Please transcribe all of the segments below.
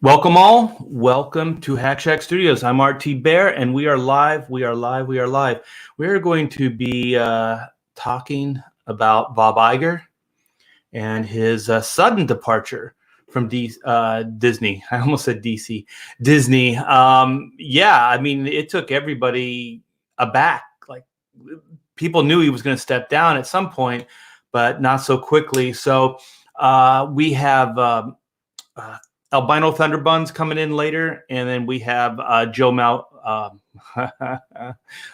Welcome all. Welcome to Hack Shack Studios. I'm RT Bear, and we are live. We are live. We are live. We are going to be talking about Bob Iger and his sudden departure from Disney. I almost said DC. Disney. Yeah, I mean, it took everybody aback. Like, people knew he was going to step down at some point, but not so quickly. So we have Albino Thunderbuns coming in later, and then we have Joe Mal.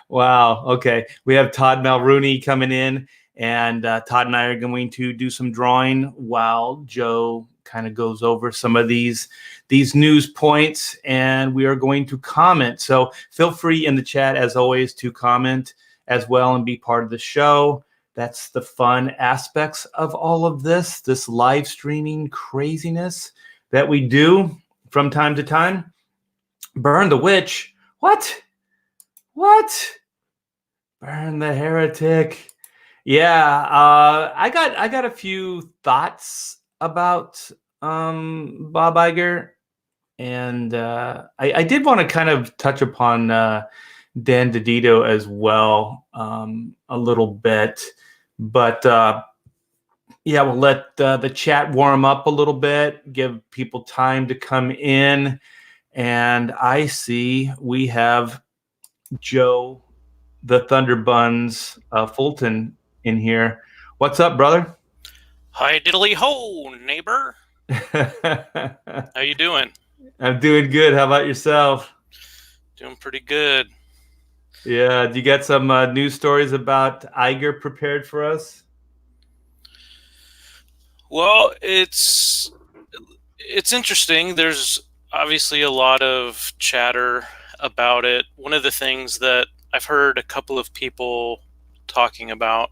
Wow. Okay, we have Todd Mulrooney coming in, and Todd and I are going to do some drawing while Joe kind of goes over some of these news points, and we are going to comment. So feel free in the chat, as always, to comment as well and be part of the show. That's the fun aspects of all of this live streaming craziness that we do from time to time. Burn the witch. What? Burn the heretic. Yeah, I got a few thoughts about Bob Iger, and I did want to kind of touch upon Dan DiDio as well a little bit, but yeah, we'll let the chat warm up a little bit, give people time to come in. And I see we have Joe, the Thunderbuns, Fulton in here. What's up, brother? Hi, diddly ho, neighbor. How you doing? I'm doing good. How about yourself? Doing pretty good. Yeah. Do you got some news stories about Iger prepared for us? Well, it's interesting. There's obviously a lot of chatter about it. One of the things that I've heard a couple of people talking about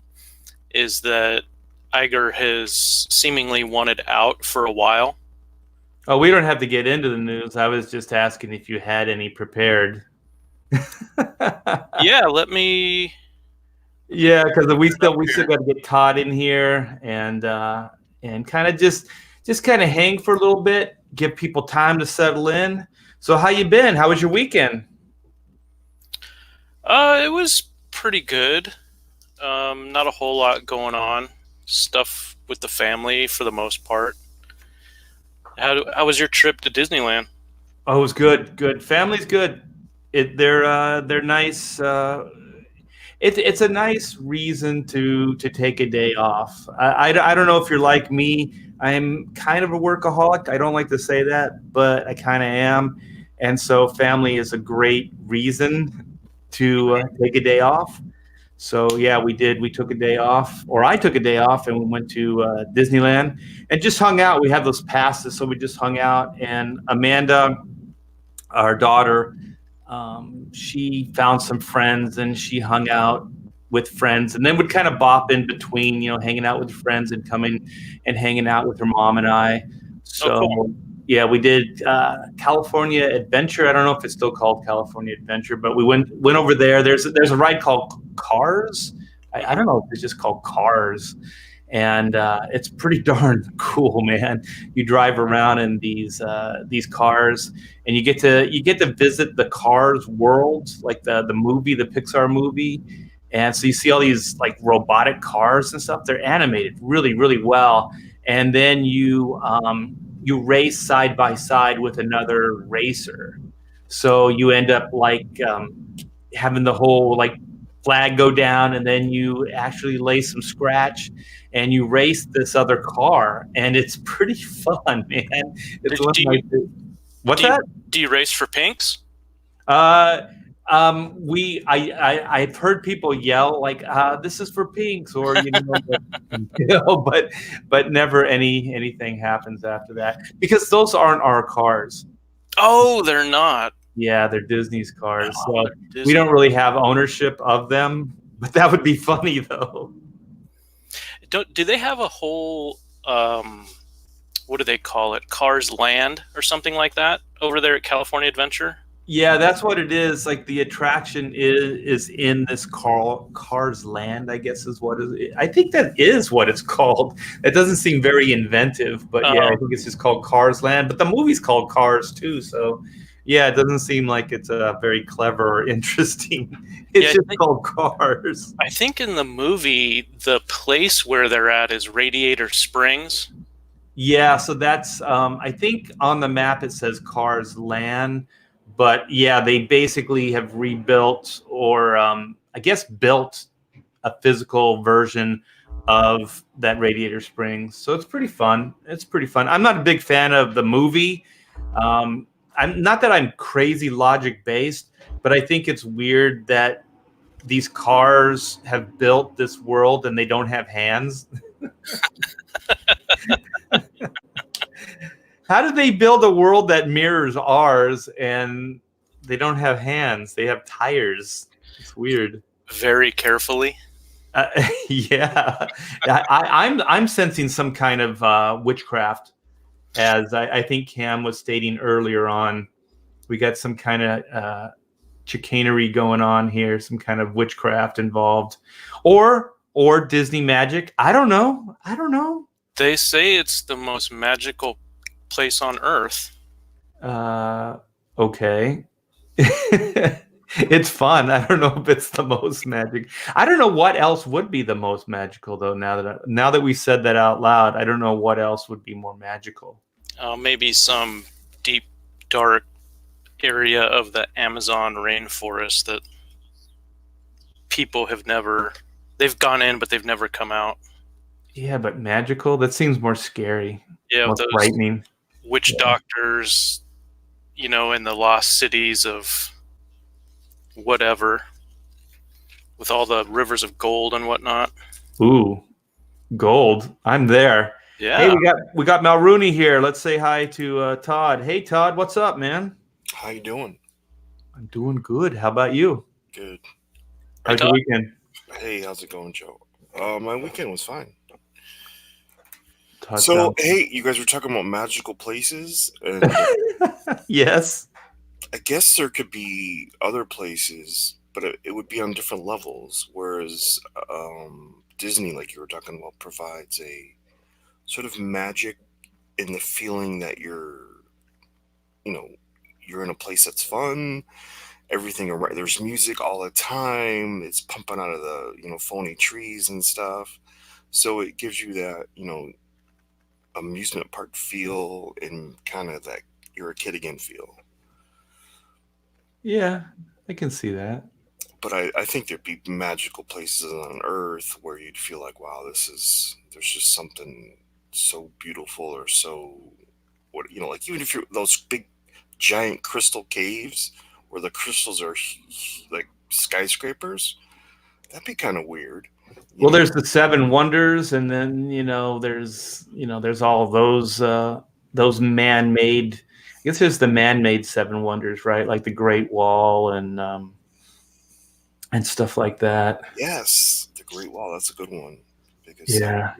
is that Iger has seemingly wanted out for a while. Oh, we don't have to get into the news. I was just asking if you had any prepared. Yeah, let me. Yeah, because we still got to get Todd in here and kind of just kind of hang for a little bit, give people time to settle in. So how you been? How was your weekend? It was pretty good. Not a whole lot going on. Stuff with the family for the most part. How was your trip to Disneyland? Oh, it was good. Good. Family's good. They're nice. It's a nice reason to take a day off. I don't know if you're like me. I'm kind of a workaholic. I don't like to say that, but I kind of am. And so family is a great reason to take a day off. So yeah, we did. We took a day off, or I took a day off, and we went to Disneyland and just hung out. We had those passes, so we just hung out. And Amanda, our daughter, she found some friends and she hung out with friends, and then would kind of bop in between, hanging out with friends and coming and hanging out with her mom and I. So cool. Yeah, we did California Adventure. I don't know if it's still called California Adventure, but we went over there. There's a ride called Cars. I don't know if it's just called Cars. And it's pretty darn cool, man. You drive around in these cars, and you get to visit the Cars world, like the movie, the Pixar movie. And so you see all these like robotic cars and stuff. They're animated really, really well. And then you race side by side with another racer. So you end up like having the whole like flag go down, and then you actually lay some scratch and you race this other car, and it's pretty fun, man. What's that? Do you race for pinks? I've heard people yell like, "This is for pinks," or but never anything happens after that, because those aren't our cars. Oh, they're not. Yeah, they're Disney's cars, so we don't really have ownership of them. But that would be funny, though. Do they have a whole what do they call it? Cars Land or something like that over there at California Adventure? Yeah, that's what it is. Like the attraction is in this Cars Land, I guess is what is. I think that is what it's called. It doesn't seem very inventive, but yeah, I think it's just called Cars Land. But the movie's called Cars too, so yeah, it doesn't seem like it's very clever or interesting. It's Yeah, just called Cars. I think in the movie, the place where they're at is Radiator Springs. Yeah, so that's I think on the map it says Cars Land, but yeah, they basically have rebuilt or I guess built a physical version of that Radiator Springs. So it's pretty fun. It's pretty fun. I'm not a big fan of the movie. I'm not that I'm crazy logic based, but I think it's weird that these cars have built this world and they don't have hands. How did they build a world that mirrors ours and they don't have hands? They have tires. It's weird. Very carefully. Uh, yeah, I'm sensing some kind of witchcraft, as I think Cam was stating earlier on. We got some kind of chicanery going on here, some kind of witchcraft involved, or Disney magic. I don't know. I don't know. They say it's the most magical place on Earth. Okay. It's fun. I don't know if it's the most magic. I don't know what else would be the most magical though. Now that we said that out loud, I don't know what else would be more magical. Maybe some deep, dark area of the Amazon rainforest that people have never. They've gone in, but they've never come out. Yeah, but magical? That seems more scary. Yeah, more those frightening. witch doctors, in the lost cities of whatever, with all the rivers of gold and whatnot. Ooh, gold. I'm there. Yeah. Hey, we got Malrooney here. Let's say hi to Todd. Hey, Todd, what's up, man? How you doing? I'm doing good. How about you? Good. How's your weekend? Hey, how's it going, Joe? My weekend was fine. Todd So, Johnson. hey, you guys were talking about magical places, and Yes. I guess there could be other places, but it would be on different levels. Whereas Disney, like you were talking about, provides a sort of magic in the feeling that you're in a place that's fun. Everything around, there's music all the time. It's pumping out of the phony trees and stuff. So it gives you that amusement park feel and kind of that you're a kid again feel. Yeah, I can see that. But I think there'd be magical places on Earth where you'd feel like, wow, there's just something so beautiful or so, like even if you're those big giant crystal caves where the crystals are like skyscrapers, that'd be kind of weird. Well, there's the Seven Wonders, and then there's all of those man-made. I guess there's the man-made Seven Wonders, right? Like the Great Wall and stuff like that. Yes, the Great Wall. That's a good one. Yeah,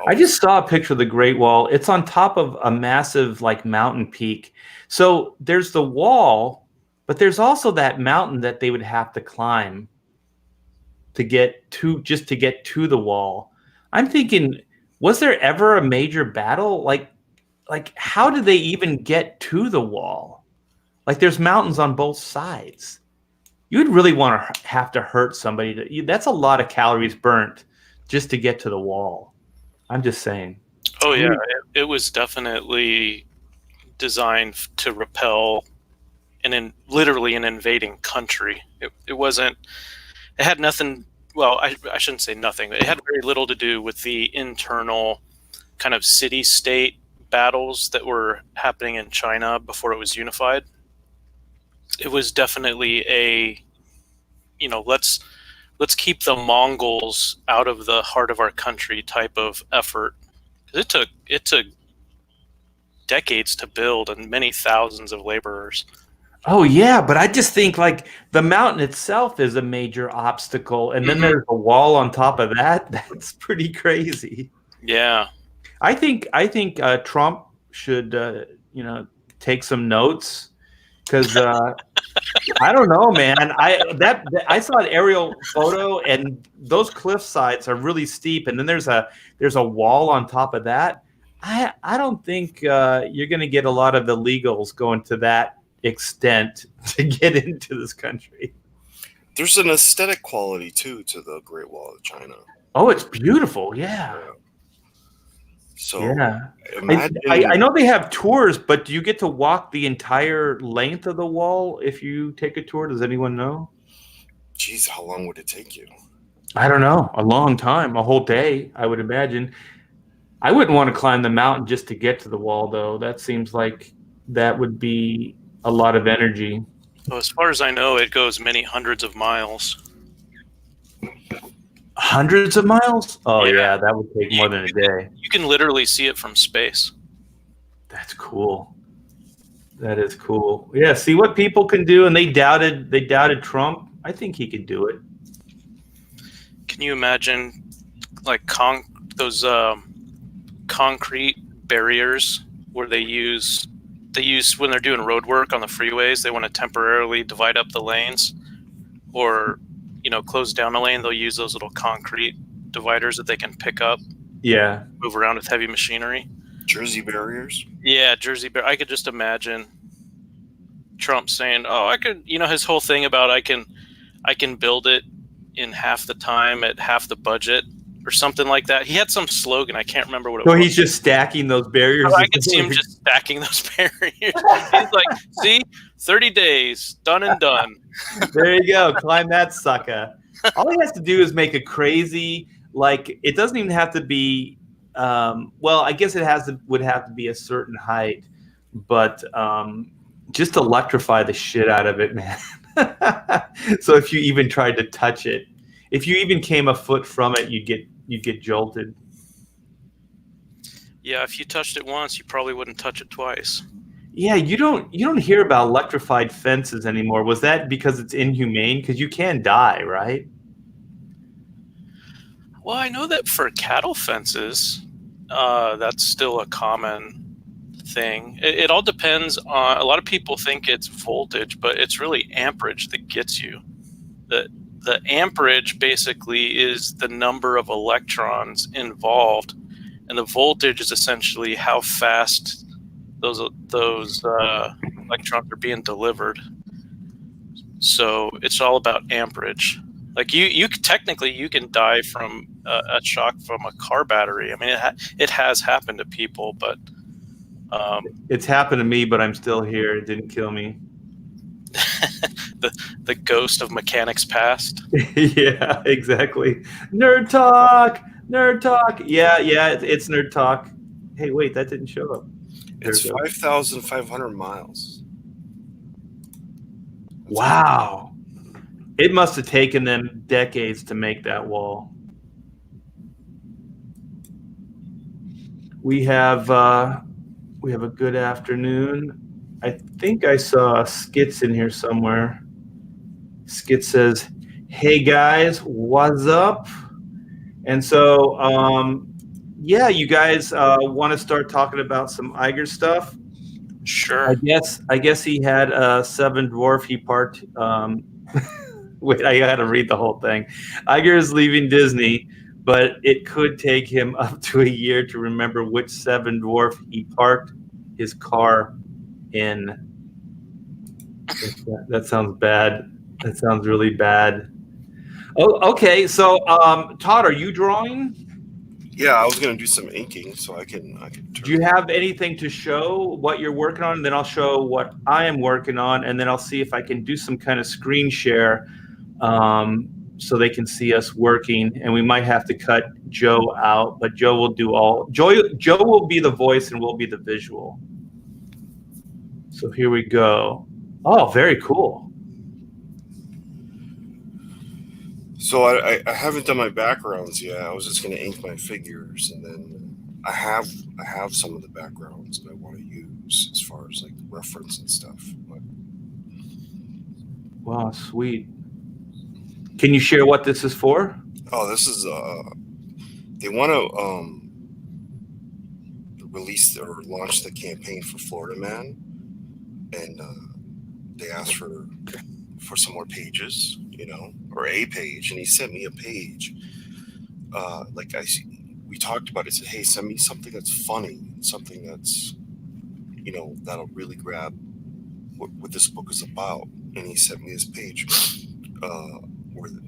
I just saw a picture of the Great Wall. It's on top of a massive mountain peak. So there's the wall, but there's also that mountain that they would have to climb to get to the wall. I'm thinking, was there ever a major battle? Like how did they even get to the wall? Like there's mountains on both sides. You'd really want to have to hurt somebody. That's a lot of calories burnt just to get to the wall. I'm just saying. Oh yeah, it was definitely designed to repel literally an invading country. It wasn't. It had nothing. Well, I shouldn't say nothing. It had very little to do with the internal kind of city-state battles that were happening in China before it was unified. It was definitely a, let's keep the Mongols out of the heart of our country type of effort. It took decades to build and many thousands of laborers. Oh yeah, but I just think the mountain itself is a major obstacle, and then there's a wall on top of that. That's pretty crazy. Yeah, I think Trump should take some notes because I don't know, man. I saw an aerial photo, and those cliff sides are really steep, and then there's a wall on top of that. I don't think you're going to get a lot of illegals going to that extent to get into this country. There's an aesthetic quality too to the Great Wall of China. Oh, it's beautiful. Yeah. So Yeah. imagine. I know they have tours, but do you get to walk the entire length of the wall if you take a tour? Does anyone know? Geez, how long would it take you? I don't know. A long time, a whole day, I would imagine. I wouldn't want to climb the mountain just to get to the wall, though. That seems like that would be a lot of energy. Well, as far as I know, it goes many hundreds of miles. Hundreds of miles? Oh, Yeah. yeah, that would take more than a day. You can literally see it from space. That's cool. That is cool. Yeah, see what people can do, and they doubted Trump. I think he could do it. Can you imagine, like those concrete barriers where they use when they're doing road work on the freeways? They want to temporarily divide up the lanes, or close down a lane. They'll use those little concrete dividers that they can pick up. Yeah, move around with heavy machinery. Jersey barriers. Yeah, I could just imagine Trump saying, "Oh, I could," his whole thing about I can build it in half the time at half the budget or something like that. He had some slogan. I can't remember what it was. So he's just stacking those barriers. I could see him just stacking those barriers. He's like, see, 30 days, done and done. There you go. Climb that sucker. All he has to do is make a crazy, it doesn't even have to be, I guess would have to be a certain height, but just electrify the shit out of it, man. So if you even tried to touch it, if you even came a foot from it, you'd get jolted. Yeah, if you touched it once, you probably wouldn't touch it twice. Yeah, you don't hear about electrified fences anymore. Was that because it's inhumane? Because you can die, right? Well, I know that for cattle fences, that's still a common thing. It all depends on. A lot of people think it's voltage, but it's really amperage that gets you. The amperage basically is the number of electrons involved, and the voltage is essentially how fast those electrons are being delivered. So it's all about amperage. Like you technically you can die from a shock from a car battery. I mean, it has happened to people, but it's happened to me. But I'm still here. It didn't kill me. the ghost of mechanics past. Yeah, exactly. Nerd talk. Yeah, it's nerd talk. Hey, wait, that didn't show up. It's 5,500 miles. Wow. It must have taken them decades to make that wall. We have a good afternoon. I think I saw Skits in here somewhere. Skit says, "Hey guys, what's up?" And so, you guys want to start talking about some Iger stuff? Sure. I guess he had a seven dwarf. He parked. Wait, I got to read the whole thing. Iger is leaving Disney, but it could take him up to a year to remember which seven dwarf he parked his car in. That sounds bad. That sounds really bad. Oh, okay. So, Todd, are you drawing? Yeah, I was gonna do some inking, so I can. Do you have anything to show what you're working on? And then I'll show what I am working on, and then I'll see if I can do some kind of screen share, so they can see us working. And we might have to cut Joe out, but Joe will do all. Joe will be the voice, and we'll be the visual. So here we go. Oh, very cool. So I haven't done my backgrounds yet. I was just going to ink my figures, and then I have some of the backgrounds that I want to use as far as like the reference and stuff. But... Wow, sweet. Can you share what this is for? Oh, this is they want to release or launch the campaign for Florida Man, and they asked for for some more pages, or a page, and he sent me a page. We talked about it. Said, hey, send me something that's funny, something that's that'll really grab what this book is about. And he sent me this page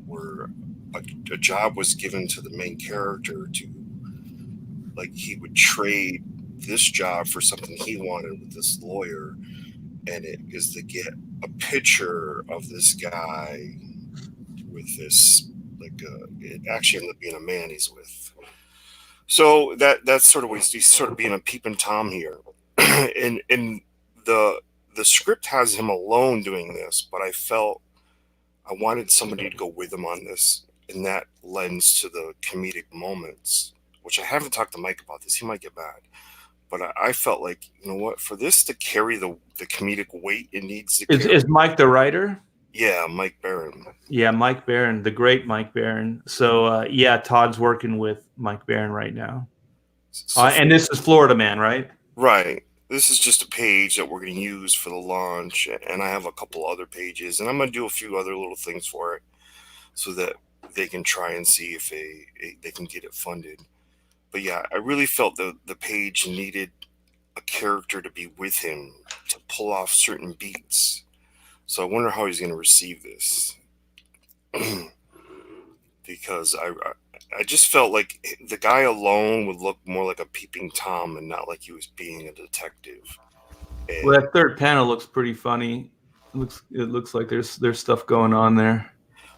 where a job was given to the main character to, like, he would trade this job for something he wanted with this lawyer, and it is to get a picture of this guy with this, it actually ended up being a man he's with. So that's sort of what he's sort of being a peeping Tom here. and the script has him alone doing this, but I felt I wanted somebody to go with him on this, and that lends to the comedic moments, which I haven't talked to Mike about this. He might get mad. But I felt like, what, for this to carry the comedic weight, it needs to carry. Is Mike the writer? Yeah, Mike Barron. Yeah, Mike Barron, the great Mike Barron. So, Todd's working with Mike Barron right now. And this is Florida Man, right? Right. This is just a page that we're going to use for the launch, and I have a couple other pages, and I'm going to do a few other little things for it so that they can try and see if they can get it funded. But yeah, I really felt the page needed a character to be with him to pull off certain beats. So I wonder how he's going to receive this. Because I just felt like the guy alone would look more like a peeping Tom and not like he was being a detective. And well, that third panel looks pretty funny. It looks like there's stuff going on there.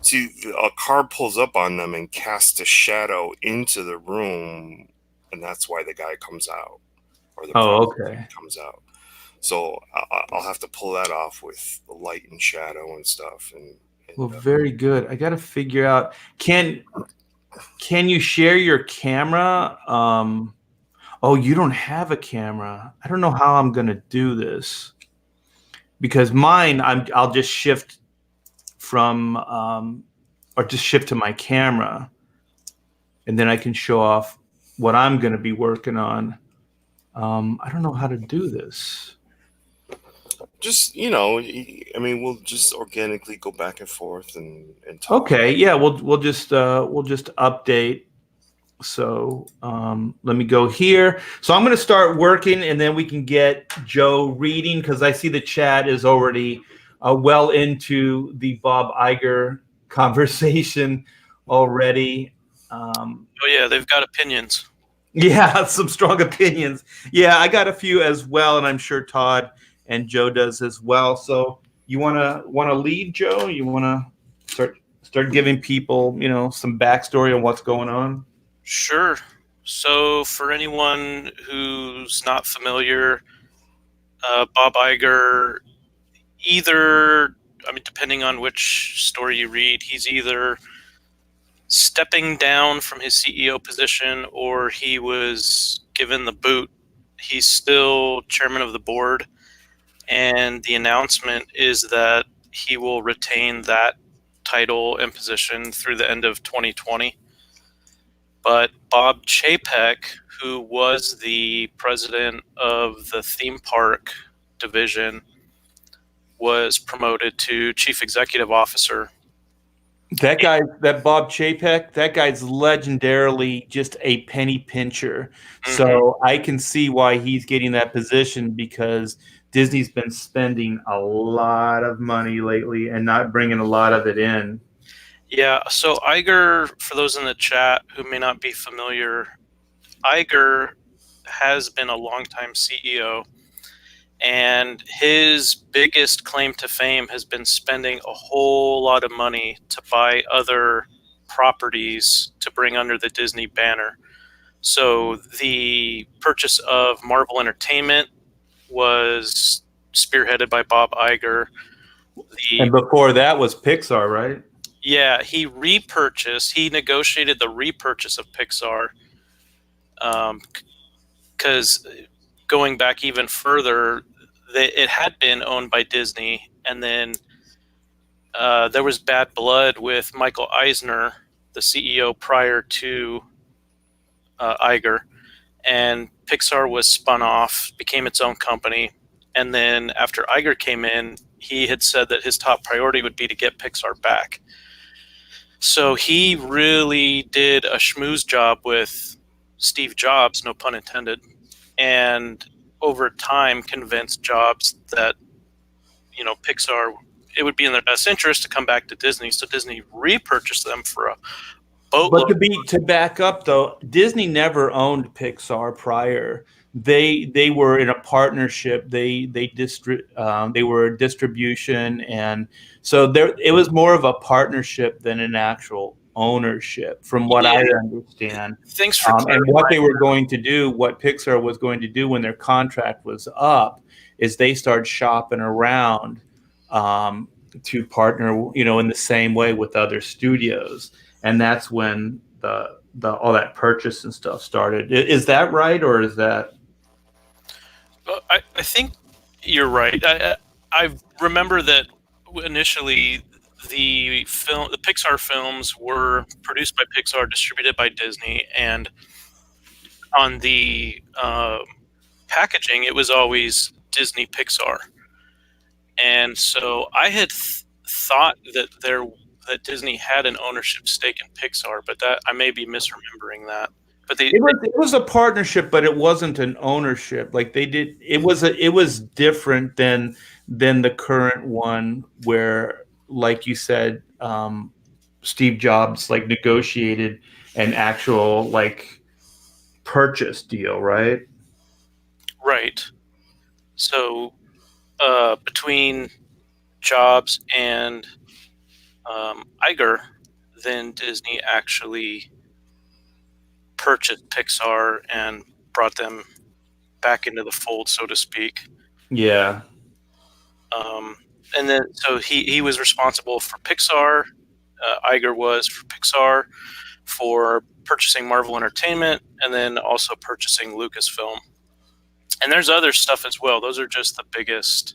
See, a car pulls up on them and casts a shadow into the room, and that's why the guy comes out, or the okay, comes out. So I'll have to pull that off with the light and shadow and stuff. And well, very good. I got to figure out, can you share your camera? Oh, you don't have a camera. I don't know how I'm gonna do this, because mine, I'll just shift from or just shift to my camera, and then I can show off what I'm going to be working on. I don't know how to do this. Just, we'll just organically go back and forth and talk. Okay, yeah, we'll just update. So let me go here. So I'm going to start working, and then we can get Joe reading, because I see the chat is already well into the Bob Iger conversation already. Oh yeah, they've got opinions. Yeah, some strong opinions. Yeah, I got a few as well, and I'm sure Todd and Joe does as well. So you wanna lead, Joe? You wanna start giving people, some backstory on what's going on? Sure. So for anyone who's not familiar, Bob Iger, depending on which story you read, he's either stepping down from his CEO position or he was given the boot. He's still chairman of the board, and the announcement is that he will retain that title and position through the end of 2020. But Bob Chapek, who was the president of the theme park division, was promoted to chief executive officer. That guy, that Bob Chapek, that guy's legendarily just a penny pincher. Mm-hmm. So I can see why he's getting that position, because Disney's been spending a lot of money lately and not bringing a lot of it in. Yeah, so Iger, for those in the chat who may not be familiar, Iger has been a longtime CEO, and his biggest claim to fame has been spending a whole lot of money to buy other properties to bring under the Disney banner. So the purchase of Marvel Entertainment was spearheaded by Bob Iger. And before that was Pixar, right? Yeah, he negotiated the repurchase of Pixar, because going back even further, it had been owned by Disney, and then there was bad blood with Michael Eisner, the CEO prior to Iger, and Pixar was spun off, became its own company, And then after Iger came in, he had said that his top priority would be to get Pixar back. So he really did a schmooze job with Steve Jobs, no pun intended, and over time convinced Jobs that, Pixar, it would be in their best interest to come back to Disney. So Disney repurchased them for a boatload. But to back up though, Disney never owned Pixar prior. They were in a partnership. They were a distribution, and so it was more of a partnership than an actual ownership, from what I understand. Thanks for and what they were going to do, what Pixar was going to do when their contract was up, is they started shopping around to partner, in the same way with other studios. And that's when the all that purchase and stuff started. Is that right, or is that? I think you're right. I remember that initially the Pixar films were produced by Pixar, distributed by Disney, and on the packaging it was always Disney Pixar. And so I had thought that Disney had an ownership stake in Pixar, but that I may be misremembering that. But it was a partnership, but it wasn't an ownership. Like it was different than the current one, where, like you said, Steve Jobs negotiated an actual purchase deal, right? Right. So between Jobs and Iger, then Disney actually purchased Pixar and brought them back into the fold, so to speak. Yeah. And then so he was responsible for Pixar. Iger was for Pixar, for purchasing Marvel Entertainment, and then also purchasing Lucasfilm. And there's other stuff as well. Those are just the biggest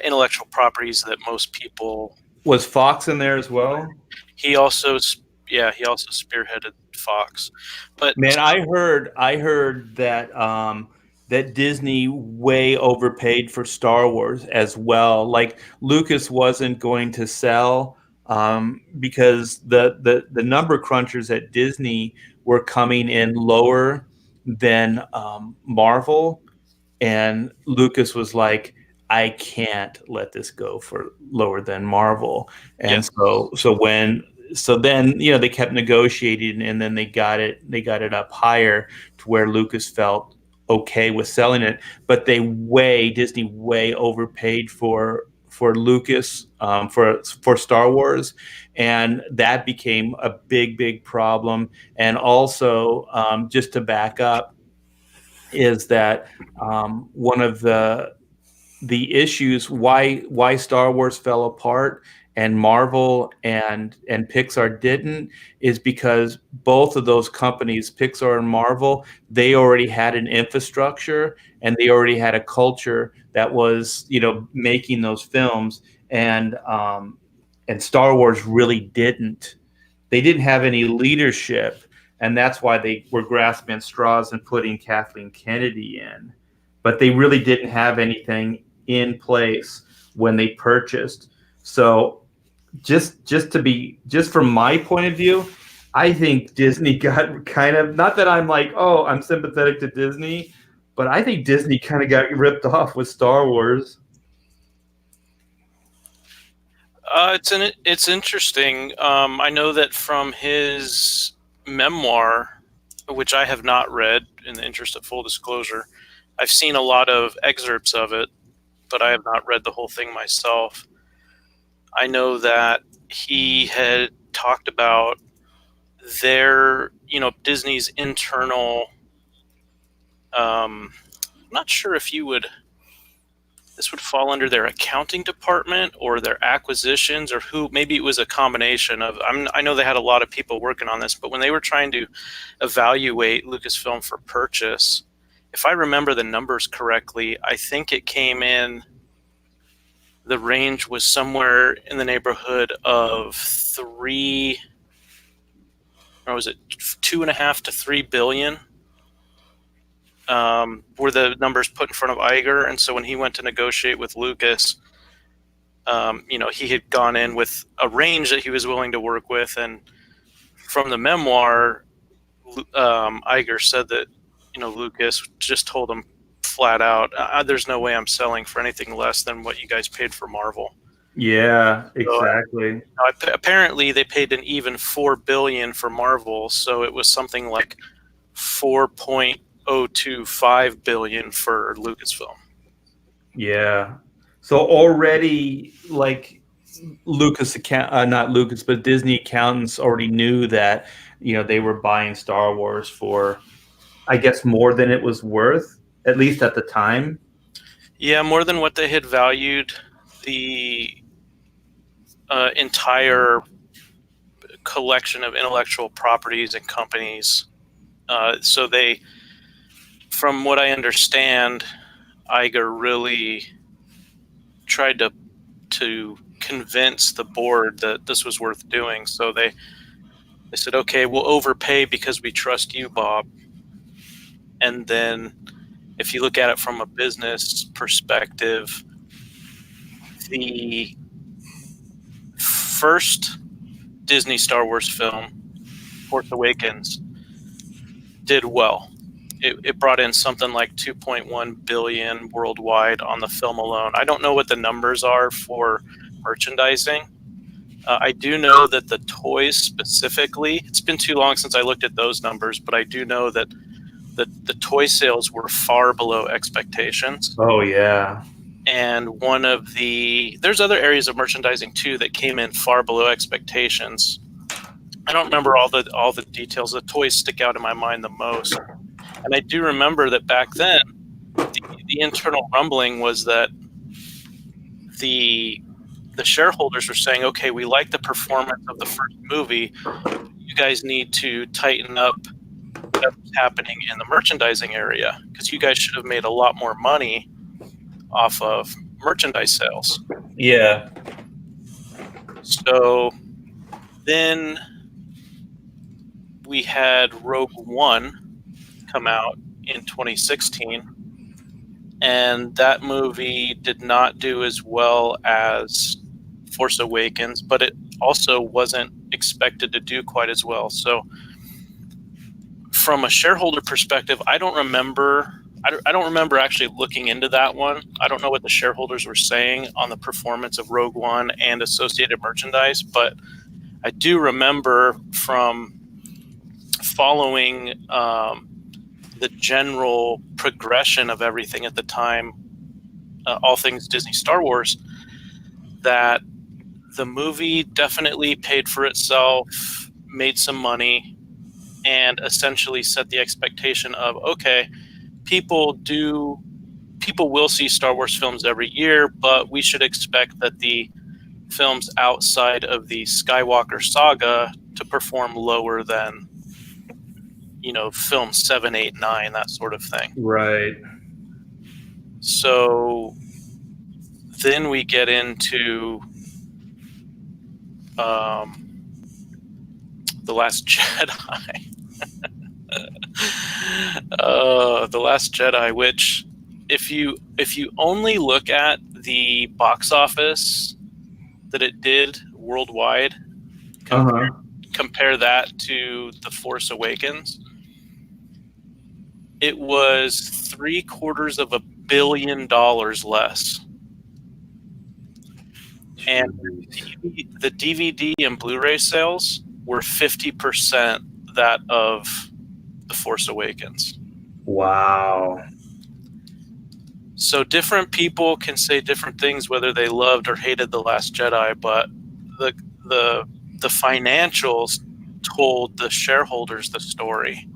intellectual properties that most people. Was Fox in there as well? He also spearheaded Fox. But man, I heard that that Disney way overpaid for Star Wars as well. Like, Lucas wasn't going to sell because the number crunchers at Disney were coming in lower than Marvel, and Lucas was like, I can't let this go for lower than Marvel. And so then they kept negotiating, and then they got it up higher to where Lucas felt okay with selling it. But Disney way overpaid for Lucas, for Star Wars, and that became a big problem. And also, just to back up, is that one of the issues why Star Wars fell apart and Marvel and Pixar didn't, is because both of those companies, Pixar and Marvel, they already had an infrastructure and they already had a culture that was, making those films, and Star Wars really didn't. They didn't have any leadership, and that's why they were grasping at straws and putting Kathleen Kennedy in. But they really didn't have anything in place when they purchased. So just from my point of view, I think Disney got kind of, not that I'm like, oh, I'm sympathetic to Disney, but I think Disney kind of got ripped off with Star Wars. It's interesting. I know that from his memoir, which I have not read, in the interest of full disclosure, I've seen a lot of excerpts of it, but I have not read the whole thing myself. I know that he had talked about Disney's internal. I'm not sure if this would fall under their accounting department or their acquisitions, or who. Maybe it was a combination of. I know they had a lot of people working on this, but when they were trying to evaluate Lucasfilm for purchase, if I remember the numbers correctly, I think it came in. The range was somewhere in the neighborhood of 2.5 to 3 billion. were the numbers put in front of Iger, and so when he went to negotiate with Lucas, he had gone in with a range that he was willing to work with, and from the memoir, Iger said that Lucas just told him flat out, "There's no way I'm selling for anything less than what you guys paid for Marvel." Yeah, exactly. So, apparently, they paid an even $4 billion for Marvel, so it was something like $4.025 billion for Lucasfilm. Yeah. So already, like not Lucas, but Disney accountants already knew that they were buying Star Wars for, I guess, more than it was worth, at least at the time. Yeah, more than what they had valued the entire collection of intellectual properties and companies. So they, from what I understand, Iger really tried to convince the board that this was worth doing. So they said, okay, we'll overpay because we trust you, Bob. And then if you look at it from a business perspective, the first Disney Star Wars film, Force Awakens, did well. It brought in something like $2.1 billion worldwide on the film alone. I don't know what the numbers are for merchandising. I do know that the toys specifically, it's been too long since I looked at those numbers, but I do know that the toy sales were far below expectations. Oh, yeah. And there's other areas of merchandising too that came in far below expectations. I don't remember all the details. The toys stick out in my mind the most. And I do remember that back then, the internal rumbling was that the shareholders were saying, okay, we like the performance of the first movie. You guys need to tighten up what's happening in the merchandising area, because you guys should have made a lot more money off of merchandise sales. Yeah. So then we had Rogue One come out in 2016, and that movie did not do as well as Force Awakens, but it also wasn't expected to do quite as well. So from a shareholder perspective, I don't remember actually looking into that one. I don't know what the shareholders were saying on the performance of Rogue One and associated merchandise, but I do remember from following the general progression of everything at the time, all things Disney Star Wars, that the movie definitely paid for itself, made some money, and essentially set the expectation of, okay, people will see Star Wars films every year, but we should expect that the films outside of the Skywalker saga to perform lower than film 7, 8, 9, that sort of thing. Right. So then we get into The Last Jedi. The Last Jedi, which if you only look at the box office that it did worldwide, compare that to The Force Awakens, it was $750 million less. And the DVD and Blu-ray sales were 50% that of The Force Awakens. Wow. So different people can say different things, whether they loved or hated The Last Jedi, but the financials told the shareholders the story.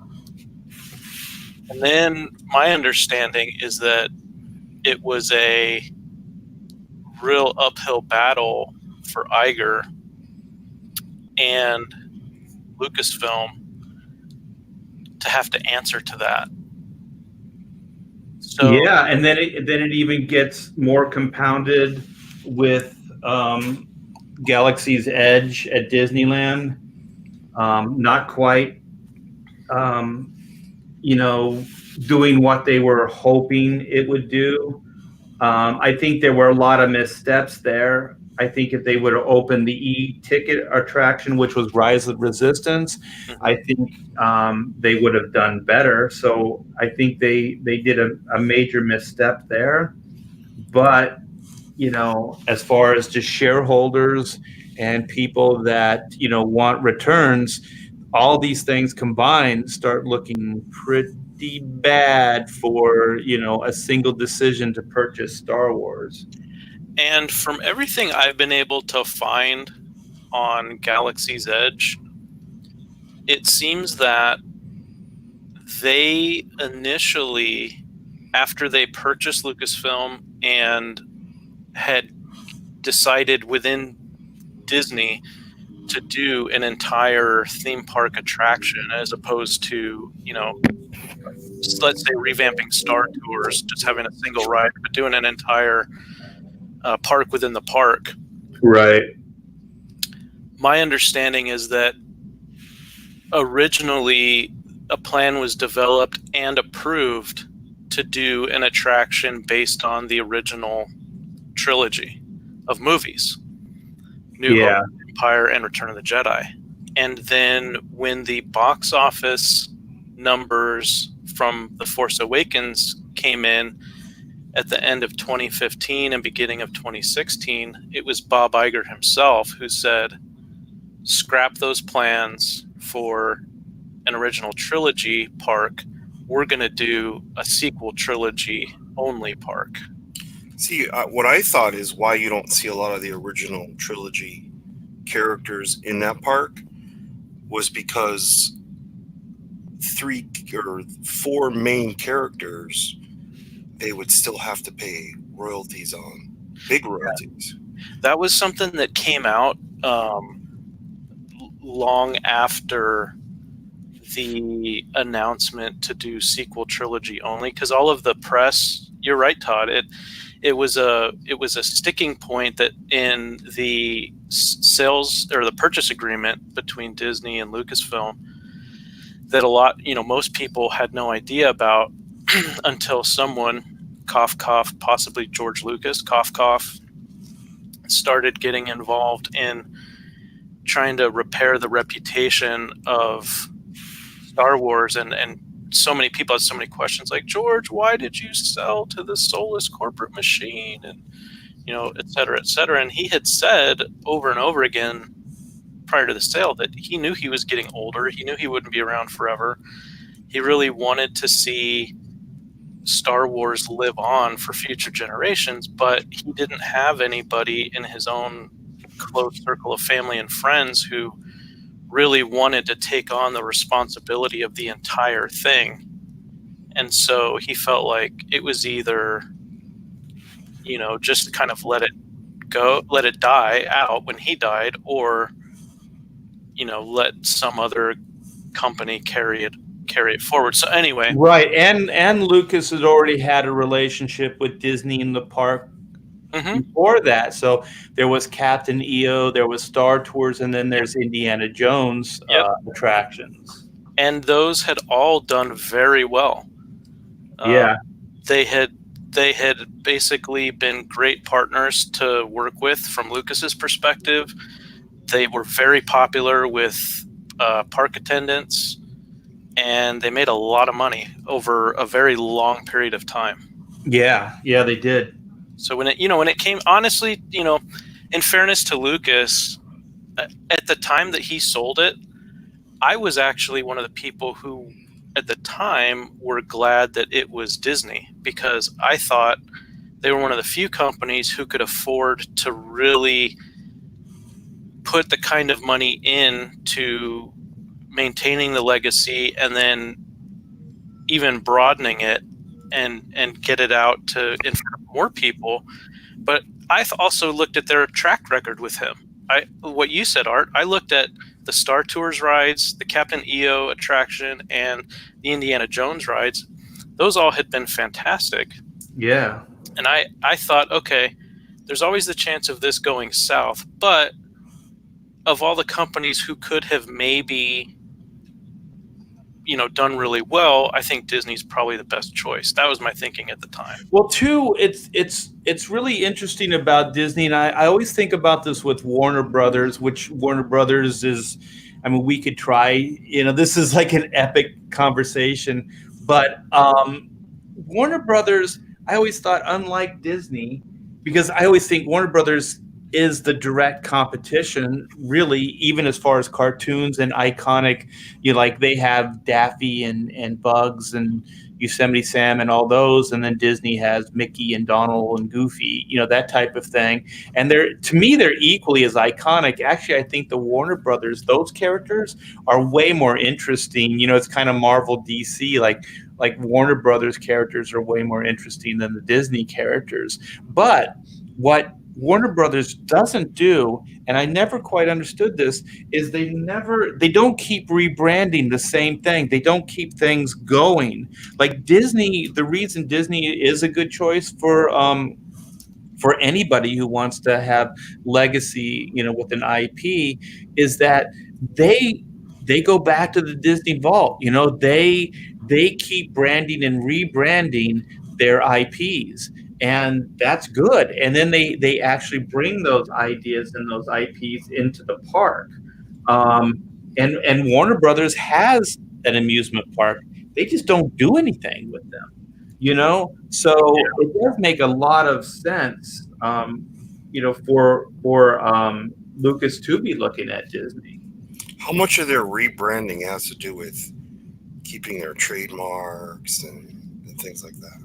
And then my understanding is that it was a real uphill battle for Iger and Lucasfilm to have to answer to that. So, yeah, and then it even gets more compounded with Galaxy's Edge at Disneyland. Not quite, doing what they were hoping it would do. I think there were a lot of missteps there. I think if they would have opened the e-ticket attraction, which was Rise of Resistance, I think they would have done better. So I think they did a major misstep there. But, as far as just shareholders and people that, want returns, all these things combined start looking pretty bad for, a single decision to purchase Star Wars. And from everything I've been able to find on Galaxy's Edge, it seems that they initially, after they purchased Lucasfilm and had decided within Disney to do an entire theme park attraction as opposed to, let's say revamping Star Tours, just having a single ride, but doing an entire park within the park. Right. My understanding is that originally a plan was developed and approved to do an attraction based on the original trilogy of movies, New Hope, Empire, and Return of the Jedi. And then when the box office numbers from The Force Awakens came in at the end of 2015 and beginning of 2016, it was Bob Iger himself who said, scrap those plans for an original trilogy park. We're going to do a sequel trilogy only park. See, what I thought is why you don't see a lot of the original trilogy characters in that park was because 3 or 4 main characters they would still have to pay royalties on, big royalties. That was something that came out long after the announcement to do sequel trilogy only, because all of the press, you're right, Todd, it was a sticking point that in the sales or the purchase agreement between Disney and Lucasfilm that most people had no idea about until someone, cough, cough, possibly George Lucas, cough, cough, started getting involved in trying to repair the reputation of Star Wars. And so many people had so many questions like, George, why did you sell to the soulless corporate machine? And, et cetera, et cetera. And he had said over and over again prior to the sale that he knew he was getting older. He knew he wouldn't be around forever. He really wanted to see Star Wars live on for future generations, but he didn't have anybody in his own close circle of family and friends who really wanted to take on the responsibility of the entire thing. And so he felt like it was either, just kind of let it go, let it die out when he died, or, let some other company carry it forward. So anyway. Right. And Lucas had already had a relationship with Disney in the park before that. So there was Captain EO, there was Star Tours, and then there's Indiana Jones attractions. And those had all done very well. They had basically been great partners to work with from Lucas's perspective. They were very popular with park attendants, and they made a lot of money over a very long period of time. Yeah, they did. So when it came, honestly, in fairness to Lucas, at the time that he sold it, I was actually one of the people who, at the time, were glad that it was Disney, because I thought they were one of the few companies who could afford to really put the kind of money into maintaining the legacy and then even broadening it and get it out to in front of more people. But I also looked at their track record with him. What you said, Art, I looked at the Star Tours rides, the Captain EO attraction, and the Indiana Jones rides. Those all had been fantastic. Yeah. And I thought, okay, there's always the chance of this going south, but of all the companies who could have maybe done really well, I think Disney's probably the best choice. That was my thinking at the time. Well, too, it's really interesting about Disney, and I always think about this with Warner Brothers, which Warner Brothers is. I mean, we could try. This is like an epic conversation, but Warner Brothers, I always thought, unlike Disney, because I always think Warner Brothers is the direct competition, really, even as far as cartoons and iconic. Like they have Daffy and Bugs and Yosemite Sam and all those, and then Disney has Mickey and Donald and Goofy, that type of thing. And to me, they're equally as iconic. Actually, I think the Warner Brothers, those characters are way more interesting. It's kind of Marvel, DC, like Warner Brothers characters are way more interesting than the Disney characters. But what Warner Brothers doesn't do, and I never quite understood this, is they don't keep rebranding the same thing. They don't keep things going. Like Disney, the reason Disney is a good choice for anybody who wants to have legacy, with an IP, is that they go back to the Disney vault. They keep branding and rebranding their IPs. And that's good. And then they actually bring those ideas and those IPs into the park. And Warner Brothers has an amusement park. They just don't do anything with them, So it does make a lot of sense, for Lucas to be looking at Disney. How much of their rebranding has to do with keeping their trademarks and things like that?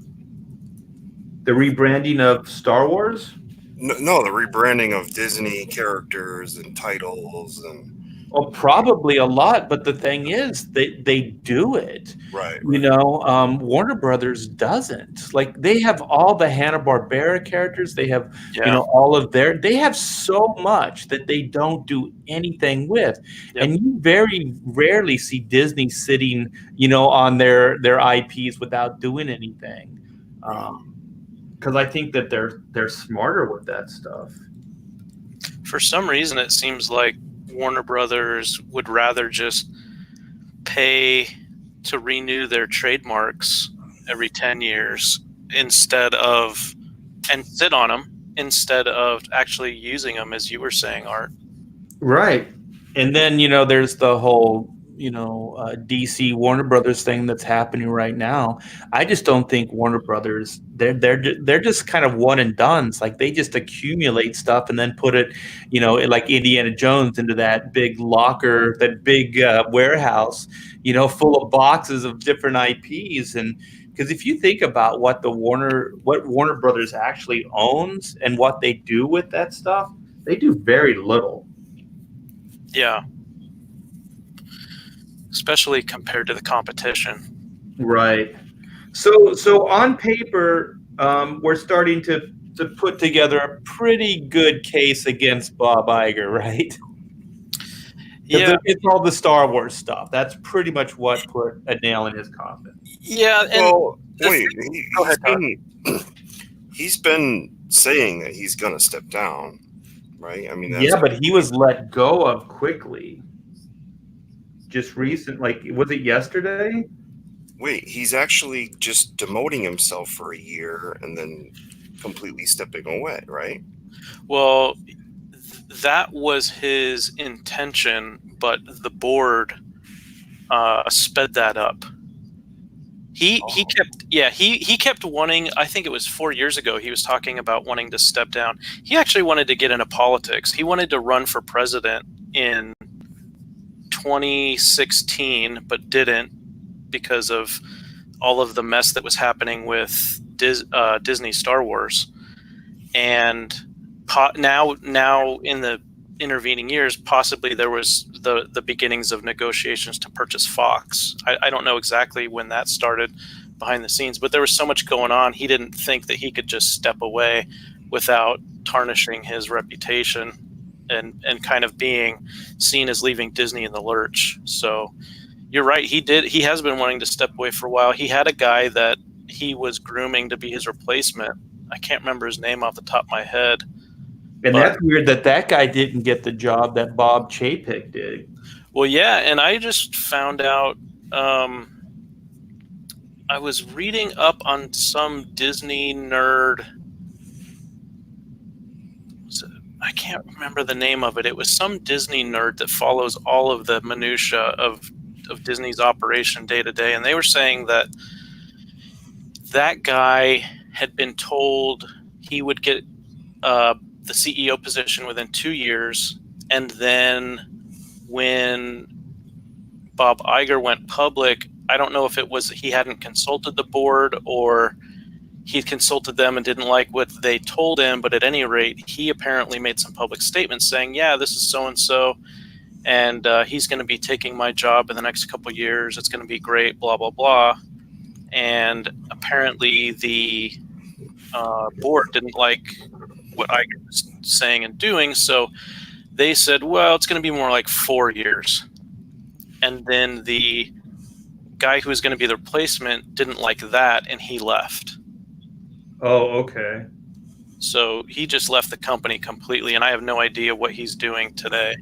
The rebranding of Star Wars? No, the rebranding of Disney characters and titles and. Well, probably a lot, but the thing is, they do it. Right. Warner Brothers doesn't. Like they have all the Hanna-Barbera characters. They have, all of they have so much that they don't do anything with. Yep. And you very rarely see Disney sitting, on their IPs without doing anything. Because I think that they're smarter with that stuff. For some reason, it seems like Warner Brothers would rather just pay to renew their trademarks every 10 years and sit on them instead of actually using them, as you were saying, Art. Right. And then, there's the whole DC Warner Brothers thing that's happening right now. I just don't think Warner Brothers, they're just kind of one and dones. Like they just accumulate stuff and then put it, like Indiana Jones into that big locker, that big warehouse, full of boxes of different IPs. And because if you think about what Warner Brothers actually owns and what they do with that stuff, they do very little. Yeah. Especially compared to the competition. Right. So on paper, we're starting to put together a pretty good case against Bob Iger, right? Yeah. It's all the Star Wars stuff. That's pretty much what put a nail in his coffin. Yeah. Well, wait. He's been saying that he's going to step down, right? I mean, but he was let go of quickly. Just recent, was it yesterday? Wait, he's actually just demoting himself for a year and then completely stepping away, right? Well, that was his intention, but the board sped that up. He kept wanting, I think it was 4 years ago, he was talking about wanting to step down. He actually wanted to get into politics. He wanted to run for president in 2016, but didn't because of all of the mess that was happening with Disney Star Wars. And now in the intervening years, possibly there was the beginnings of negotiations to purchase Fox. I don't know exactly when that started behind the scenes, but there was so much going on. He didn't think that he could just step away without tarnishing his reputation and kind of being seen as leaving Disney in the lurch. So you're right. He has been wanting to step away for a while. He had a guy that he was grooming to be his replacement. I can't remember his name off the top of my head. And that's weird that guy didn't get the job that Bob Chapek did. Well, yeah. And I just found out I was reading up on some Disney nerd. I can't remember the name of it. It was some Disney nerd that follows all of the minutia of Disney's operation day to day, and they were saying that guy had been told he would get the CEO position within 2 years, and then when Bob Iger went public, I don't know if it was he hadn't consulted the board or he'd consulted them and didn't like what they told him, but at any rate, he apparently made some public statements saying, yeah, this is so-and-so, and he's going to be taking my job in the next couple of years. It's going to be great, blah, blah, blah. And apparently the board didn't like what Iger was saying and doing, so they said, well, it's going to be more like 4 years. And then the guy who was going to be the replacement didn't like that, and he left. Oh, okay. So he just left the company completely, and I have no idea what he's doing today.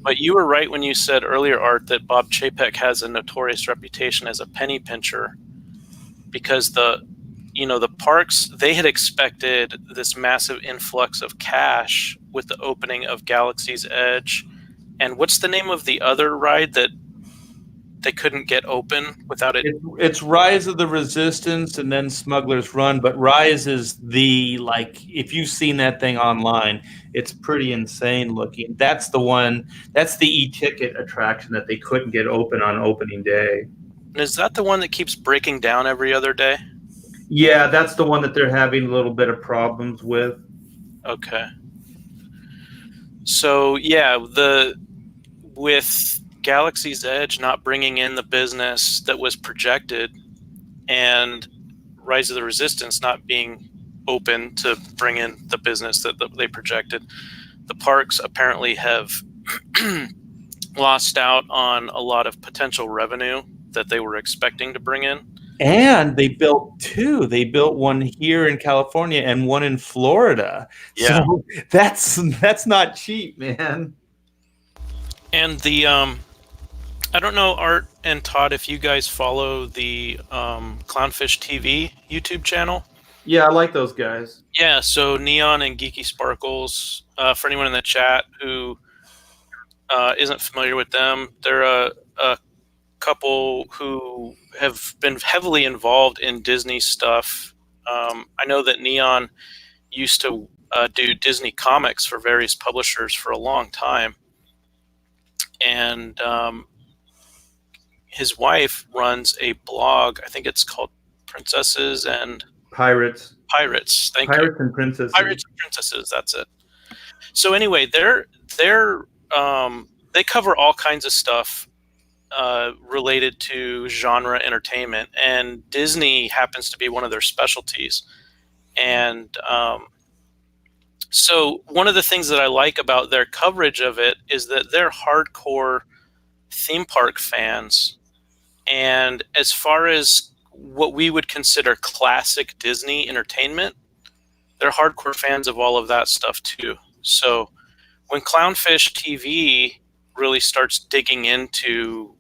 But you were right when you said earlier, Art, that Bob Chapek has a notorious reputation as a penny pincher, because the parks, they had expected this massive influx of cash with the opening of Galaxy's Edge. And what's the name of the other ride that they couldn't get open without it? It's Rise of the Resistance and then Smuggler's Run, but Rise is if you've seen that thing online, it's pretty insane looking. That's the one, that's the e-ticket attraction that they couldn't get open on opening day. And is that the one that keeps breaking down every other day? Yeah, that's the one that they're having a little bit of problems with. Okay. So, yeah, with Galaxy's Edge not bringing in the business that was projected, and Rise of the Resistance not being open to bring in the business that they projected, the parks apparently have lost out on a lot of potential revenue that they were expecting to bring in. And they built two. They built one here in California and one in Florida. Yeah. So that's not cheap, man. And the I don't know, Art and Todd, if you guys follow the Clownfish TV YouTube channel. Yeah, I like those guys. Yeah, so Neon and Geeky Sparkles, for anyone in the chat who isn't familiar with them, they're a couple who have been heavily involved in Disney stuff. I know that Neon used to do Disney comics for various publishers for a long time. And his wife runs a blog. I think it's called Princesses and Pirates. Pirates. Thank you. Pirates and Princesses. Pirates and Princesses. That's it. So anyway, they cover all kinds of stuff related to genre entertainment, and Disney happens to be one of their specialties. And so one of the things that I like about their coverage of it is that they're hardcore theme park fans. And as far as what we would consider classic Disney entertainment, they're hardcore fans of all of that stuff too. So when Clownfish TV really starts digging into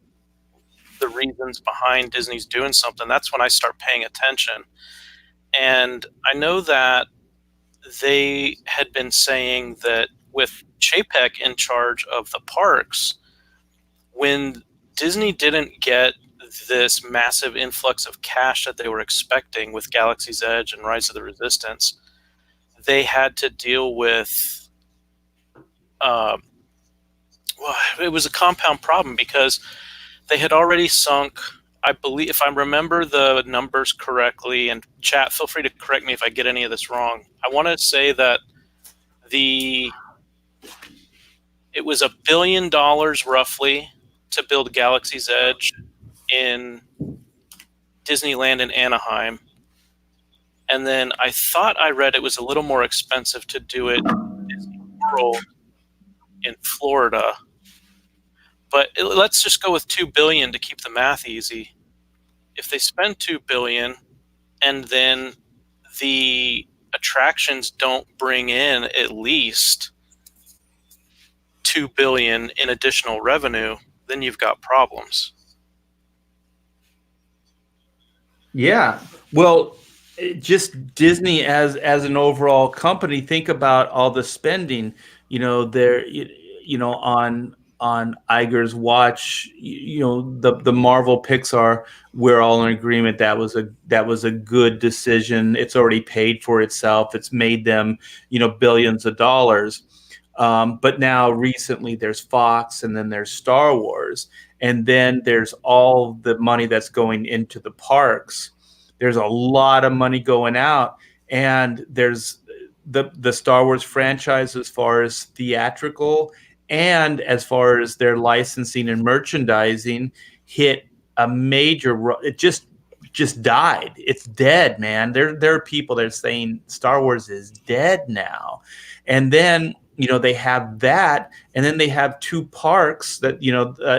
the reasons behind Disney's doing something, that's when I start paying attention. And I know that they had been saying that with Chapek in charge of the parks, when Disney didn't get this massive influx of cash that they were expecting with Galaxy's Edge and Rise of the Resistance, they had to deal with it was a compound problem, because they had already sunk, I believe, if I remember the numbers correctly, and chat, feel free to correct me if I get any of this wrong. I want to say that it was $1 billion roughly to build Galaxy's Edge in Disneyland in Anaheim. And then I thought I read it was a little more expensive to do it in Disney World in Florida. But let's just go with $2 billion to keep the math easy. If they spend $2 billion and then the attractions don't bring in at least $2 billion in additional revenue, then you've got problems. Yeah. Well, just Disney as an overall company, think about all the spending, there, on Iger's watch, the Marvel Pixar, we're all in agreement that was a good decision. It's already paid for itself. It's made them, billions of dollars. But now recently there's Fox, and then there's Star Wars, and then there's all the money that's going into the parks. There's a lot of money going out, and there's the Star Wars franchise, as far as theatrical and as far as their licensing and merchandising, hit a major. It just died. It's dead, man. There are people that are saying Star Wars is dead now, and then they have that, and then they have two parks that,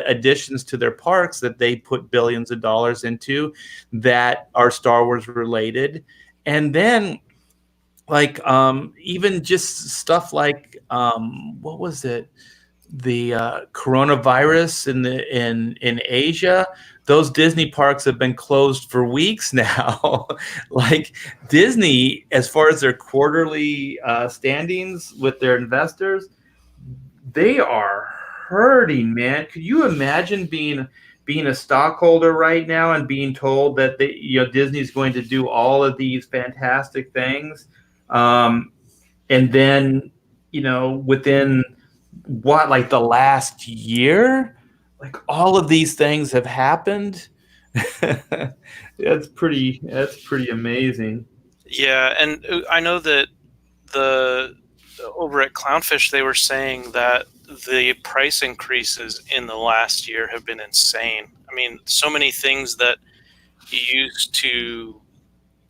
additions to their parks that they put billions of dollars into, that are Star Wars related. And then, like, even just stuff like, what was it, the coronavirus in Asia. Those Disney parks have been closed for weeks now. Like, Disney, as far as their quarterly standings with their investors, they are hurting, man. Could you imagine being a stockholder right now and being told that Disney's going to do all of these fantastic things, and then, within like the last year, like, all of these things have happened. That's pretty amazing. Yeah, and I know that over at Clownfish, they were saying that the price increases in the last year have been insane. I mean, so many things that you used to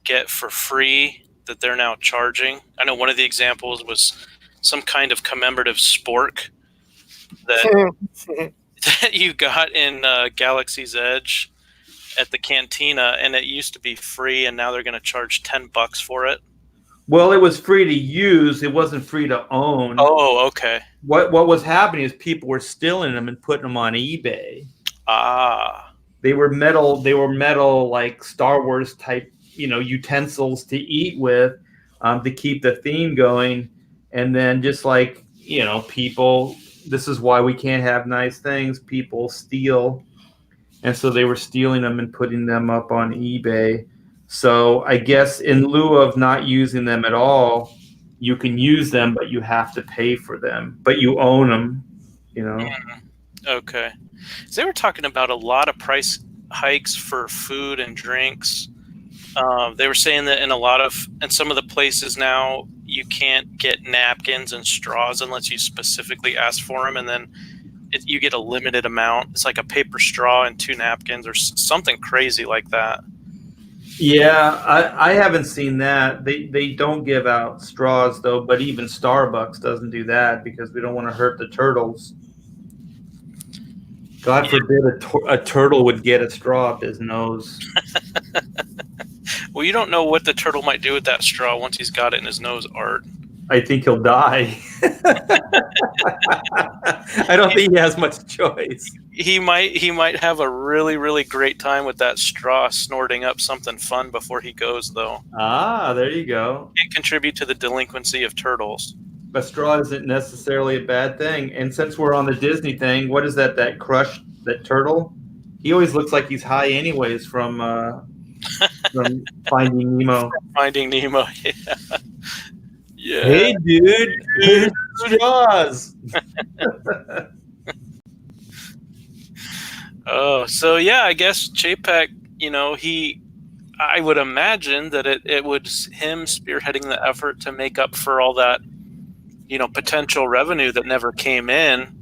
get for free that they're now charging. I know one of the examples was some kind of commemorative spork that you got in Galaxy's Edge at the cantina, and it used to be free, and now they're going to charge $10 for it. Well, it was free to use. It wasn't free to own. Oh, okay. What was happening is people were stealing them and putting them on eBay. Ah. They were metal, like Star Wars type, utensils to eat with, to keep the theme going. And then, just like, people, this is why we can't have nice things. People steal. And so they were stealing them and putting them up on eBay. So I guess, in lieu of not using them at all, you can use them, but you have to pay for them. But you own them, Okay. So they were talking about a lot of price hikes for food and drinks. They were saying that in some of the places now, you can't get napkins and straws unless you specifically ask for them, and then you get a limited amount. It's like a paper straw and 2 napkins or something crazy like that. Yeah, I haven't seen that. They don't give out straws, though, but even Starbucks doesn't do that because we don't want to hurt the turtles. God forbid a turtle would get a straw up his nose. Well, you don't know what the turtle might do with that straw once he's got it in his nose, Art. I think he'll die. I don't think he has much choice. He might have a really, really great time with that straw, snorting up something fun before he goes, though. Ah, there you go. Can't contribute to the delinquency of turtles. A straw isn't necessarily a bad thing. And since we're on the Disney thing, what is that Crush, that turtle? He always looks like he's high anyways from Finding Nemo. Finding Nemo, yeah. Yeah. Hey, dude, here's straws. Oh, so yeah, I guess Chapek, I would imagine that it was him spearheading the effort to make up for all that, potential revenue that never came in,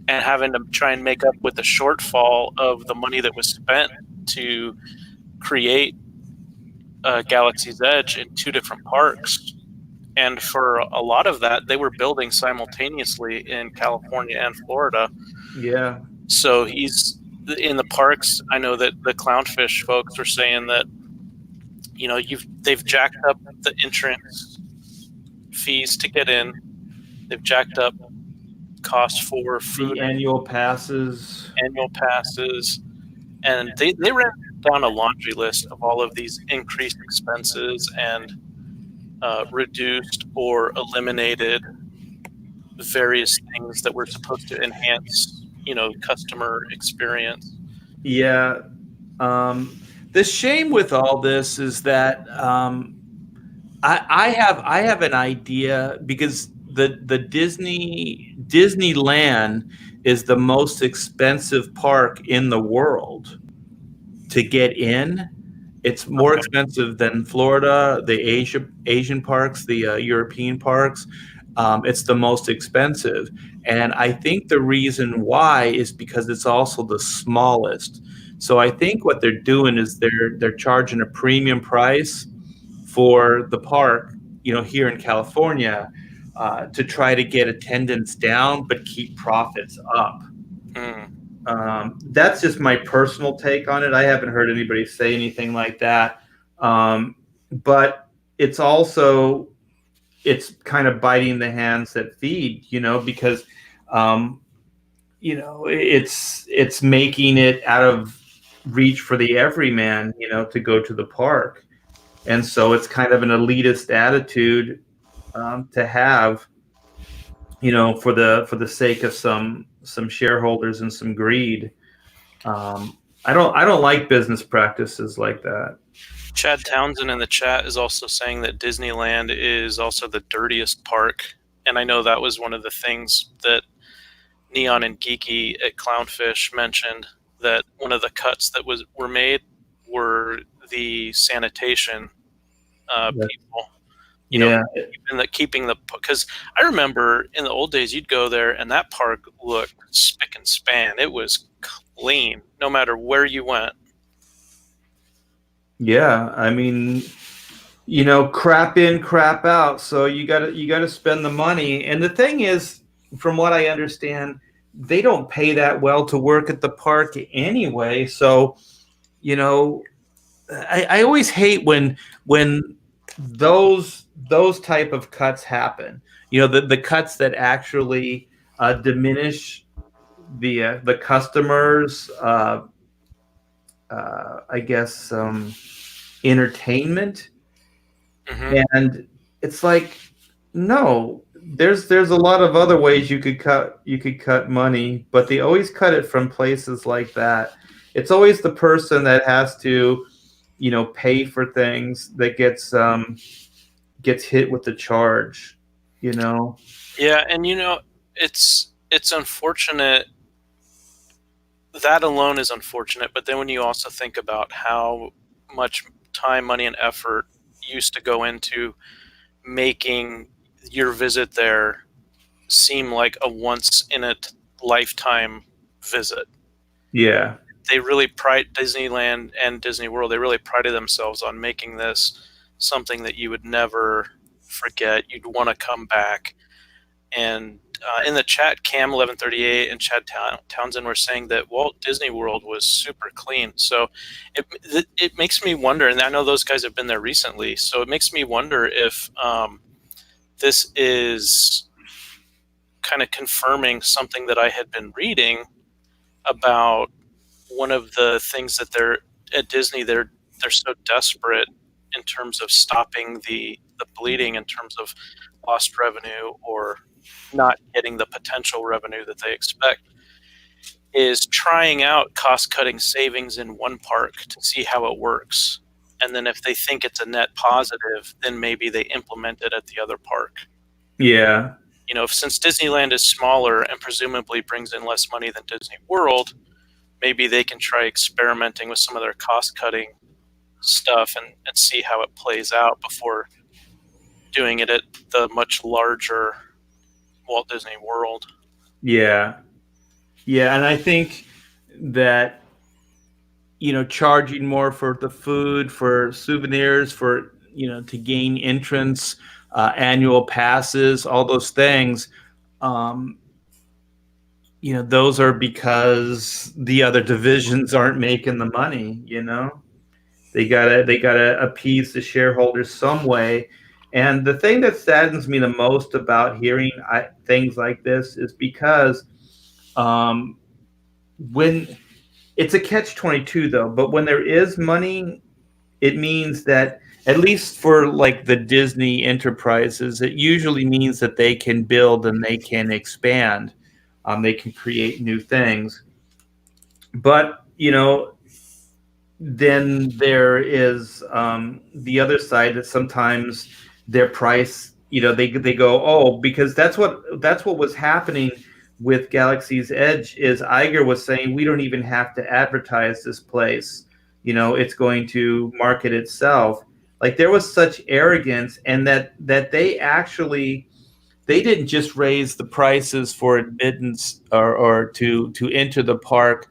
and having to try and make up with the shortfall of the money that was spent to create Galaxy's Edge in 2 different parks. And for a lot of that, they were building simultaneously in California and Florida. Yeah. So he's in the parks. I know that the Clownfish folks were saying that, they've jacked up the entrance fees to get in. They've jacked up costs for food, the annual passes, and they ran down a laundry list of all of these increased expenses and reduced or eliminated various things that were supposed to enhance, customer experience. Yeah. The shame with all this is that I have an idea, because the Disneyland is the most expensive park in the world to get in. It's more expensive than Florida, the Asian parks, the European parks. It's the most expensive, and I think the reason why is because it's also the smallest. So I think what they're doing is they're charging a premium price for the park, here in California, to try to get attendance down but keep profits up. That's just my personal take on it. I haven't heard anybody say anything like that. But it's kind of biting the hands that feed, because it's making it out of reach for the everyman, to go to the park. And so it's kind of an elitist attitude to have, for the sake of some shareholders and some greed. I don't like business practices like that. Chad Townsend in the chat is also saying that Disneyland is also the dirtiest park, and I know that was one of the things that Neon and Geeky at Clownfish mentioned, that one of the cuts that were made were the sanitation people. Keeping the, because I remember in the old days you'd go there and that park looked spick and span. It was clean no matter where you went. Yeah, I mean, crap in, crap out. So you gotta spend the money. And the thing is, from what I understand, they don't pay that well to work at the park anyway. So, I always hate when those type of cuts happen. The cuts that actually diminish the customers. I guess entertainment. And it's like, no, there's a lot of other ways you could cut money, but they always cut it from places like that. It's always the person that has to pay for things that gets hit with the charge. Yeah, and it's unfortunate. That alone is unfortunate, but then when you also think about how much time, money, and effort used to go into making your visit there seem like a once-in-a-lifetime visit. Yeah. They really Disneyland and Disney World, they really prided themselves on making this something that you would never forget. You'd want to come back. And in the chat, Cam1138 and Chad Townsend were saying that Walt Disney World was super clean. So it makes me wonder, and I know those guys have been there recently, so it makes me wonder if this is kind of confirming something that I had been reading about. One of the things that they're at Disney, they're so desperate in terms of stopping the bleeding, in terms of lost revenue or not getting the potential revenue that they expect, is trying out cost-cutting savings in one park to see how it works. And then if they think it's a net positive, then maybe they implement it at the other park. Yeah. Since Disneyland is smaller and presumably brings in less money than Disney World, maybe they can try experimenting with some of their cost-cutting stuff and see how it plays out before doing it at the much larger Walt Disney World. Yeah. And I think that, charging more for the food, for souvenirs, for, to gain entrance, annual passes, all those things, those are because the other divisions aren't making the money. They gotta appease the shareholders some way. And the thing that saddens me the most about hearing things like this is because when it's a catch-22 though. But when there is money, it means that, at least for like the Disney enterprises, it usually means that they can build and they can expand. They can create new things. But then there is the other side, that sometimes their price, they go, oh, because that's what was happening with Galaxy's Edge. Is Iger was saying, we don't even have to advertise this place, it's going to market itself. Like, there was such arrogance, and that they didn't just raise the prices for admittance, or to enter the park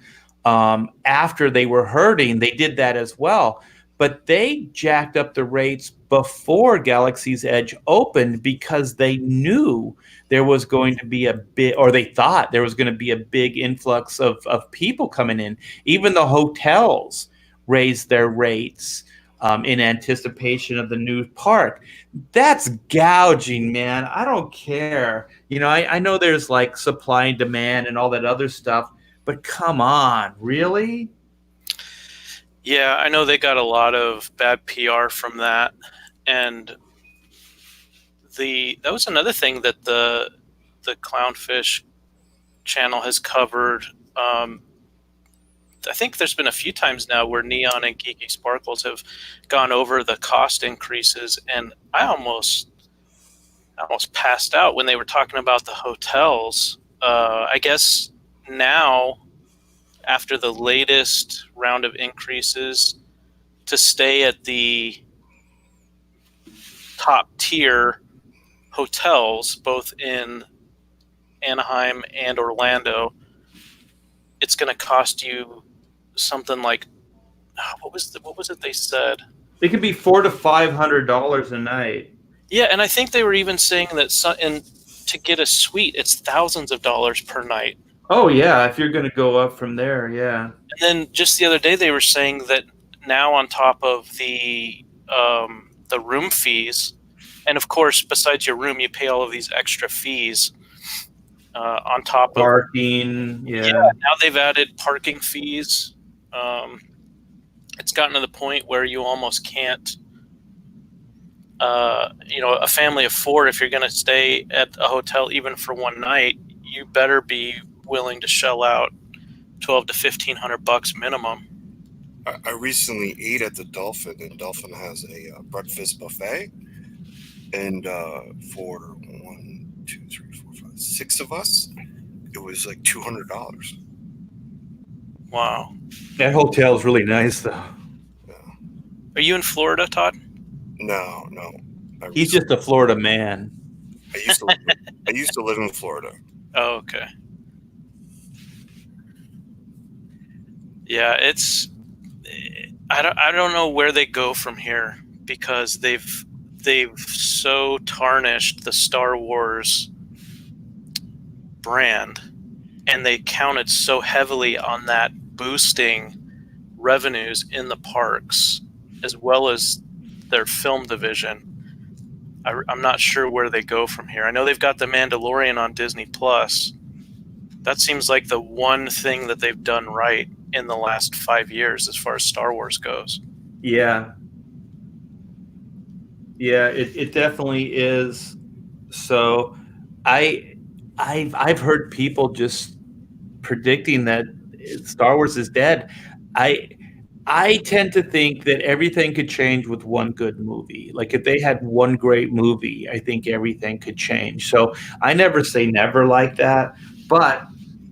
after they were hurting. They did that as well, but they jacked up the rates before Galaxy's Edge opened, because they knew there was going to be a big, or they thought there was going to be a big influx of people coming in. Even the hotels raised their rates in anticipation of the new park. That's gouging, man. I don't care. I know there's like supply and demand and all that other stuff, but come on, really? Yeah, I know they got a lot of bad PR from that, and that was another thing that the Clownfish channel has covered. I think there's been a few times now where Neon and Geeky Sparkles have gone over the cost increases, and I almost passed out when they were talking about the hotels. I guess now, after the latest round of increases, to stay at the top tier hotels, both in Anaheim and Orlando, it's going to cost you something like, what was it they said? It could be $400 to $500 a night. Yeah, and I think they were even saying that to get a suite, it's thousands of dollars per night. Oh yeah, if you're going to go up from there, yeah. And then just the other day, they were saying that now, on top of the room fees, and of course, besides your room, you pay all of these extra fees on top of parking. Yeah. Now they've added parking fees. It's gotten to the point where you almost can't. A family of four, if you're going to stay at a hotel even for one night, you better be willing to shell out $1,200 to $1,500 minimum. I recently ate at the Dolphin, and Dolphin has a breakfast buffet, and for 1, 2, 3, 4, 5, 6 of us, it was like $200. Wow, that hotel is really nice, though. Yeah. Are you in Florida, Todd? No. He's just a Florida man. I used to live in Florida. Oh, okay. Yeah, I don't know where they go from here, because they've so tarnished the Star Wars brand, and they counted so heavily on that boosting revenues in the parks as well as their film division. I'm not sure where they go from here. I know they've got The Mandalorian on Disney Plus. That seems like the one thing that they've done right in the last 5 years as far as Star Wars goes. Yeah. It definitely is. So I've heard people just predicting that Star Wars is dead. I tend to think that everything could change with one good movie. Like, if they had one great movie, I think everything could change. So I never say never like that. But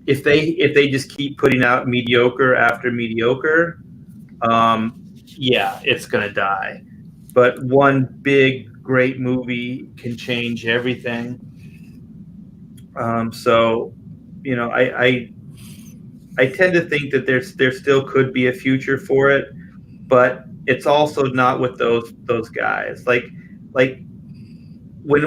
if they just keep putting out mediocre after mediocre, it's going to die. But one big great movie can change everything. I tend to think that there still could be a future for it, but it's also not with those guys. Like when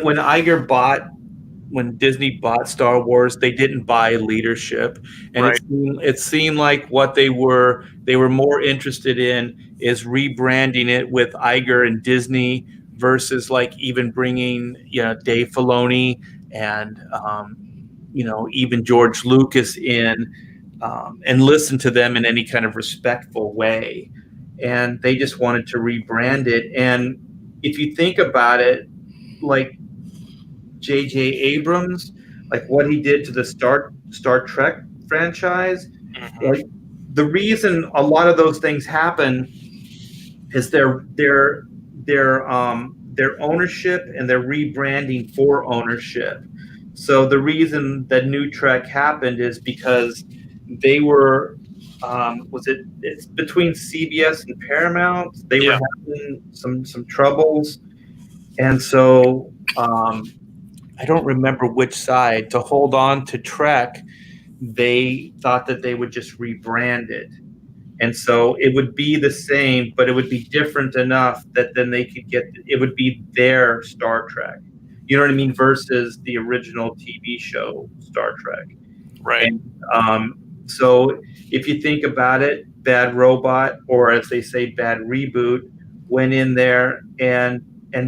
Disney bought Star Wars, they didn't buy leadership, and right. It seemed like what they were more interested in is rebranding it with Iger and Disney versus like even bringing Dave Filoni and even George Lucas in and listen to them in any kind of respectful way. And they just wanted to rebrand it. And if you think about it, like J.J. Abrams, like what he did to the Star Trek franchise, Mhm. like the reason a lot of those things happen is their ownership and their rebranding for ownership. So the reason that New Trek happened is because they were it's between CBS and Paramount. They were Yeah. having some troubles, and so I don't remember which side to hold on to Trek. They thought that they would just rebrand it. And so it would be the same, but it would be different enough that then they could get it would be their Star Trek. You know what I mean? Versus the original TV show Star Trek. Right. And so if you think about it, Bad Robot, or as they say, Bad Reboot, went in there and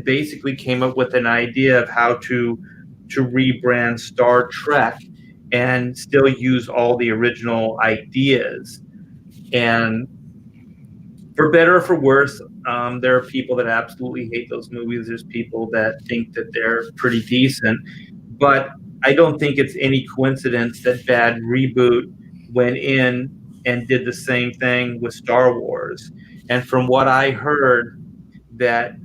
basically came up with an idea of how to rebrand Star Trek and still use all the original ideas. And for better or for worse, there are people that absolutely hate those movies. There's people that think that they're pretty decent. But I don't think it's any coincidence that Bad Reboot went in and did the same thing with Star Wars. And from what I heard, that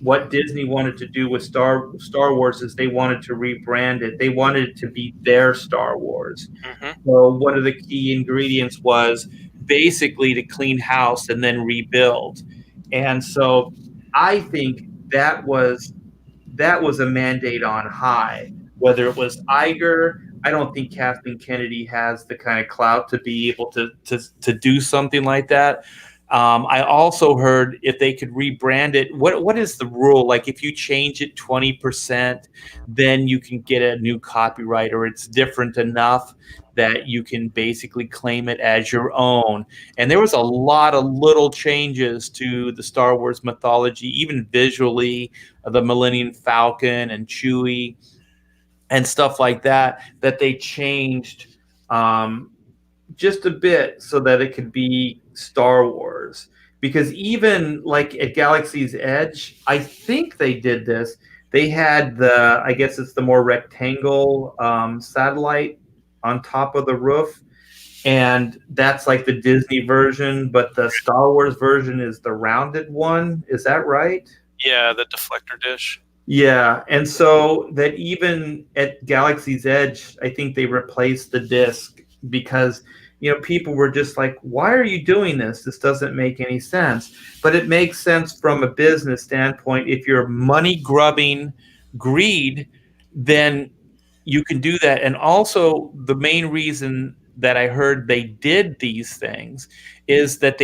what Disney wanted to do with Star Wars is they wanted to rebrand it. They wanted it to be their Star Wars. Hmm. So one of the key ingredients was basically to clean house and then rebuild. And so I think that was a mandate on high. Whether it was Iger, I don't think Kathleen Kennedy has the kind of clout to be able to do something like that. I also heard if they could rebrand it, what is the rule? Like if you change it 20%, then you can get a new copyright, or it's different enough that you can basically claim it as your own. And there was a lot of little changes to the Star Wars mythology, even visually, the Millennium Falcon and Chewie and stuff like that, that they changed just a bit so that it could be Star Wars. Because even like at Galaxy's Edge, I think they did this. They had I guess it's the more rectangle satellite on top of the roof. And that's like the Disney version, but the Star Wars version is the rounded one. Is that right? Yeah, the deflector dish. Yeah, and so that even at Galaxy's Edge, I think they replaced the disc because people were just like, "Why are you doing this? This doesn't make any sense." But it makes sense from a business standpoint. If you're money grubbing greed, then you can do that. And also, the main reason that I heard they did these things is that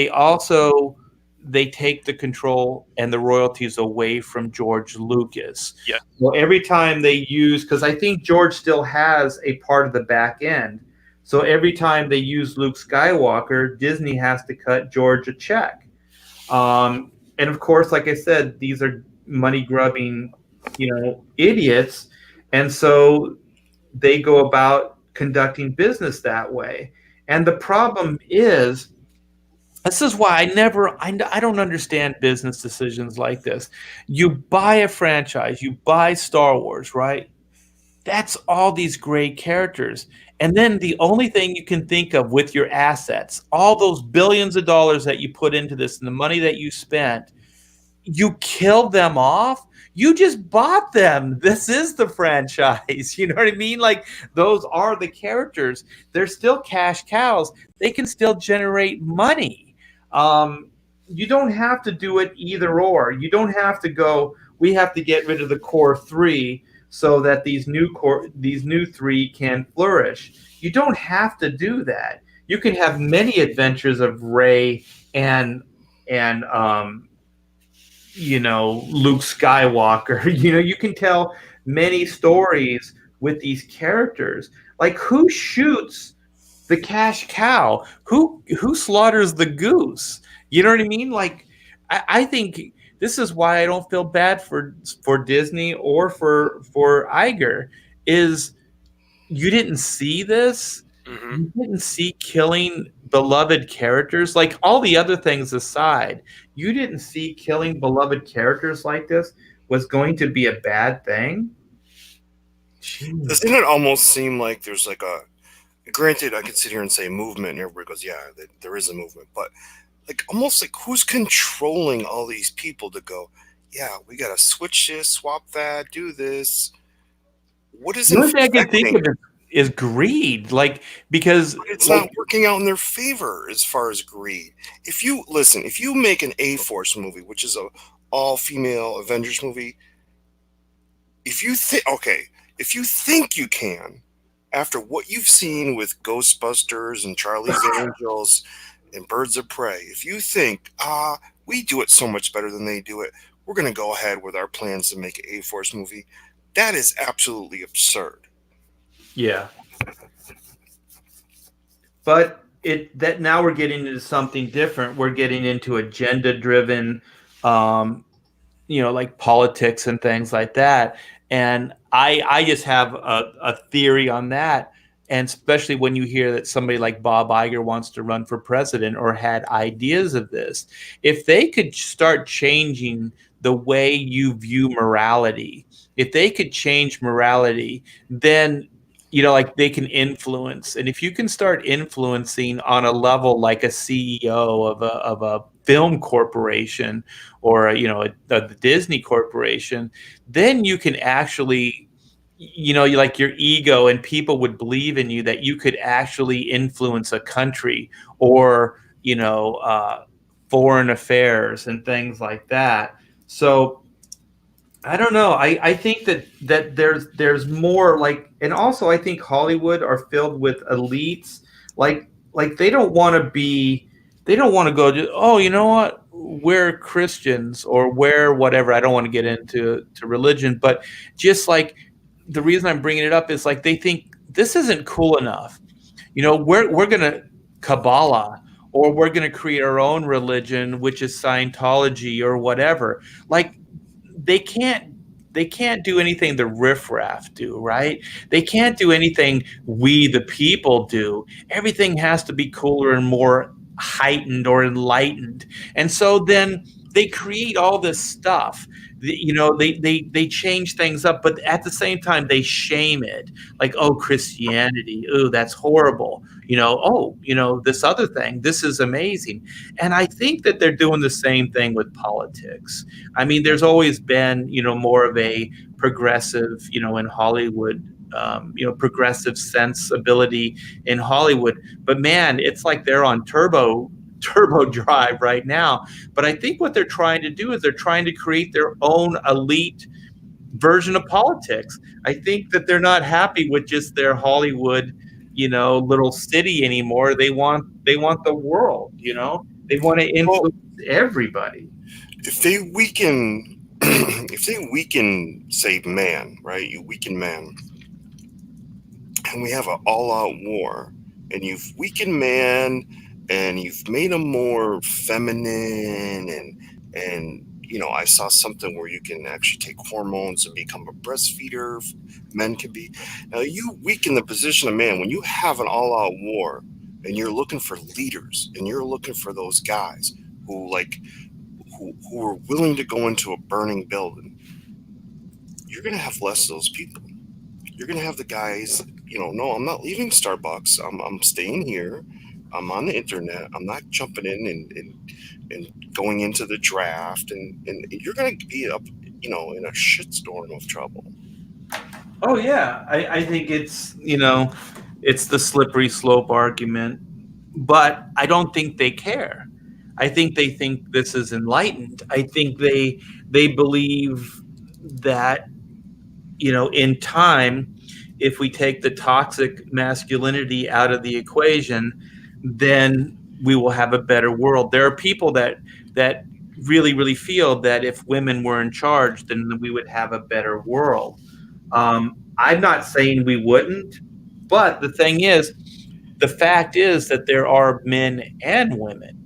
they take the control and the royalties away from George Lucas. Yeah. So every time they use, because I think George still has a part of the back end. So every time they use Luke Skywalker, Disney has to cut George a check. And of course, like I said, these are money grubbing, idiots. And so they go about conducting business that way. And the problem is, this is why I don't understand business decisions like this. You buy a franchise, you buy Star Wars, right? That's all these great characters. And then the only thing you can think of with your assets, all those billions of dollars that you put into this and the money that you spent, you kill them off. You just bought them. This is the franchise. You know what I mean? Like, those are the characters. They're still cash cows. They can still generate money. You don't have to do it either or. You don't have to go, we have to get rid of the core three so that these new three can flourish. You don't have to do that. You can have many adventures of Rey and Luke Skywalker. You can tell many stories with these characters. Like, who shoots the cash cow? Who slaughters the goose? You know what I mean? Like, I think this is why I don't feel bad for Disney or for Iger, is you didn't see this Hmm. You didn't see killing beloved characters. Like all the other things aside, you didn't see killing beloved characters like this was going to be a bad thing. Jeez. Doesn't it almost seem like there's like a, granted, I could sit here and say movement, and everybody goes, yeah, there is a movement, but like almost like who's controlling all these people to go, yeah, we got to switch this, swap that, do this. What is The only thing I can think infecting? of is greed. Like, because But it's like, not working out in their favor as far as greed. If you listen, if you make an A-Force movie, which is a all-female Avengers movie, if you think, okay, if you think you can, after what you've seen with Ghostbusters and Charlie's Angels and Birds of Prey, if you think, we do it so much better than they do it, we're going to go ahead with our plans to make an A-Force movie, that is absolutely absurd. yeah. But that now we're getting into something different. We're getting into agenda driven, like politics and things like that. And I just have a theory on that. And especially when you hear that somebody like Bob Iger wants to run for president or had ideas of this, if they could start changing the way you view morality, if they could change morality, then like they can influence. And if you can start influencing on a level like a CEO of a film corporation or a Disney corporation, then you can actually, you like your ego and people would believe in you that you could actually influence a country or foreign affairs and things like that. So I don't know. I think that there's more like, and also I think Hollywood are filled with elites. Like they don't want to be, they don't want to go to, oh, you know what? We're Christians or we're whatever. I don't want to get into religion, but just like the reason I'm bringing it up is like they think this isn't cool enough. We're gonna Kabbalah or we're gonna create our own religion, which is Scientology or whatever. Like they can't do anything the riffraff do, right? They can't do anything we the people do. Everything has to be cooler and more heightened or enlightened. And so then they create all this stuff. They change things up, but at the same time they shame it. Like, oh, Christianity, oh, that's horrible. Oh, this other thing, this is amazing. And I think that they're doing the same thing with politics. I mean, there's always been, more of a progressive, in Hollywood, progressive sensibility in Hollywood. But man, it's like they're on turbo drive right now. But I think what they're trying to do is they're trying to create their own elite version of politics. I think that they're not happy with just their Hollywood, little city anymore. They want the world, they want to influence everybody. If they weaken, if they weaken, say, man, right? You weaken man, and we have an all-out war, and you've weakened man, and you've made him more feminine, and I saw something where you can actually take hormones and become a breastfeeder. Men can be. Now you weaken the position of man when you have an all-out war, and you're looking for leaders, and you're looking for those guys who are willing to go into a burning building. You're going to have less of those people. You're going to have the guys, no, I'm not leaving Starbucks. I'm staying here. I'm on the internet. I'm not jumping in and going into the draft. And you're going to be up, in a shitstorm of trouble. Oh yeah, I think it's it's the slippery slope argument, but I don't think they care. I think they think this is enlightened. I think they believe that in time, if we take the toxic masculinity out of the equation, then we will have a better world. There are people that really, really feel that if women were in charge, then we would have a better world. I'm not saying we wouldn't, but the fact is that there are men and women.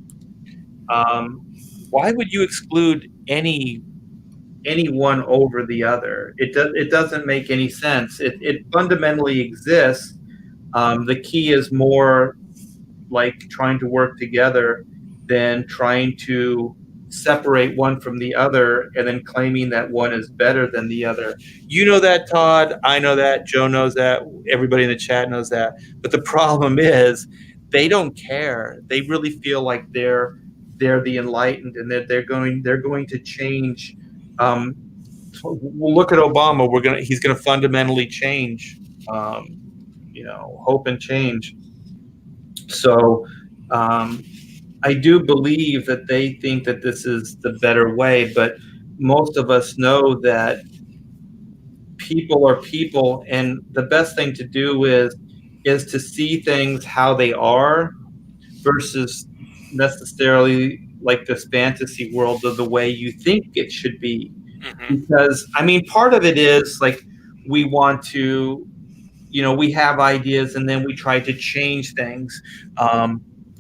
Why would you exclude anyone over the other? It doesn't make any sense. It fundamentally exists, The key is more like trying to work together than trying to separate one from the other and then claiming that one is better than the other. You know that, Todd. I know that. Joe knows that. Everybody in the chat knows that. But the problem is they don't care. They really feel like they're the enlightened and that they're going to change. We'll look at Obama. He's gonna fundamentally change. Hope and change. So I do believe that they think that this is the better way, but most of us know that people are people, and the best thing to do is to see things how they are versus necessarily like this fantasy world of the way you think it should be. Because I mean, part of it is like we want to, we have ideas and then we try to change things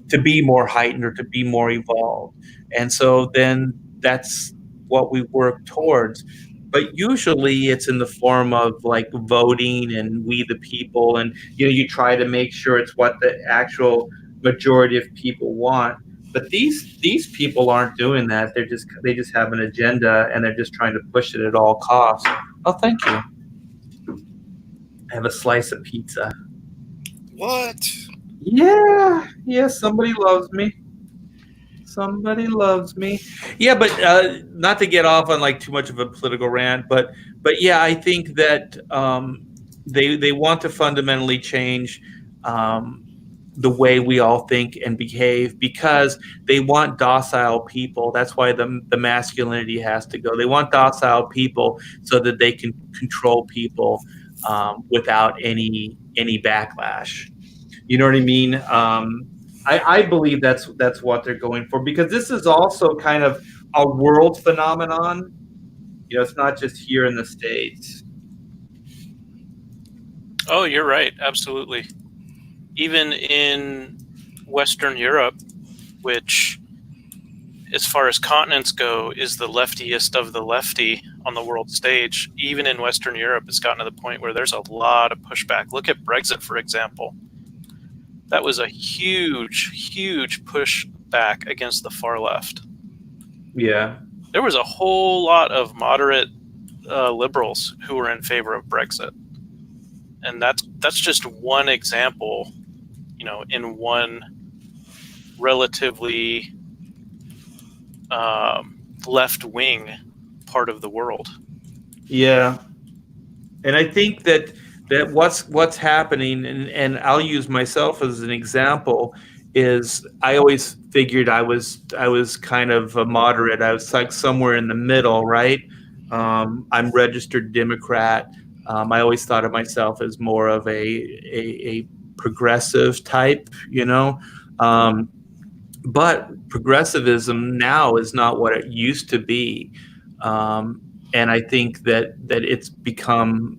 to be more heightened or to be more evolved. And so then that's what we work towards. But usually it's in the form of like voting and we the people, and you try to make sure it's what the actual majority of people want. But these people aren't doing that. They just have an agenda and they're just trying to push it at all costs. Oh, thank you. I have a slice of pizza. What? Yeah, somebody loves me. Somebody loves me. Yeah, but not to get off on like too much of a political rant, but yeah, I think that they want to fundamentally change the way we all think and behave because they want docile people. That's why the masculinity has to go. They want docile people so that they can control people without any backlash. You know what I mean? I believe that's what they're going for, because this is also kind of a world phenomenon. It's not just here in the States. Oh, you're right. Absolutely. Even in Western Europe, which, as far as continents go, is the leftiest of the lefty on the world stage, even in Western Europe, it's gotten to the point where there's a lot of pushback. Look at Brexit, for example. That was a huge, huge pushback against the far left. Yeah. There was a whole lot of moderate liberals who were in favor of Brexit. And that's just one example, in one relatively left-wing part of the world. Yeah. And I think that what's happening, and I'll use myself as an example, is I always figured I was kind of a moderate. I was like somewhere in the middle, right? I'm registered Democrat. I always thought of myself as more of a progressive type, but progressivism now is not what it used to be, and I think that it's become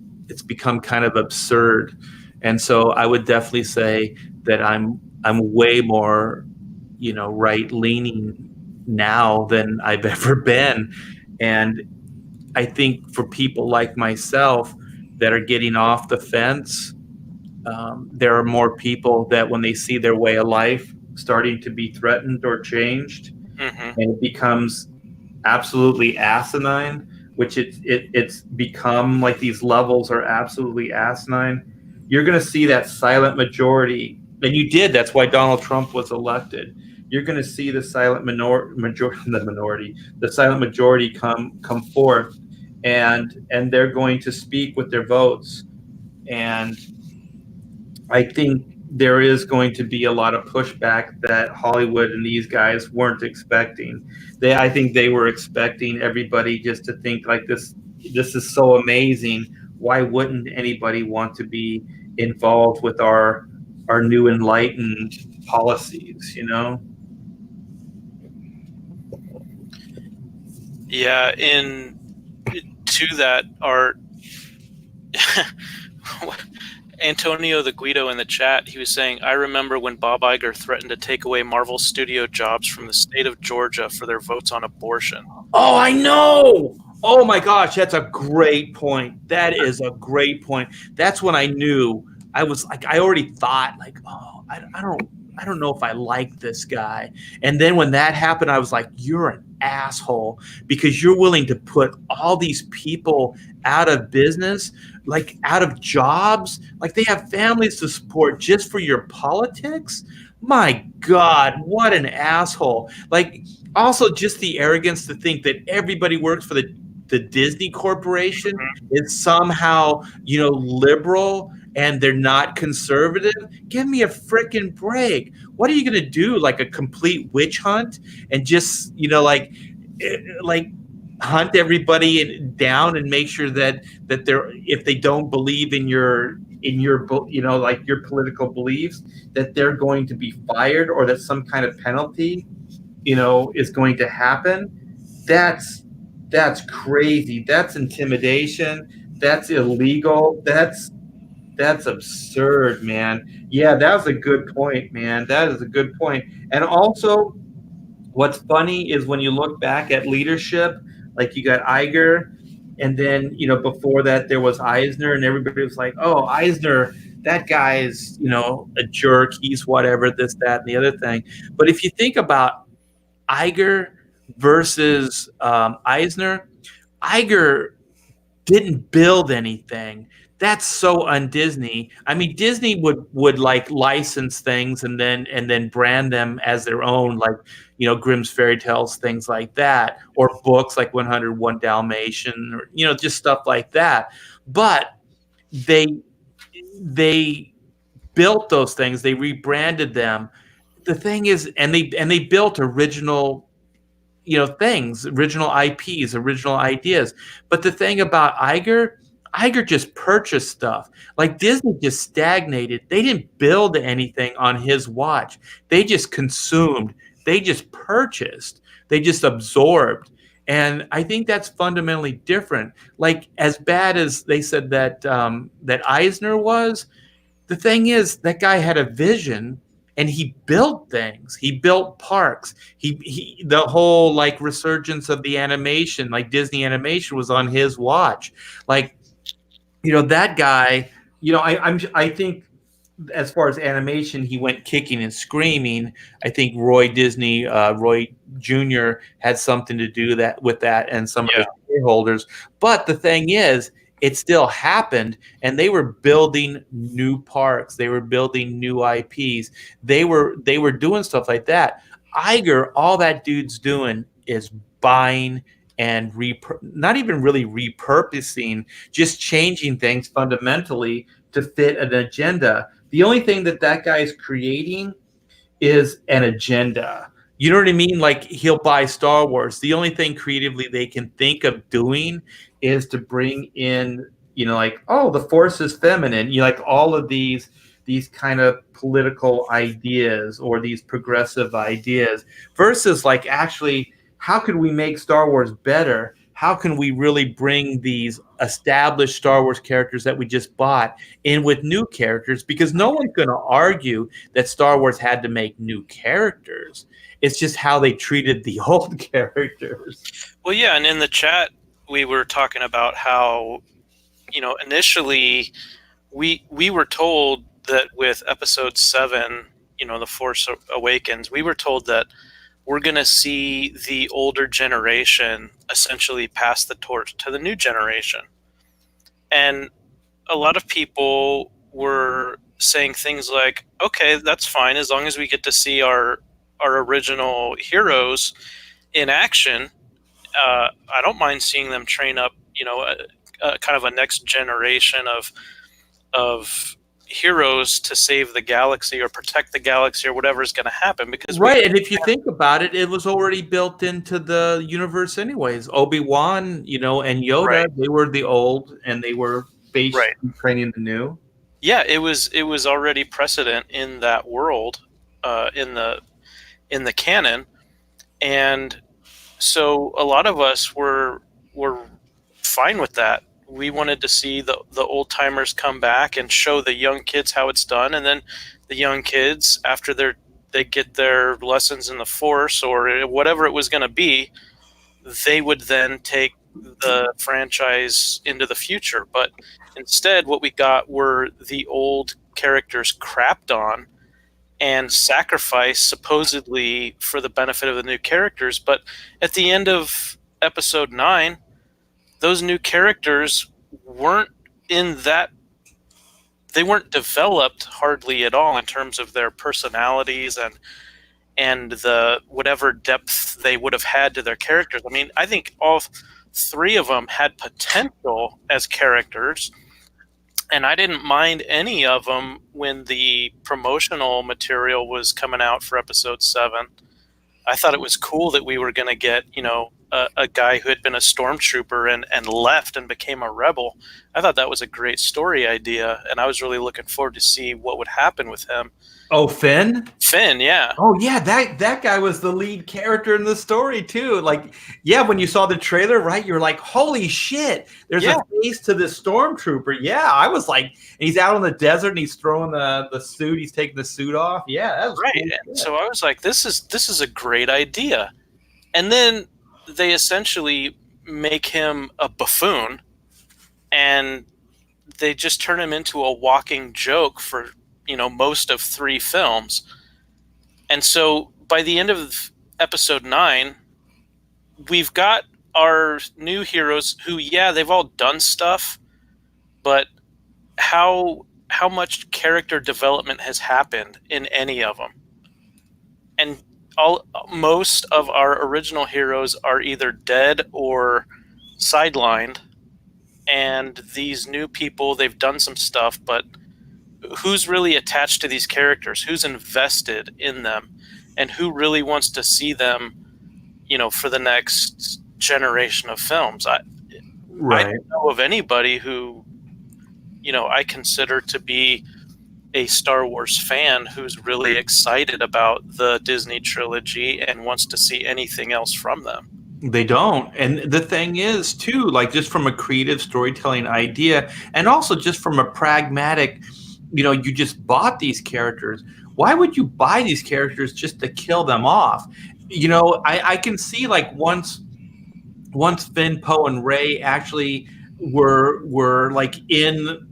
kind of absurd. And so I would definitely say that I'm way more, right leaning now than I've ever been. And I think for people like myself that are getting off the fence, there are more people that when they see their way of life starting to be threatened or changed, and it becomes absolutely asinine, which it's become like these levels are absolutely asinine. You're going to see that silent majority, and you did. That's why Donald Trump was elected. You're going to see the silent the silent majority come forth, and they're going to speak with their votes. And I think there is going to be a lot of pushback that Hollywood and these guys weren't expecting. I think they were expecting everybody just to think like this is so amazing. Why wouldn't anybody want to be involved with our new enlightened policies, Yeah, to that art, Antonio the Guido in the chat, he was saying, I remember when Bob Iger threatened to take away Marvel studio jobs from the state of Georgia for their votes on abortion. Oh, I know. Oh my gosh, that's a great point. That is a great point. That's when I knew I was like, I already thought like, oh, I don't know if I like this guy. And then when that happened, I was like, you're an asshole because you're willing to put all these people out of business, like out of jobs, like they have families to support just for your politics. My God, what an asshole. Like, also just the arrogance to think that everybody works for the Disney Corporation is somehow, liberal and they're not conservative. Give me a freaking break. What are you going to do? Like a complete witch hunt and just, like hunt everybody down and make sure that they're, if they don't believe in your like your political beliefs, that they're going to be fired or that some kind of penalty is going to happen. That's crazy. That's intimidation. That's illegal. That's absurd, man. Yeah, that was a good point, man. That is a good point. And also, what's funny is when you look back at leadership, like you got Iger, and then before that there was Eisner, and everybody was like, "Oh, Eisner, that guy is a jerk. He's whatever, this, that, and the other thing." But if you think about Iger versus Eisner, Iger didn't build anything. That's so un-Disney. I mean, Disney would like license things and then brand them as their own, like Grimm's fairy tales, things like that, or books like 101 Dalmatian, or just stuff like that. But they built those things. They rebranded them. The thing is, and they built original things, original IPs, original ideas. But the thing about Iger just purchased stuff. Like Disney just stagnated. They didn't build anything on his watch. They just consumed. They just purchased. They just absorbed. And I think that's fundamentally different. Like, as bad as they said that that Eisner was, the thing is, that guy had a vision and he built things. He built parks. He the whole like resurgence of the animation, like Disney animation, was on his watch. Like, that guy, I think as far as animation, he went kicking and screaming. I think Roy Jr. had something to do with that, and some of the shareholders. But the thing is, it still happened, and they were building new parks. They were building new IPs. They were doing stuff like that. Iger, all that dude's doing is buying and not even really repurposing, just changing things fundamentally to fit an agenda. The only thing that guy is creating is an agenda. You know what I mean? Like, he'll buy Star Wars. The only thing creatively they can think of doing is to bring in, like, oh, the Force is feminine. Like all of these kind of political ideas or these progressive ideas versus like, actually, how could we make Star Wars better? How can we really bring these established Star Wars characters that we just bought in with new characters? Because no one's going to argue that Star Wars had to make new characters. It's just how they treated the old characters. Well, yeah, and in the chat, we were talking about how, initially we were told that with Episode 7, The Force Awakens, we were told that we're going to see the older generation essentially pass the torch to the new generation. And a lot of people were saying things like, okay, that's fine, as long as we get to see our original heroes in action. I don't mind seeing them train up, kind of a next generation of heroes to save the galaxy or protect the galaxy or whatever is going to happen. Because right, and if you think about it, it was already built into the universe anyways. Obi-Wan, and Yoda, right. They were the old, and they were basically training the new. Yeah, it was already precedent in that world, in the canon, and so a lot of us were fine with that. We wanted to see the old timers come back and show the young kids how it's done, and then the young kids, after they get their lessons in the Force or whatever it was going to be, they would then take the franchise into the future. But instead, what we got were the old characters crapped on and sacrificed supposedly for the benefit of the new characters. But at the end of episode 9, those new characters weren't they weren't developed hardly at all in terms of their personalities and the whatever depth they would have had to their characters. I mean, I think all 3 of them had potential as characters, and I didn't mind any of them when the promotional material was coming out for episode 7. I thought it was cool that we were going to get, a guy who had been a stormtrooper and left and became a rebel. I thought that was a great story idea, and I was really looking forward to see what would happen with him. Oh, Finn? Finn, yeah. Oh, yeah, that guy was the lead character in the story, too. Like, yeah, when you saw the trailer, right, you're like, holy shit, there's a face to this stormtrooper. Yeah, I was like, and he's out on the desert, and he's throwing the suit, he's taking the suit off. Yeah, that was right. Cool. So I was like, this is a great idea. And then they essentially make him a buffoon, and they just turn him into a walking joke for most of 3 films. And so by the end of episode 9, we've got our new heroes who, they've all done stuff, but how much character development has happened in any of them? And most of our original heroes are either dead or sidelined, and these new people, they've done some stuff, but who's really attached to these characters? Who's invested in them? And who really wants to see them, for the next generation of films? I don't know of anybody who, I consider to be a Star Wars fan who's really excited about the Disney trilogy and wants to see anything else from them. They don't. And the thing is, too, like just from a creative storytelling idea and also just from a pragmatic, you just bought these characters. Why would you buy these characters just to kill them off? I can see like once Finn, Poe, and Rey actually were like in,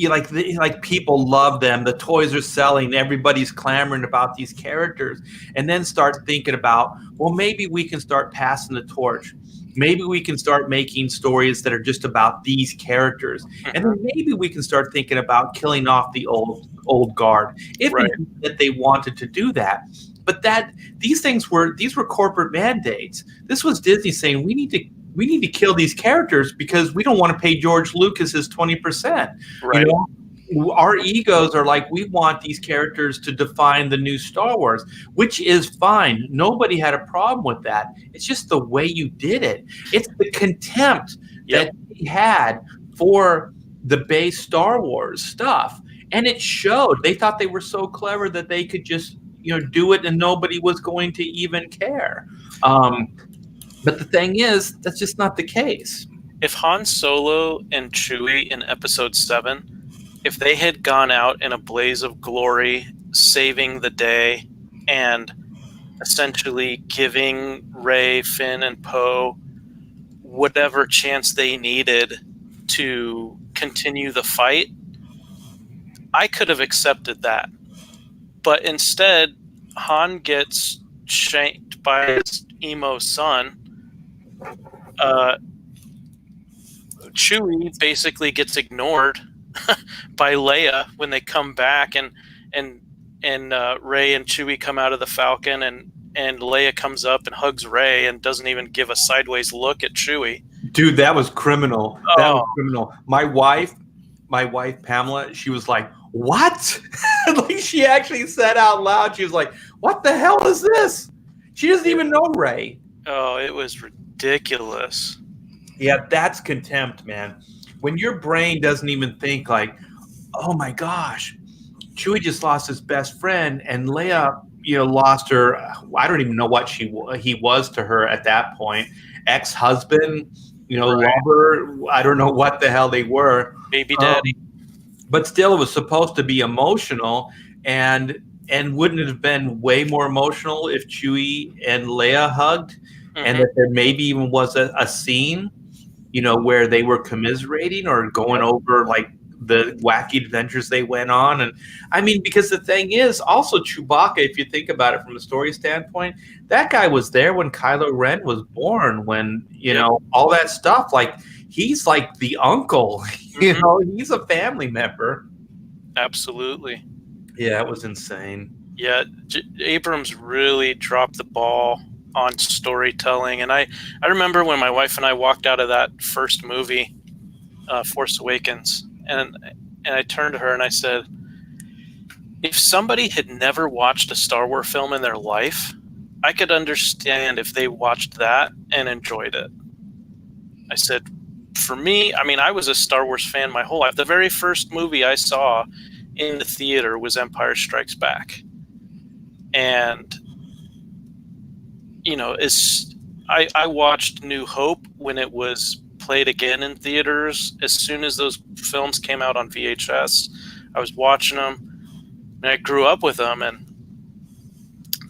like people love them. The toys are selling. Everybody's clamoring about these characters, and then start thinking about, well, maybe we can start passing the torch. Maybe we can start making stories that are just about these characters, and then maybe we can start thinking about killing off the old guard if that they wanted to do that. But these were corporate mandates. This was Disney saying we need to kill these characters because we don't want to pay George Lucas his 20%. Right. Our egos are like, we want these characters to define the new Star Wars, which is fine. Nobody had a problem with that. It's just the way you did it. It's the contempt that he had for the base Star Wars stuff. And it showed. They thought they were so clever that they could just, do it and nobody was going to even care. But the thing is, that's just not the case. If Han Solo and Chewie in Episode 7, if they had gone out in a blaze of glory, saving the day, and essentially giving Rey, Finn, and Poe whatever chance they needed to continue the fight, I could have accepted that. But instead, Han gets shanked by his emo son. Chewie basically gets ignored by Leia when they come back, and Rey and Chewie come out of the Falcon, and Leia comes up and hugs Rey and doesn't even give a sideways look at Chewie. Dude, that was criminal. That was criminal. My wife Pamela, she was like, "What?" Like she actually said out loud, she was like, "What the hell is this?" She doesn't even know Rey. Oh, it was ridiculous. Yeah, that's contempt, man. When your brain doesn't even think like, oh my gosh, Chewie just lost his best friend, and Leia, lost her. I don't even know what he was to her at that point. Ex-husband, lover. I don't know what the hell they were. Baby daddy. But still, it was supposed to be emotional, and wouldn't it have been way more emotional if Chewie and Leia hugged, and that there maybe even was a scene, where they were commiserating or going over like the wacky adventures they went on. And I mean, because the thing is, also Chewbacca, if you think about it from a story standpoint, that guy was there when Kylo Ren was born, when, you know, all that stuff. Like, he's like the uncle, you know, he's a family member. Absolutely. Yeah, it was insane. Yeah, Abrams really dropped the ball on storytelling. And I remember when my wife and I walked out of that first movie, Force Awakens, and I turned to her and I said, if somebody had never watched a Star Wars film in their life, I could understand if they watched that and enjoyed it. I said, for me, I mean, I was a Star Wars fan my whole life. The very first movie I saw in the theater was Empire Strikes Back. And, you know, I watched New Hope when it was played again in theaters. As soon as those films came out on VHS, I was watching them, and I grew up with them. And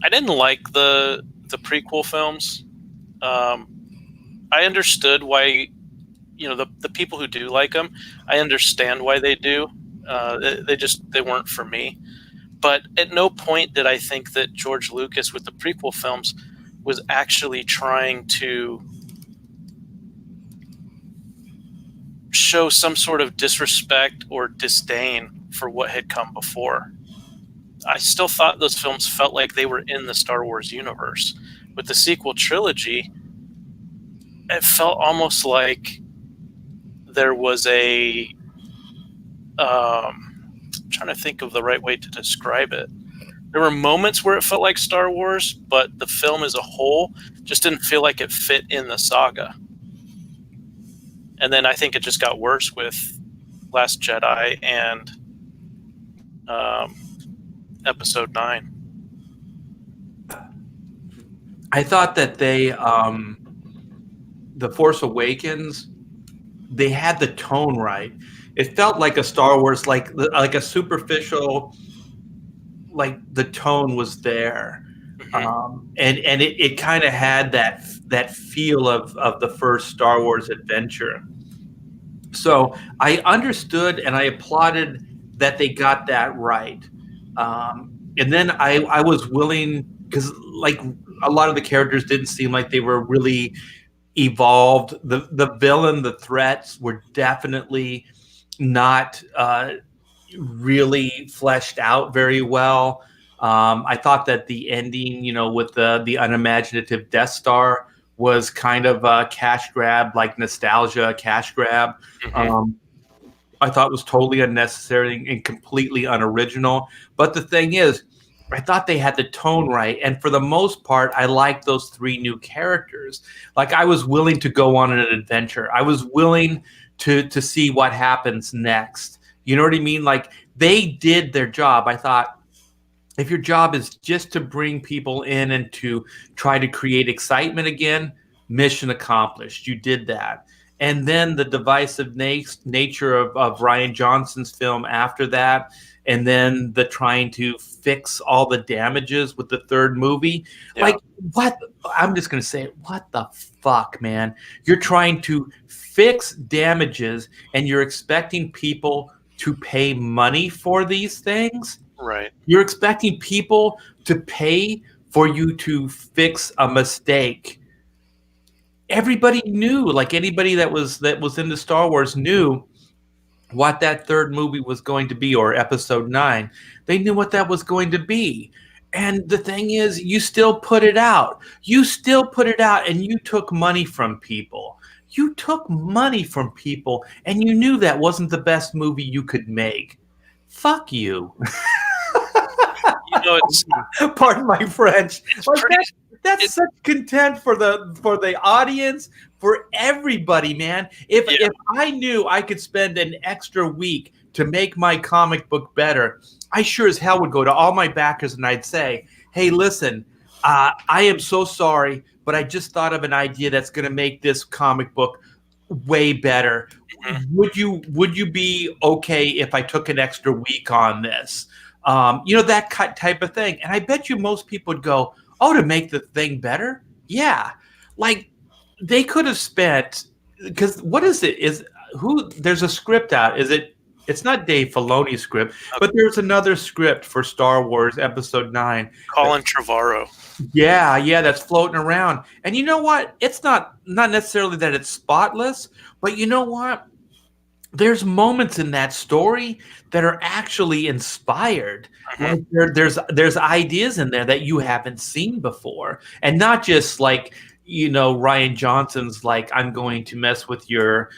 I didn't like the prequel films. I understood why, you know, the people who do like them, I understand why they do. They weren't for me. But at no point did I think that George Lucas with the prequel films was actually trying to show some sort of disrespect or disdain for what had come before. I still thought those films felt like they were in the Star Wars universe. With the sequel trilogy, it felt almost like there was a trying to think of the right way to describe it. There were moments where it felt like Star Wars, but the film as a whole just didn't feel like it fit in the saga. And then I think it just got worse with Last Jedi and Episode 9. I thought that they, The Force Awakens, they had the tone right. It felt like a Star Wars, like a superficial, like the tone was there, and it kind of had that feel of the first Star Wars adventure. So I understood and I applauded that they got that right. And then I was willing, because like a lot of the characters didn't seem like they were really evolved. The villain, the threats were definitely not really fleshed out very well. I thought that the ending, you know, with the unimaginative Death Star was kind of a cash grab, like nostalgia cash grab. I thought was totally unnecessary and completely unoriginal. But the thing is, I thought they had the tone right. And for the most part, I liked those three new characters. Like, I was willing to go on an adventure. I was willing to see what happens next. You know what I mean? Like, they did their job. I thought, if your job is just to bring people in and to try to create excitement again, mission accomplished. You did that. And then the divisive nature of Rian Johnson's film after that, and then the trying to fix all the damages with the third movie. Yeah. Like, what? I'm just going to say, what the fuck, man? You're trying to fix damages and you're expecting people to pay money for these things? Right. You're expecting people to pay for you to fix a mistake. Everybody knew, like anybody that was into Star Wars knew what that third movie was going to be, or Episode 9. They knew what that was going to be. And the thing is, you still put it out. You still put it out, and you took money from people. You took money from people, and you knew that wasn't the best movie you could make. Fuck you. You know, it's pardon my French. It's like pretty, that's such content for the audience, for everybody, man. If I knew I could spend an extra week to make my comic book better, I sure as hell would go to all my backers and I'd say, hey, listen, I am so sorry, but I just thought of an idea that's going to make this comic book way better. Would you be okay if I took an extra week on this? You know, that type of thing. And I bet you most people would go, oh, to make the thing better? Yeah. Like, they could have spent, because what is it? There's a script out. Is it It's not Dave Filoni's script, but there's another script for Star Wars Episode 9. Colin Trevorrow. Yeah, that's floating around. And you know what? It's not necessarily that it's spotless, but you know what? There's moments in that story that are actually inspired. Like there's ideas in there that you haven't seen before, and not just like, Ryan Johnson's like, I'm going to mess with your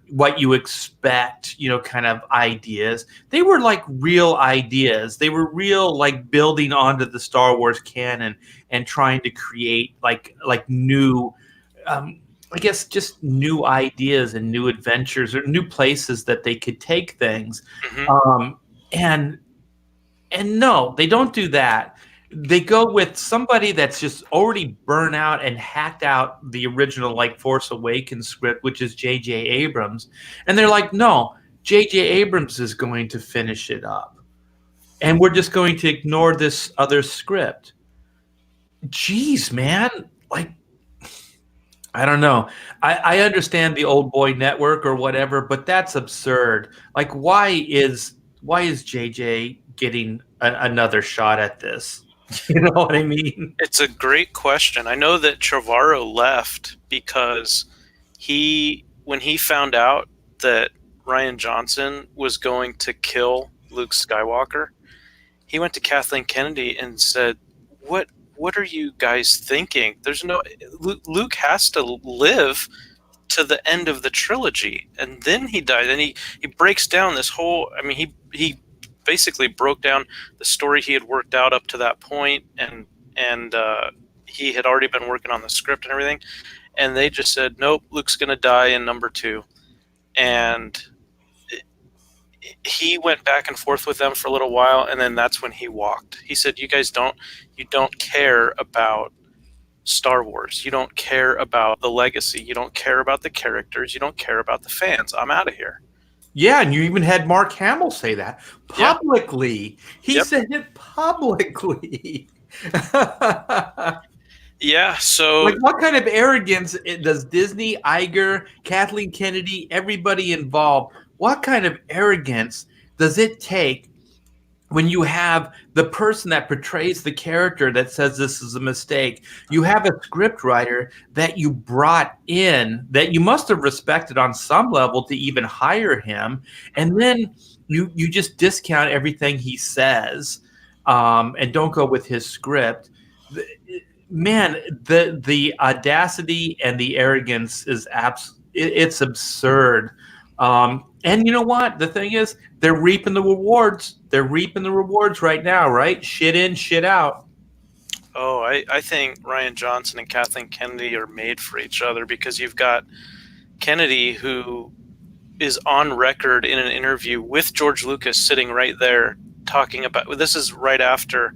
what you expect, kind of ideas. They were like real ideas. They were real, like building onto the Star Wars canon and trying to create like new, I guess, just new ideas and new adventures or new places that they could take things. And no, they don't do that. They go with somebody that's just already burnt out and hacked out the original like Force Awakens script, which is J.J. Abrams. And they're like, no, J.J. Abrams is going to finish it up. And we're just going to ignore this other script. Jeez, man. Like, I don't know. I understand the Old Boy Network or whatever, but that's absurd. Like, why is JJ getting another shot at this? You know what I mean? It's a great question. I know that Trevorrow left because when he found out that Ryan Johnson was going to kill Luke Skywalker, he went to Kathleen Kennedy and said, what are you guys thinking? Luke has to live to the end of the trilogy, and then he died. And he breaks down this whole, he basically broke down the story he had worked out up to that point, and he had already been working on the script and everything, and they just said, nope, Luke's going to die in number 2. And he went back and forth with them for a little while, and then that's when he walked. He said, you guys don't care about Star Wars. You don't care about the legacy. You don't care about the characters. You don't care about the fans. I'm out of here. Yeah, and you even had Mark Hamill say that publicly. He said it publicly. Yeah, so... Like, what kind of arrogance does Disney, Iger, Kathleen Kennedy, everybody involved, what kind of arrogance does it take when you have the person that portrays the character that says this is a mistake? You have a script writer that you brought in that you must have respected on some level to even hire him, and then you just discount everything he says and don't go with his script. Man, the audacity and the arrogance is it's absurd. And you know what? The thing is, they're reaping the rewards. They're reaping the rewards right now, right? Shit in, shit out. Oh, I think Ryan Johnson and Kathleen Kennedy are made for each other, because you've got Kennedy, who is on record in an interview with George Lucas sitting right there talking about, this is right after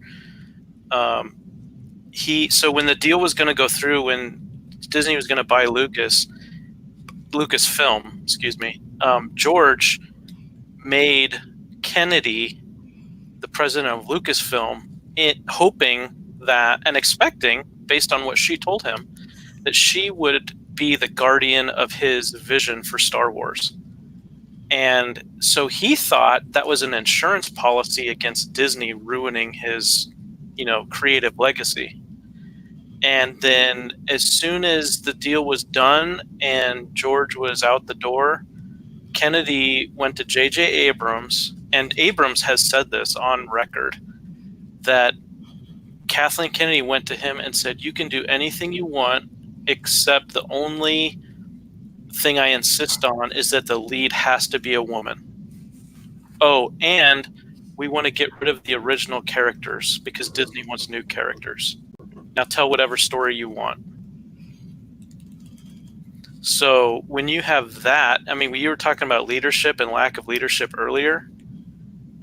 so when the deal was going to go through, when Disney was going to buy Lucasfilm, George made Kennedy the president of Lucasfilm, hoping that, and expecting, based on what she told him, that she would be the guardian of his vision for Star Wars. And so he thought that was an insurance policy against Disney ruining his, creative legacy. And then as soon as the deal was done and George was out the door, Kennedy went to J.J. Abrams, and Abrams has said this on record, that Kathleen Kennedy went to him and said, you can do anything you want, except the only thing I insist on is that the lead has to be a woman. Oh, and we want to get rid of the original characters because Disney wants new characters. Now tell whatever story you want. So when you have that, we were talking about leadership and lack of leadership earlier.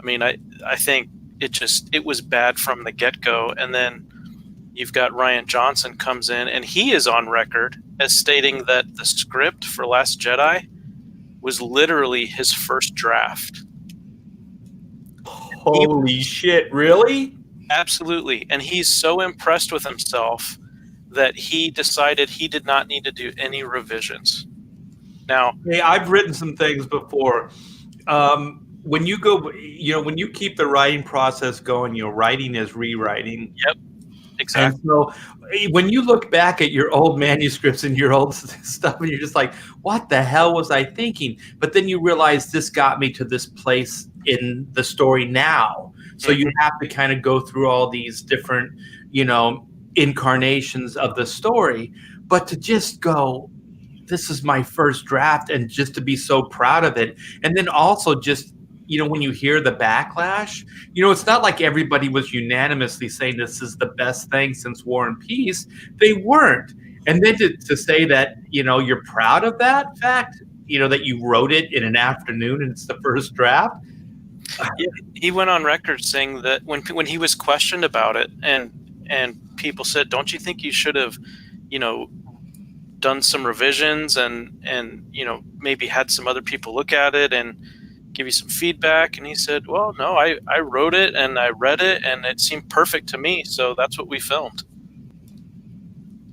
I think it was bad from the get-go. And then you've got Ryan Johnson comes in, and he is on record as stating that the script for Last Jedi was literally his first draft. Holy shit, really? Absolutely. And he's so impressed with himself that he decided he did not need to do any revisions. Now, hey, I've written some things before. when you go, when you keep the writing process going, writing is rewriting. Yep, exactly. And so when you look back at your old manuscripts and your old stuff, and you're just like, what the hell was I thinking? But then you realize this got me to this place in the story now. So you have to kind of go through all these different, incarnations of the story. But to just go, this is my first draft, and just to be so proud of it. And then also just, when you hear the backlash, it's not like everybody was unanimously saying this is the best thing since War and Peace. They weren't. And then to say that, you're proud of that fact, that you wrote it in an afternoon and it's the first draft. Yeah, he went on record saying that when he was questioned about it, and people said, don't you think you should have, done some revisions and maybe had some other people look at it and give you some feedback? And he said, well, no, I wrote it and I read it and it seemed perfect to me, so that's what we filmed.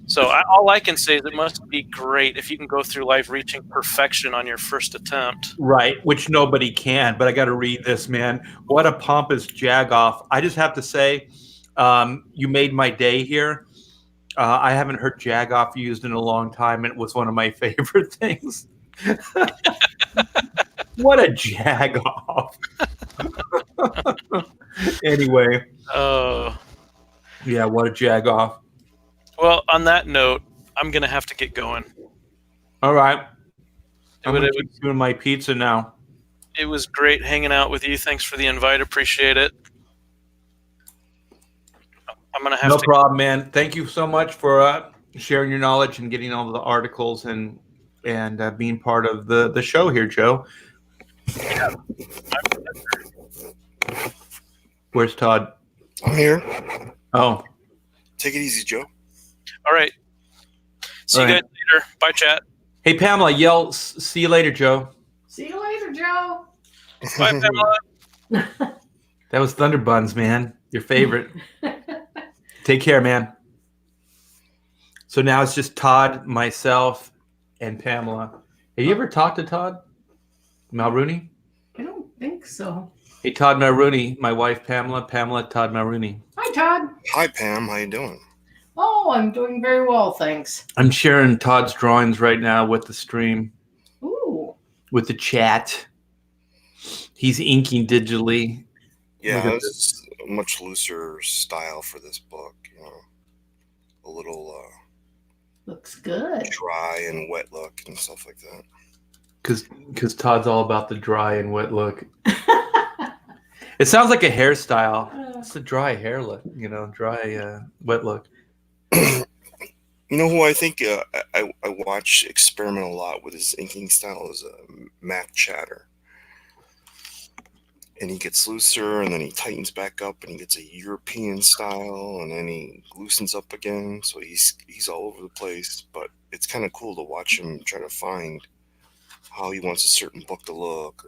So all I can say is it must be great if you can go through life reaching perfection on your first attempt. Right, which nobody can. But I got to read this, man. What a pompous jagoff. I just have to say, you made my day here. I haven't heard jagoff used in a long time, and it was one of my favorite things. What a jagoff. Anyway. Yeah, what a jagoff. Well, on that note, I'm going to have to get going. All right. I'm going to keep doing my pizza now. It was great hanging out with you. Thanks for the invite. Appreciate it. I'm going to have No problem, man. Thank you so much for sharing your knowledge and getting all the articles and being part of the show here, Joe. Yeah. Where's Todd? I'm here. Oh. Take it easy, Joe. All right. See you guys later. Bye, chat. Hey, Pamela, yell, see you later, Joe. See you later, Joe. Bye, Pamela. That was Thunder Buns, man. Your favorite. Take care, man. So now it's just Todd, myself, and Pamela. Have you ever talked to Todd Mulrooney? I don't think so. Hey, Todd Mulrooney, my wife, Pamela. Pamela, Todd Mulrooney. Hi, Todd. Hi, Pam. How you doing? Oh, I'm doing very well, thanks. I'm sharing Todd's drawings right now with the stream. Ooh. With the chat. He's inking digitally. Yeah, this is a much looser style for this book. A little looks good. Dry and wet look and stuff like that. Because Todd's all about the dry and wet look. It sounds like a hairstyle. It's a dry hair look, dry, wet look. You know who I think I watch experiment a lot with his inking style is Matt Chatter. And he gets looser, and then he tightens back up, and he gets a European style, and then he loosens up again. So he's all over the place. But it's kind of cool to watch him try to find how he wants a certain book to look.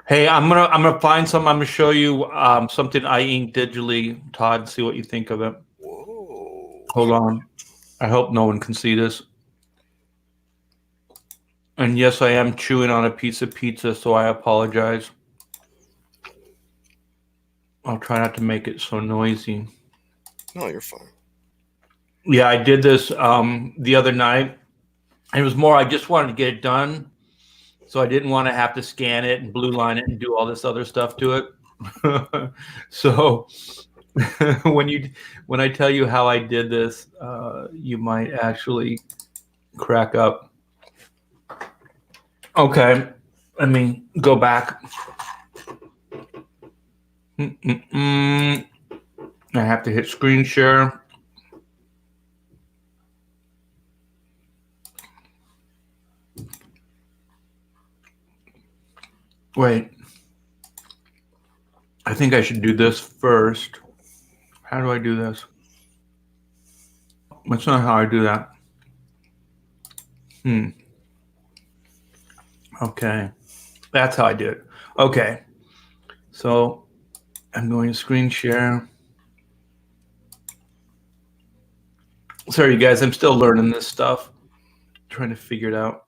Hey, I'm gonna find some. I'm gonna show you something I inked digitally, Todd. See what you think of it. Whoa! Hold on. I hope no one can see this. And yes, I am chewing on a piece of pizza, so I apologize. I'll try not to make it so noisy. No, you're fine. Yeah, I did this the other night. It was more I just wanted to get it done. So I didn't want to have to scan it and blue line it and do all this other stuff to it. So when I tell you how I did this, you might actually crack up. Okay, let me go back. I have to hit screen share. Wait. I think I should do this first. How do I do this? That's not how I do that. Okay. That's how I do it. Okay. So I'm going to screen share. Sorry, you guys. I'm still learning this stuff. Trying to figure it out.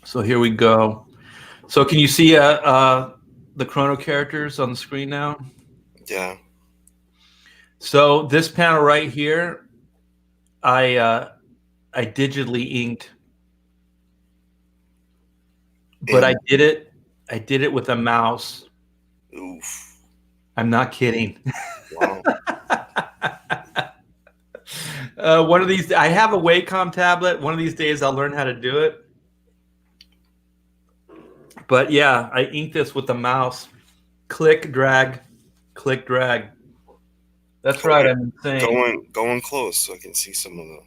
So here we go. So can you see the chrono characters on the screen now? Yeah. So this panel right here, I digitally inked, but I did it with a mouse. Oof. I'm not kidding. Wow. One of these, I have a Wacom tablet. One of these days, I'll learn how to do it. But yeah, I inked this with the mouse. Click, drag, click, drag. That's right. I'm insane. Going close so I can see some of the.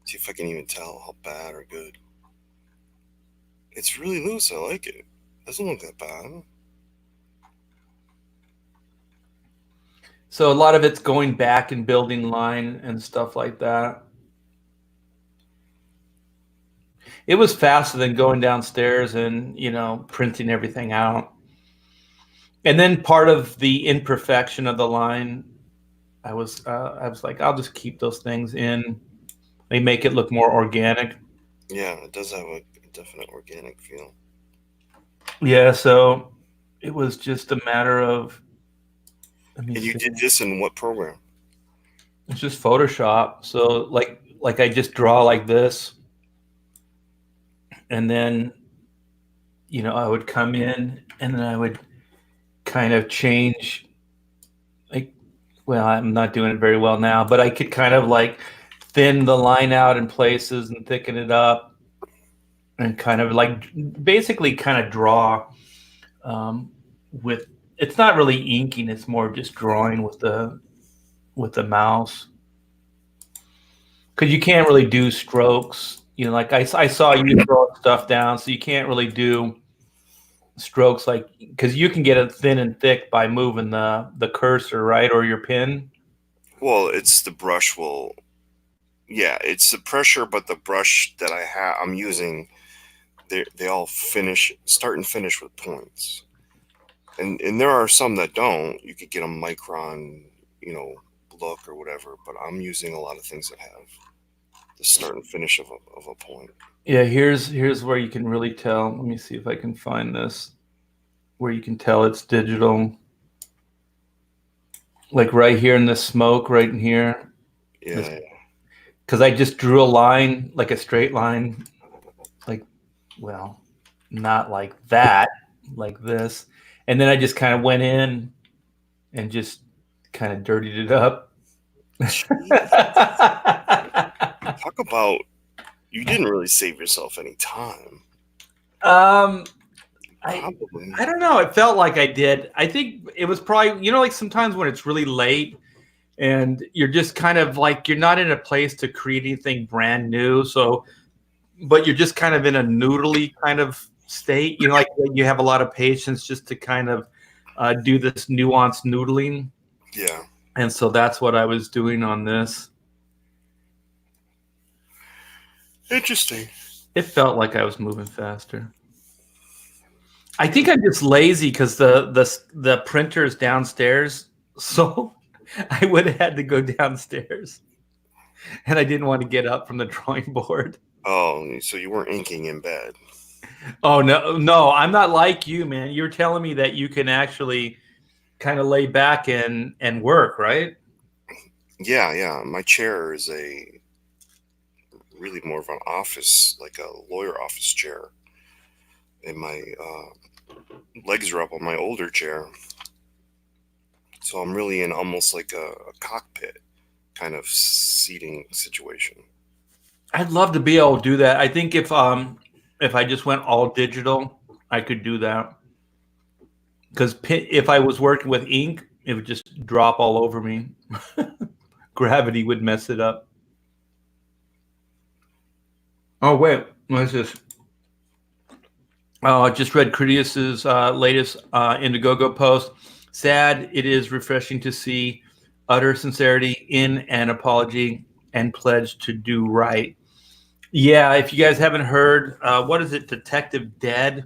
See if I can even tell how bad or good. It's really loose. I like it. Doesn't look that bad. So a lot of it's going back and building line and stuff like that. It was faster than going downstairs and, printing everything out. And then part of the imperfection of the line, I was like, I'll just keep those things in. They make it look more organic. Yeah, it does have a definite organic feel. Yeah, so it was just a matter of. And you did this in what program? It's just Photoshop. So like I just draw like this, and then I would come in and then I would kind of change. I'm not doing it very well now, but I could kind of like thin the line out in places and thicken it up, and kind of like basically kind of draw with. It's not really inking; it's more just drawing with the mouse, because you can't really do strokes. Like I saw you throw stuff down, so you can't really do strokes because you can get it thin and thick by moving the cursor, right, or your pen. Well, it's the brush it's the pressure, but the brush that I'm using, they all start and finish with points. And there are some that don't. You could get a micron, look or whatever, but I'm using a lot of things that have the start and finish of a point. Yeah, here's where you can really tell. Let me see if I can find this, where you can tell it's digital. Like right here in the smoke, right in here. Yeah. Because I just drew a line, like a straight line, not like that, like this. And then I just kind of went in and just kind of dirtied it up. Talk about, you didn't really save yourself any time. I don't know. It felt like I did. I think it was probably, like sometimes when it's really late and you're just kind of like, you're not in a place to create anything brand new. So, but you're just kind of in a noodly kind of state, like you have a lot of patience just to kind of do this nuanced noodling. Yeah. And so that's what I was doing on this. Interesting. It felt like I was moving faster. I think I'm just lazy because the printer's downstairs, so I would have had to go downstairs, and I didn't want to get up from the drawing board. Oh, so you weren't inking in bed? Oh no, I'm not like you, man. You're telling me that you can actually kind of lay back and work, right? Yeah. My chair is really more of an office, like a lawyer office chair, and my legs are up on my older chair, so I'm really in almost like a cockpit kind of seating situation. I'd love to be able to do that. I think if I just went all digital, I could do that. Because if I was working with ink, it would just drop all over me. Gravity would mess it up. Oh wait, what is this? I just read Critias's latest Indiegogo post. Sad, it is refreshing to see utter sincerity in an apology and pledge to do right. Yeah, if you guys haven't heard, what is it, Detective Dead?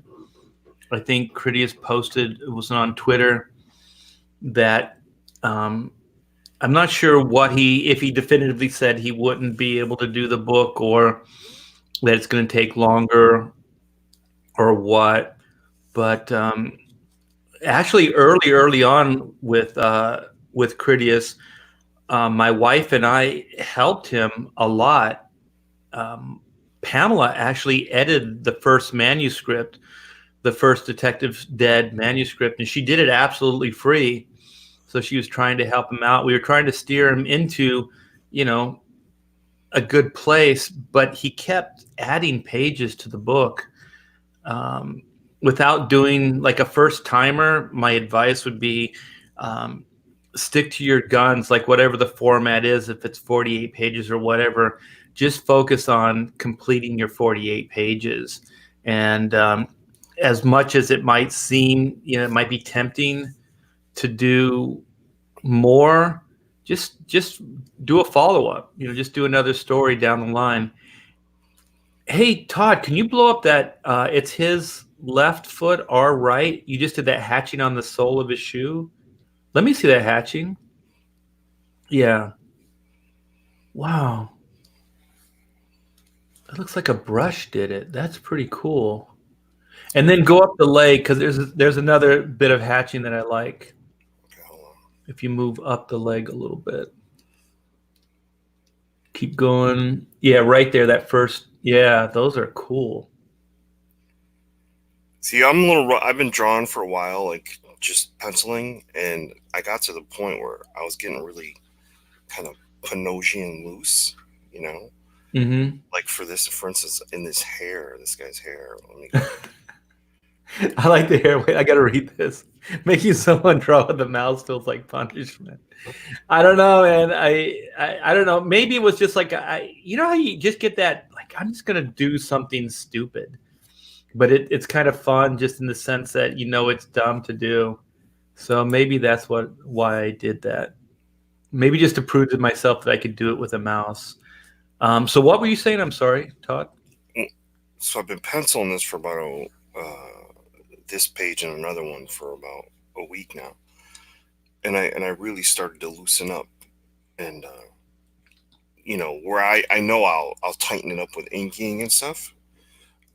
I think Critias posted, it was on Twitter, that I'm not sure if he definitively said he wouldn't be able to do the book or that it's going to take longer. or what. But actually, early on with Critias, my wife and I helped him a lot. Pamela actually edited the first manuscript, the first Detective's Dead manuscript, and she did it absolutely free. So she was trying to help him out. We were trying to steer him into, a good place, but he kept adding pages to the book. Without doing like a first timer, my advice would be stick to your guns, like whatever the format is, if it's 48 pages or whatever, just focus on completing your 48 pages. And as much as it might seem, it might be tempting to do more, just do a follow-up, just do another story down the line. Hey, Todd, can you blow up that it's his left foot, our right? You just did that hatching on the sole of his shoe. Let me see that hatching. Yeah. Wow. It looks like a brush did it. That's pretty cool. And then go up the leg, because there's another bit of hatching that I like. If you move up the leg a little bit. Keep going. Yeah, right there, that first. Yeah, those are cool. See, I've been drawing for a while, like just penciling, and I got to the point where I was getting really kind of Pinogian loose, Mm-hmm. Like for instance, in this guy's hair. Let me I like the hair. Wait, I got to read this. Making someone draw with the mouse feels like punishment. I don't know, man. I don't know. Maybe it was just like how you just get that, like, I'm just gonna do something stupid, but it's kind of fun just in the sense that it's dumb to do. So maybe that's why I did that. Maybe just to prove to myself that I could do it with a mouse. So what were you saying? I'm sorry, Todd. So I've been penciling this for about this page and another one for about a week now, and I really started to loosen up, and where I know I'll tighten it up with inking and stuff.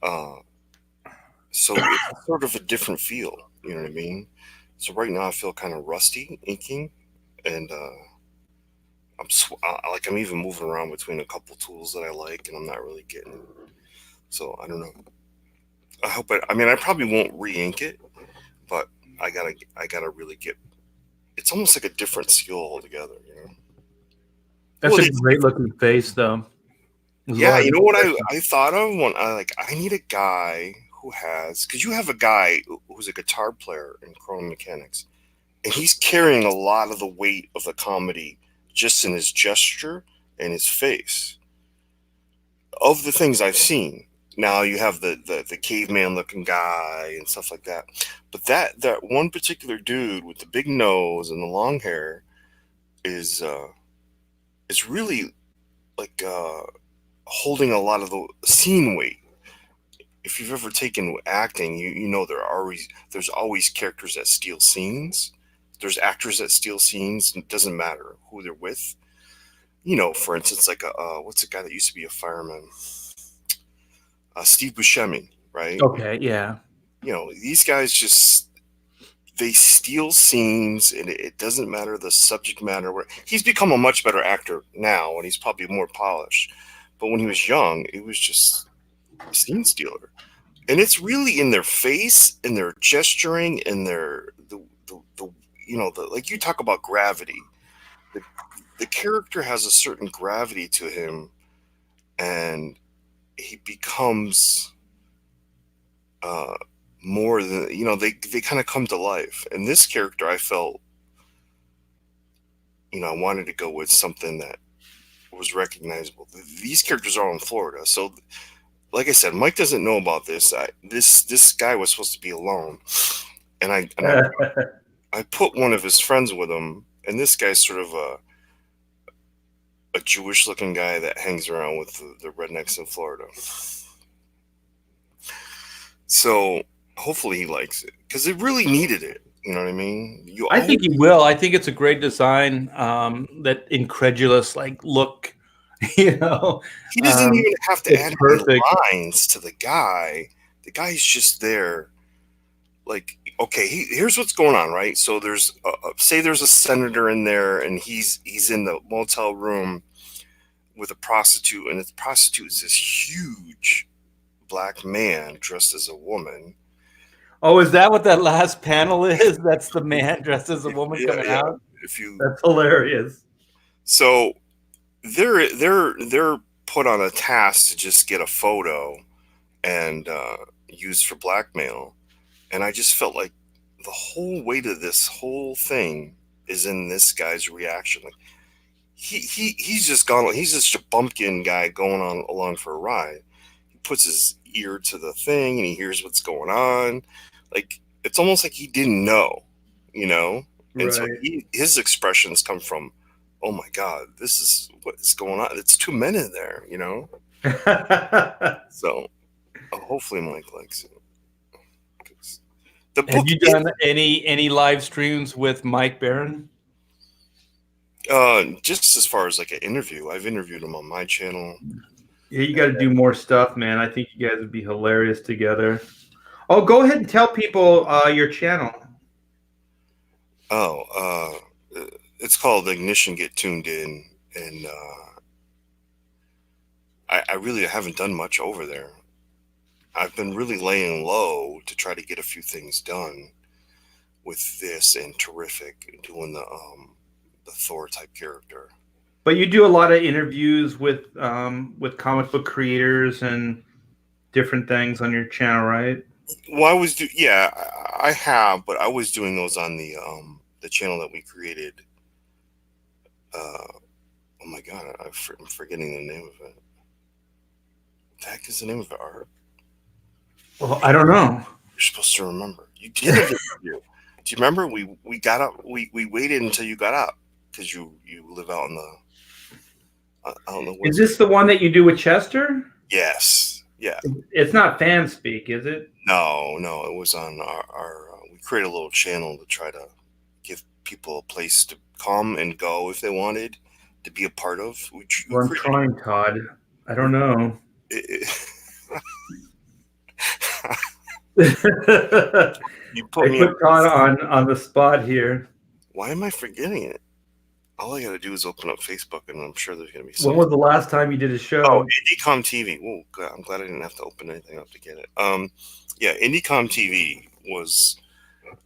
So it's sort of a different feel, you know what I mean? So right now I feel kind of rusty inking, and I'm even moving around between a couple tools that I like, and I'm not really getting. So I don't know. I hope I probably won't re-ink it, but I gotta really get. It's almost like a different skill altogether, That's a great looking face, though. Yeah, you know what I thought of when I need a guy who has, because you have a guy who's a guitar player in Chrono Mechanics, and he's carrying a lot of the weight of the comedy just in his gesture and his face. Of the things I've seen. Now you have the caveman looking guy and stuff like that, but that one particular dude with the big nose and the long hair is really like holding a lot of the scene weight. If you've ever taken acting, you know there's always characters that steal scenes. There's actors that steal scenes. It doesn't matter who they're with. For instance, like what's the guy that used to be a fireman? Steve Buscemi, right? Okay, yeah. These guys they steal scenes, and it doesn't matter the subject matter. He's become a much better actor now, and he's probably more polished. But when he was young, it was just a scene stealer, and it's really in their face, in their gesturing, in their like you talk about gravity. The character has a certain gravity to him, and he becomes more than they kind of come to life. And this character, I felt I wanted to go with something that was recognizable. These characters are all in Florida, so like I said, Mike doesn't know about this. This guy was supposed to be alone, and I put one of his friends with him, and this guy's sort of a Jewish looking guy that hangs around with the rednecks in Florida. So hopefully he likes it, because it really needed it. You know what I mean? I think he will. I think it's a great design. That incredulous look. He doesn't even have to add any lines to the guy the guy's just there. Like, okay, here's what's going on, right? So there's say there's a senator in there, and he's in the motel room with a prostitute, and the prostitute is this huge black man dressed as a woman. Oh, is that what that last panel is? That's the man dressed as a woman coming out. That's hilarious. So they're put on a task to just get a photo and used for blackmail, and I just felt like the whole weight of this whole thing is in this guy's reaction. Like he's just gone. He's just a bumpkin guy going on along for a ride. He puts his ear to the thing and he hears what's going on. Like it's almost like he didn't know, you know. And so his expressions come from, oh my God, this is what is going on. It's two men in there, you know. So hopefully Mike likes it. Have you done any live streams with Mike Barron? Just as far as like an interview, I've interviewed him on my channel. Yeah, you got to do more stuff, man. I think you guys would be hilarious together. Oh, go ahead and tell people your channel. Oh, it's called Ignition Get Tuned In, and I really haven't done much over there. I've been really laying low to try to get a few things done with this and Terrific, doing the Thor type character. But you do a lot of interviews with comic book creators and different things on your channel, right? Well, I have, but I was doing those on the channel that we created. Oh my God, I'm forgetting the name of it. What the heck is the name of it, Art? Well, I don't know. You're supposed to remember. You did an interview. Do you remember? We got up. We waited until you got up because you live out in the. Is this the one that you do with Chester? Yes. Yeah. It's not fan speak, is it? No. It was on our we created a little channel to try to give people a place to come and go if they wanted to be a part of. I'm trying, Todd. I don't know. You put Todd on the spot here. Why am I forgetting it? All I got to do is open up Facebook, and I'm sure there's going to be something. When was the last time you did a show? Oh, IndieCom TV. Oh, God, I'm glad I didn't have to open anything up to get it. Yeah, IndieCom TV was.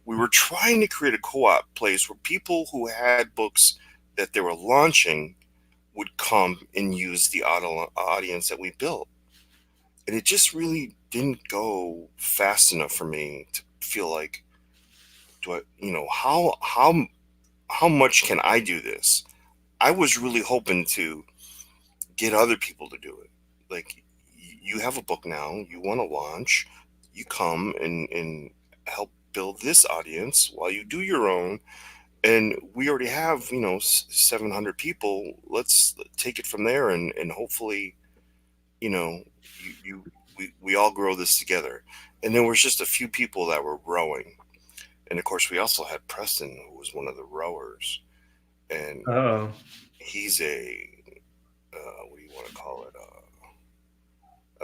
We were trying to create a co-op place where people who had books that they were launching would come and use the audience that we built, and it just really didn't go fast enough for me to feel like, how much can I do this? I was really hoping to get other people to do it. Like, you have a book now, you want to launch, you come and help build this audience while you do your own. And we already have, 700 people. Let's take it from there, and hopefully, we all grow this together. And there was just a few people that were rowing. And of course, we also had Preston, who was one of the rowers. And he's a, what do you want to call it?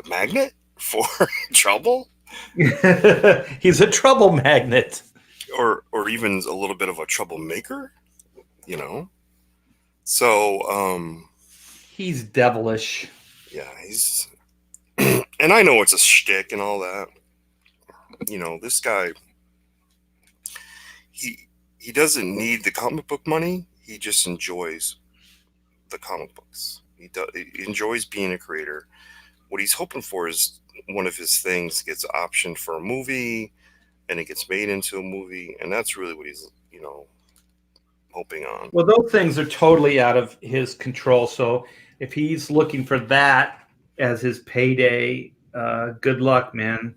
A magnet for trouble? He's a trouble magnet. Or even a little bit of a troublemaker, So, he's devilish. Yeah, he's... And I know it's a shtick and all that. This guy... He doesn't need the comic book money. He just enjoys the comic books. He enjoys being a creator. What he's hoping for is one of his things gets optioned for a movie, and it gets made into a movie, and that's really what he's, hoping on. Well, those things are totally out of his control. So if he's looking for that as his payday, good luck, man,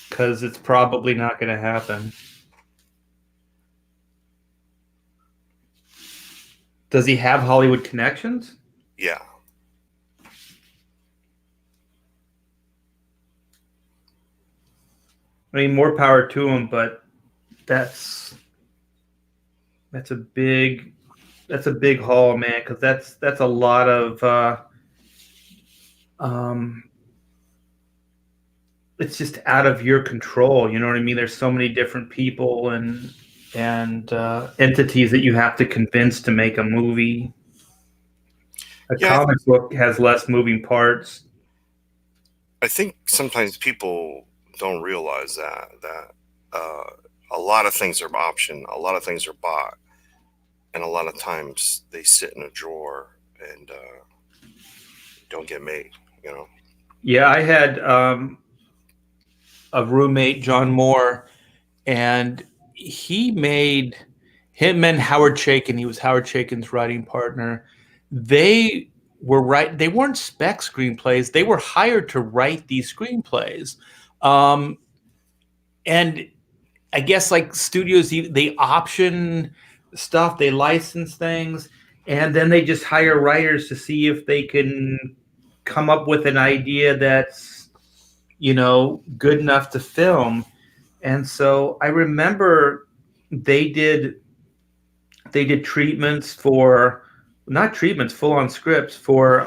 because it's probably not going to happen. Does he have Hollywood connections? Yeah. I mean, more power to him, but that's a big haul, man, because that's a lot of it's just out of your control. You know what I mean? There's so many different people and entities that you have to convince to make a movie. A Yeah, comic book has less moving parts. I think sometimes people don't realize that a lot of things are option, a lot of things are bought, and a lot of times they sit in a drawer and don't get made. You know. Yeah, I had a roommate, John Moore, and he made him and Howard Chaykin. He was Howard Chaykin's writing partner. They they weren't spec screenplays. They were hired to write these screenplays. And I guess like studios, they option stuff, they license things, and then they just hire writers to see if they can come up with an idea that's, good enough to film. And so I remember they did treatments for, not treatments, full on scripts for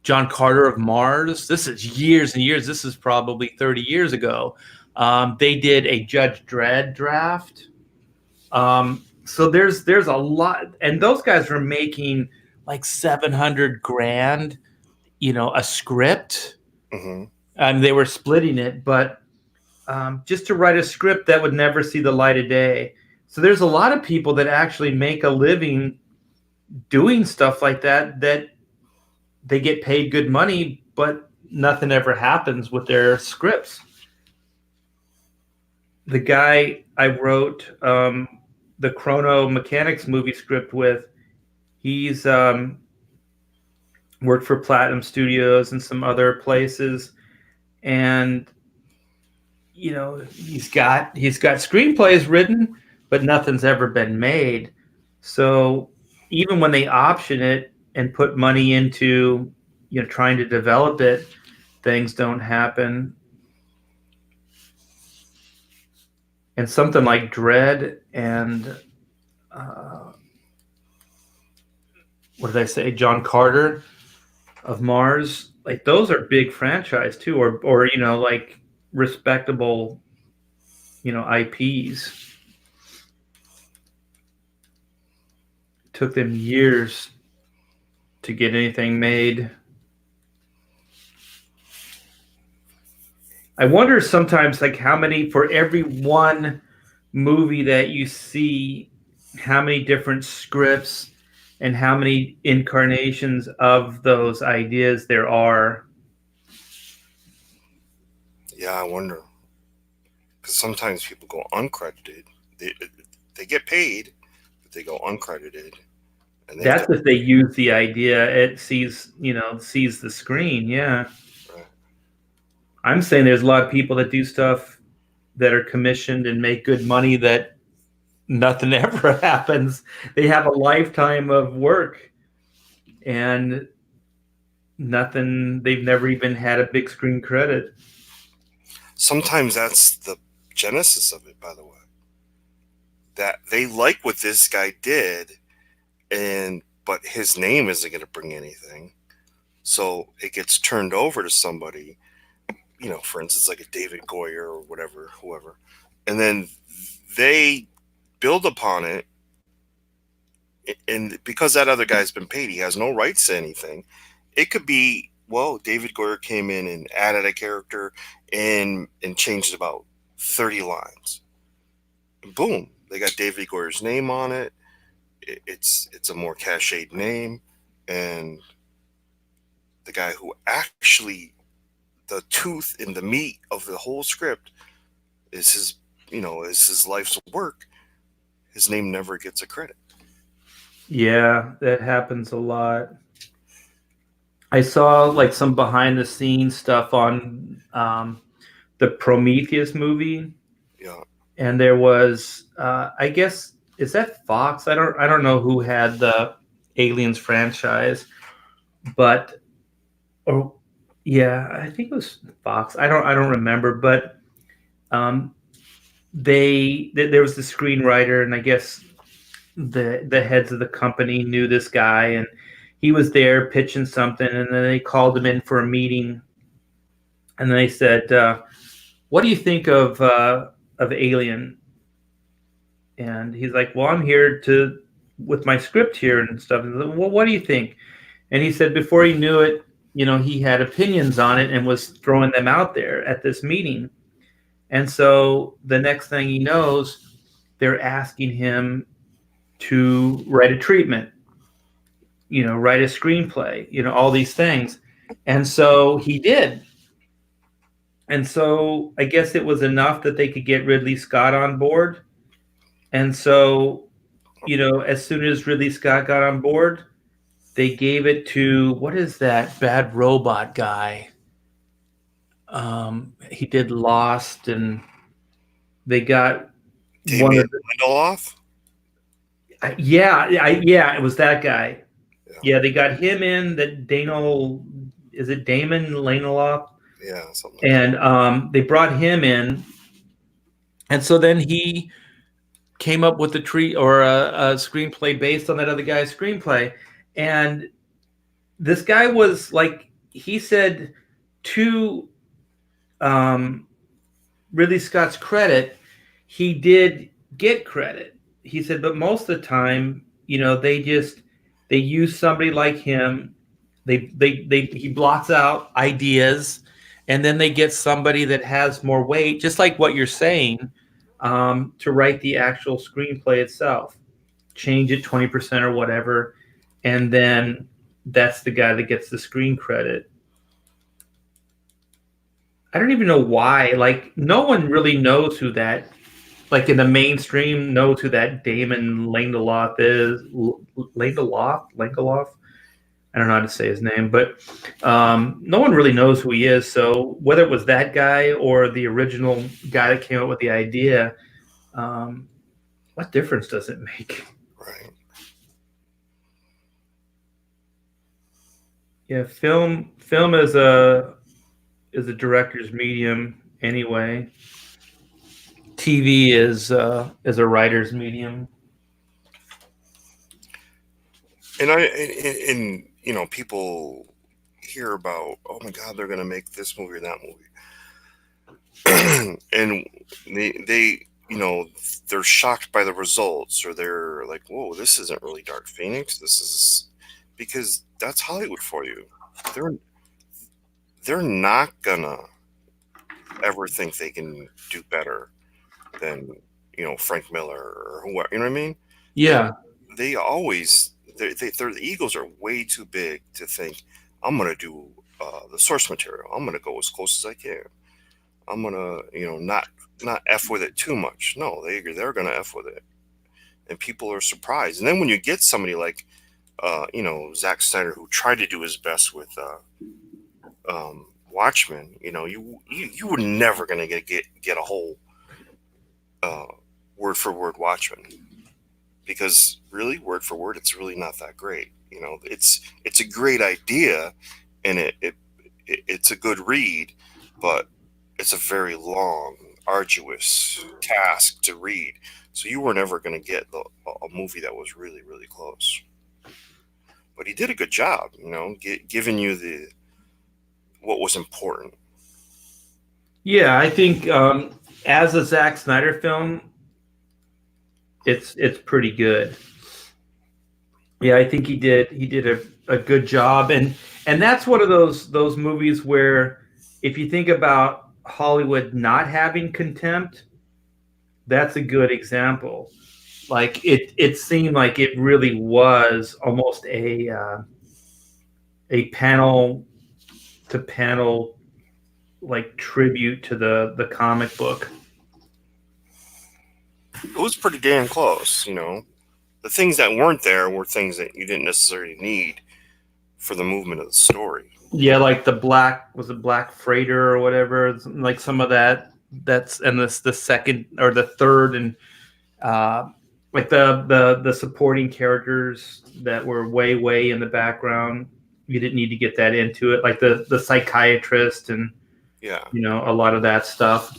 John Carter of Mars. This is years and years. This is probably 30 years ago. They did a Judge Dredd draft. So there's a lot, and those guys were making like 700 grand, a script. Mm-hmm. And they were splitting it, but just to write a script that would never see the light of day. So there's a lot of people that actually make a living doing stuff like that they get paid good money, but nothing ever happens with their scripts. The guy I wrote the Chrono Mechanics movie script with, he's worked for Platinum Studios and some other places, and he's got screenplays written, but nothing's ever been made. So even when they option it and put money into trying to develop it, things don't happen. And something like Dread and what did I say? John Carter of Mars, like those are big franchise too, or like respectable, IPs. It took them years to get anything made. I wonder sometimes, like, how many, for every one movie that you see, how many different scripts and how many incarnations of those ideas there are. Yeah, I wonder. Because sometimes people go uncredited. They get paid, but they go uncredited. And that's if they use the idea. It sees the screen. Yeah. Right. I'm saying there's a lot of people that do stuff that are commissioned and make good money that nothing ever happens. They have a lifetime of work and nothing. They've never even had a big screen credit. Sometimes that's the genesis of it, by the way. That they like what this guy did, but his name isn't going to bring anything. So it gets turned over to somebody, for instance, like a David Goyer or whoever. And then they build upon it. And because that other guy's been paid, he has no rights to anything. It could be, well, David Goyer came in and added a character and changed about 30 lines. And boom, they got David Goyer's name on it. It's a more cached name, and the guy who actually, the tooth and the meat of the whole script is his life's work. His name never gets a credit. Yeah, that happens a lot. I saw like some behind the scenes stuff on the Prometheus movie. Yeah. And there was, I guess, is that Fox? I don't know who had the Aliens franchise, but I think it was Fox. I don't remember, but there was the screenwriter, and I guess the heads of the company knew this guy, and he was there pitching something, and then they called him in for a meeting, And they said, "What do you think of Alien?" And he's like, "Well, I'm here with my script here and stuff." And like, well, what do you think? And he said before he knew it, he had opinions on it and was throwing them out there at this meeting. And so the next thing he knows, they're asking him to write a treatment, write a screenplay, all these things. And so he did. And so I guess it was enough that they could get Ridley Scott on board. And so, as soon as Ridley Scott got on board, they gave it to, what is that bad robot guy? He did Lost, and they got one of the, Lindelof? yeah, it was that guy. Yeah, they got him in. That is it Damon Lindelof? Yeah, something. And they brought him in, and so then he came up with a screenplay based on that other guy's screenplay. And this guy was like, he said to Ridley Scott's credit, he did get credit. He said, but most of the time, they use somebody like him. He blocks out ideas, and then they get somebody that has more weight, just like what you're saying, to write the actual screenplay itself, change it 20% or whatever, and then that's the guy that gets the screen credit. I don't even know why. Like, no one really knows who that, like in the mainstream, knows who that Damon Lindelof is. Lindelof? I don't know how to say his name, but no one really knows who he is. So whether it was that guy or the original guy that came up with the idea, what difference does it make? Right. Yeah, film is a director's medium anyway. TV is a writer's medium. And people hear about, oh my God, they're going to make this movie or that movie. And they're shocked by the results, or they're like, whoa, this isn't really Dark Phoenix. This is, because that's Hollywood for you. They're not gonna ever think they can do better than Frank Miller or whoever. You know what I mean? Yeah. They always their egos are way too big to think, I'm gonna do the source material. I'm gonna go as close as I can. I'm gonna not F with it too much. No, they're gonna F with it, and people are surprised. And then when you get somebody like Zack Snyder, who tried to do his best with Watchmen, you were never gonna get a whole word for word Watchmen, because really word for word it's really not that great. It's a great idea, and it's a good read, but it's a very long, arduous task to read. So you were never going to get a movie that was really, really close. But he did a good job, giving you what was important. Yeah, I think as a Zack Snyder film, it's pretty good. Yeah, I think he did a good job, and that's one of those movies where, if you think about Hollywood not having contempt, that's a good example. Like, it seemed like it really was almost a panel to panel, like, tribute to the comic book. It was pretty damn close. The things that weren't there were things that you didn't necessarily need for the movement of the story. Yeah, like the Black Freighter or whatever, like some of that's, and the second or the third, and like the supporting characters that were way in the background. You didn't need to get that into it, like the psychiatrist and a lot of that stuff.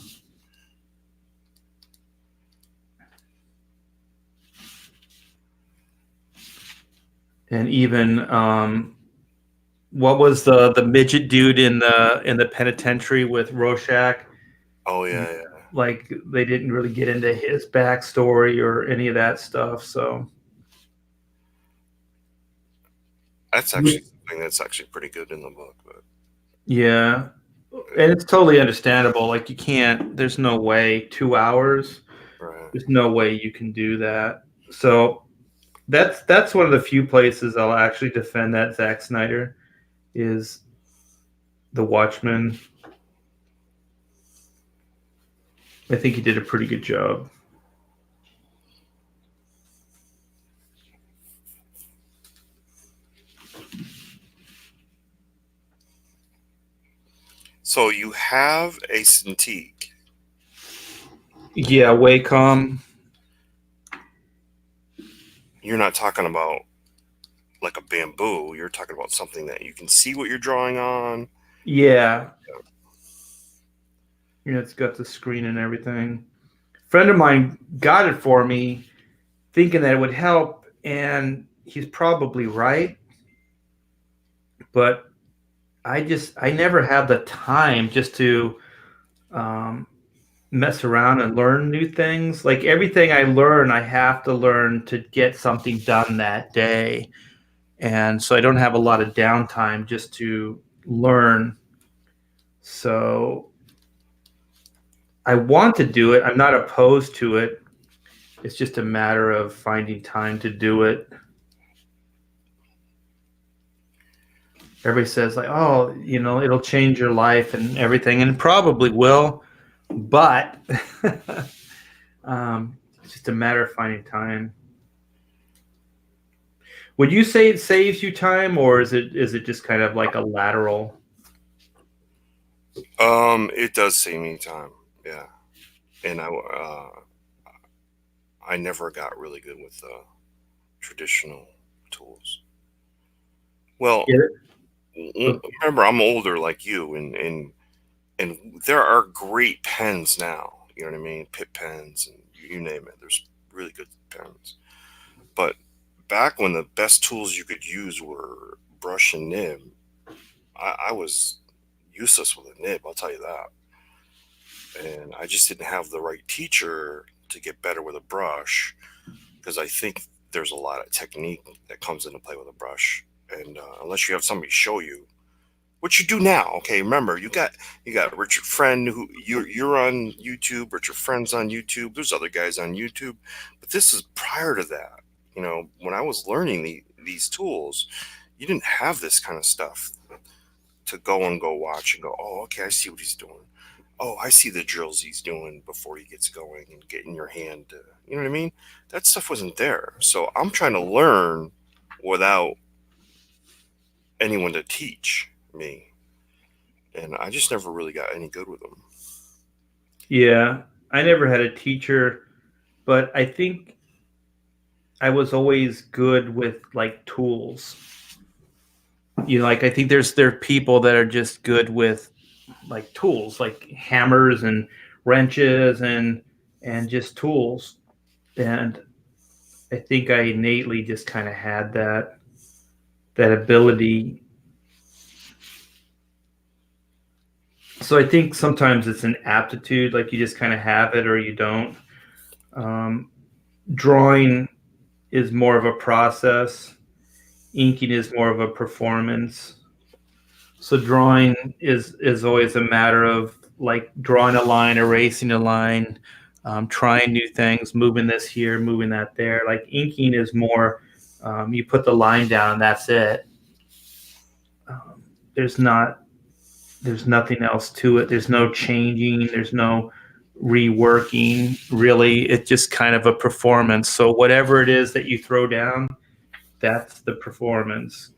And even what was the midget dude in the penitentiary with Rorschach? Oh yeah. Like they didn't really get into his backstory or any of that stuff. So That's actually something that's actually pretty good in the book. But yeah, and it's totally understandable. Like you can't. There's no way 2 hours. right. There's no way you can do that. So that's one of the few places I'll actually defend that Zack Snyder is The Watchmen. I think he did a pretty good job. So you have a Cintiq. Yeah, Wacom. You're not talking about like a bamboo. You're talking about something that you can see what you're drawing on. Yeah. It's got the screen and everything. A friend of mine got it for me thinking that it would help, and he's probably right. But I never have the time just to mess around and learn new things. Like everything I learn, I have to learn to get something done that day. And so I don't have a lot of downtime just to learn. So I want to do it. I'm not opposed to it. It's just a matter of finding time to do it. Everybody says like, oh, it'll change your life and everything, and it probably will, but it's just a matter of finding time. Would you say it saves you time, or is it just kind of like a lateral? It does save me time. Yeah, and I never got really good with traditional tools. Well, remember, I'm older like you, and there are great pens now. You know what I mean? Pip pens, and you name it. There's really good pens. But back when the best tools you could use were brush and nib, I was useless with a nib. I'll tell you that. And I just didn't have the right teacher to get better with a brush, because I think there's a lot of technique that comes into play with a brush. And unless you have somebody show you, which you do now, okay. Remember, you got Richard Friend, who you're on YouTube. Richard Friend's on YouTube. There's other guys on YouTube, but this is prior to that. When I was learning these tools, you didn't have this kind of stuff to go watch and go, oh, okay, I see what he's doing. Oh, I see the drills he's doing before he gets going and getting your hand. You know what I mean? That stuff wasn't there. So I'm trying to learn without anyone to teach me, and I just never really got any good with them. Yeah, I never had a teacher, but I think I was always good with like tools. Like I think there are people that are just good with like tools, like hammers and wrenches and just tools. And I think I innately just kind of had that ability. So I think sometimes it's an aptitude, like you just kind of have it or you don't. Drawing is more of a process. Inking is more of a performance. So drawing is always a matter of like drawing a line, erasing a line, trying new things, moving this here, moving that there. Like inking is more, you put the line down and that's it. There's nothing else to it. There's no changing. There's no reworking. Really, it's just kind of a performance. So whatever it is that you throw down, that's the performance.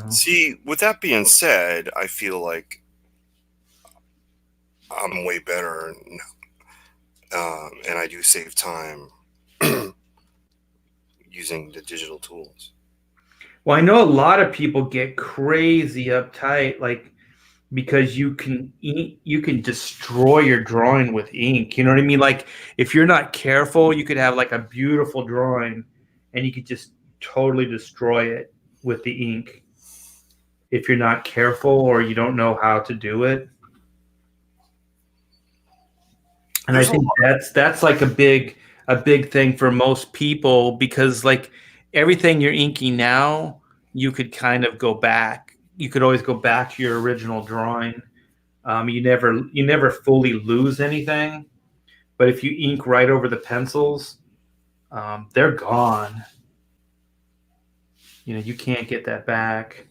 See, with that being said, I feel like I'm way better, and I do save time using the digital tools. Well, I know a lot of people get crazy uptight, like because you can destroy your drawing with ink. You know what I mean? Like if you're not careful, you could have like a beautiful drawing, and you could just totally destroy it with the ink. if you're not careful or you don't know how to do it. And I There's a think lot. that's like a big thing for most people, because like everything you're inking now, you could kind of go back. You could always go back to your original drawing. You never fully lose anything, but if you ink right over the pencils, they're gone. You know, you can't get that back.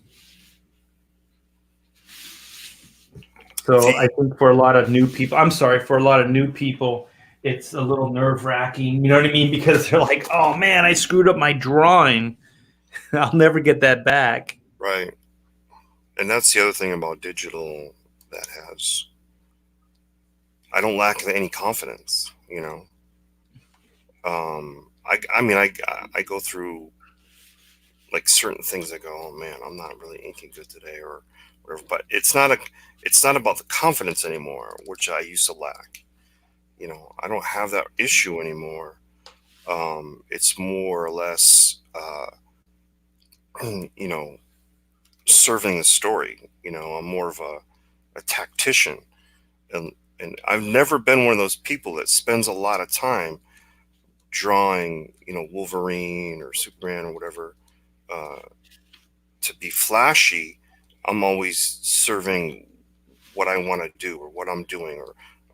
So I think for a lot of new people, I'm sorry, for a lot of new people, it's a little nerve wracking. You know what I mean? Because they're like, oh man, I screwed up my drawing. I'll never get that back. Right. And that's the other thing about digital that has, I don't lack any confidence, you know. I mean, I go through like certain things. I go, oh man, I'm not really inking good today, or whatever. But it's not about the confidence anymore, which I used to lack. You know, I don't have that issue anymore. It's more or less, you know, serving the story. You know, I'm more of a tactician, and I've never been one of those people that spends a lot of time drawing, you know, Wolverine or Superman or whatever, uh, to be flashy. I'm always serving what I want to do or what I'm doing,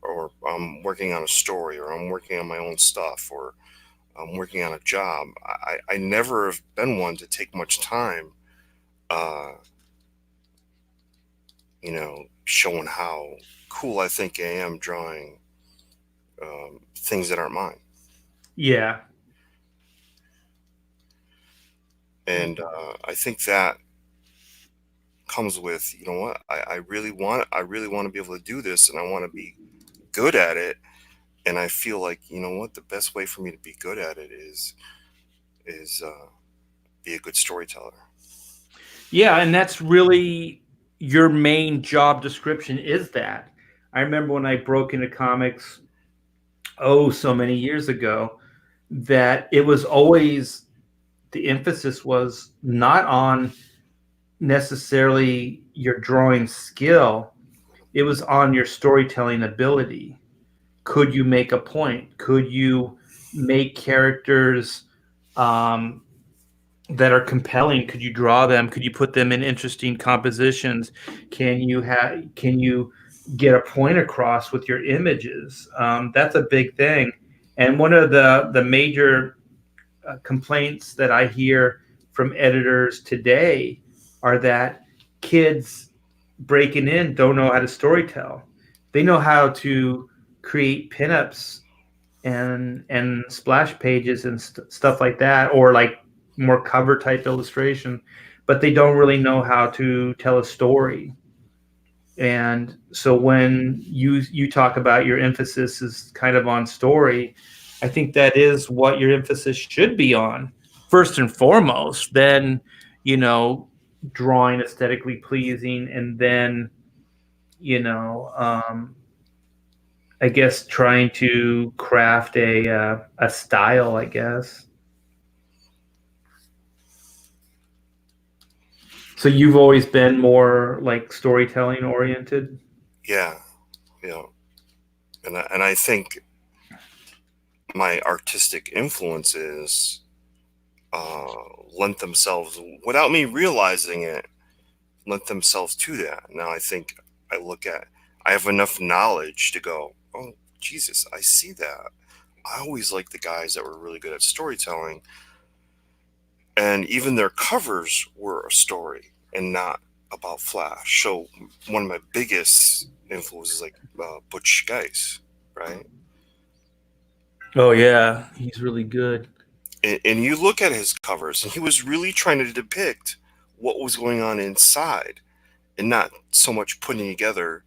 or I'm working on a story, or I'm working on my own stuff, or I'm working on a job. I never have been one to take much time, uh, you know, showing how cool I think I am drawing things that aren't mine. Yeah. And I think that comes with, you know what, I really want to be able to do this, and I want to be good at it. And I feel like, you know what, the best way for me to be good at it is be a good storyteller. Yeah, and that's really your main job description, is that. I remember when I broke into comics, so many years ago, that it was always, the emphasis was not on necessarily your drawing skill, it was on your storytelling ability. Could you make a point? Could you make characters um, that are compelling? Could you draw them? Could you put them in interesting compositions? Can you get a point across with your images? That's a big thing. And one of the major complaints that I hear from editors today are that kids breaking in don't know how to storytell. They know how to create pinups and splash pages and stuff like that, or like more cover type illustration, but they don't really know how to tell a story. And so when you talk about your emphasis is kind of on story, I think that is what your emphasis should be on first and foremost. Then, you know, drawing aesthetically pleasing, and then, you know, I guess trying to craft a style, I guess. So you've always been more like storytelling oriented. Yeah, you know, and I think my artistic influences lent themselves, without me realizing it, lent themselves to that. Now I think I have enough knowledge to go, oh Jesus, I see that. I always liked the guys that were really good at storytelling, and even their covers were a story and not about flash. So one of my biggest influences, like Butch Guice, right? Oh yeah, he's really good. And you look at his covers, and he was really trying to depict what was going on inside, and not so much putting together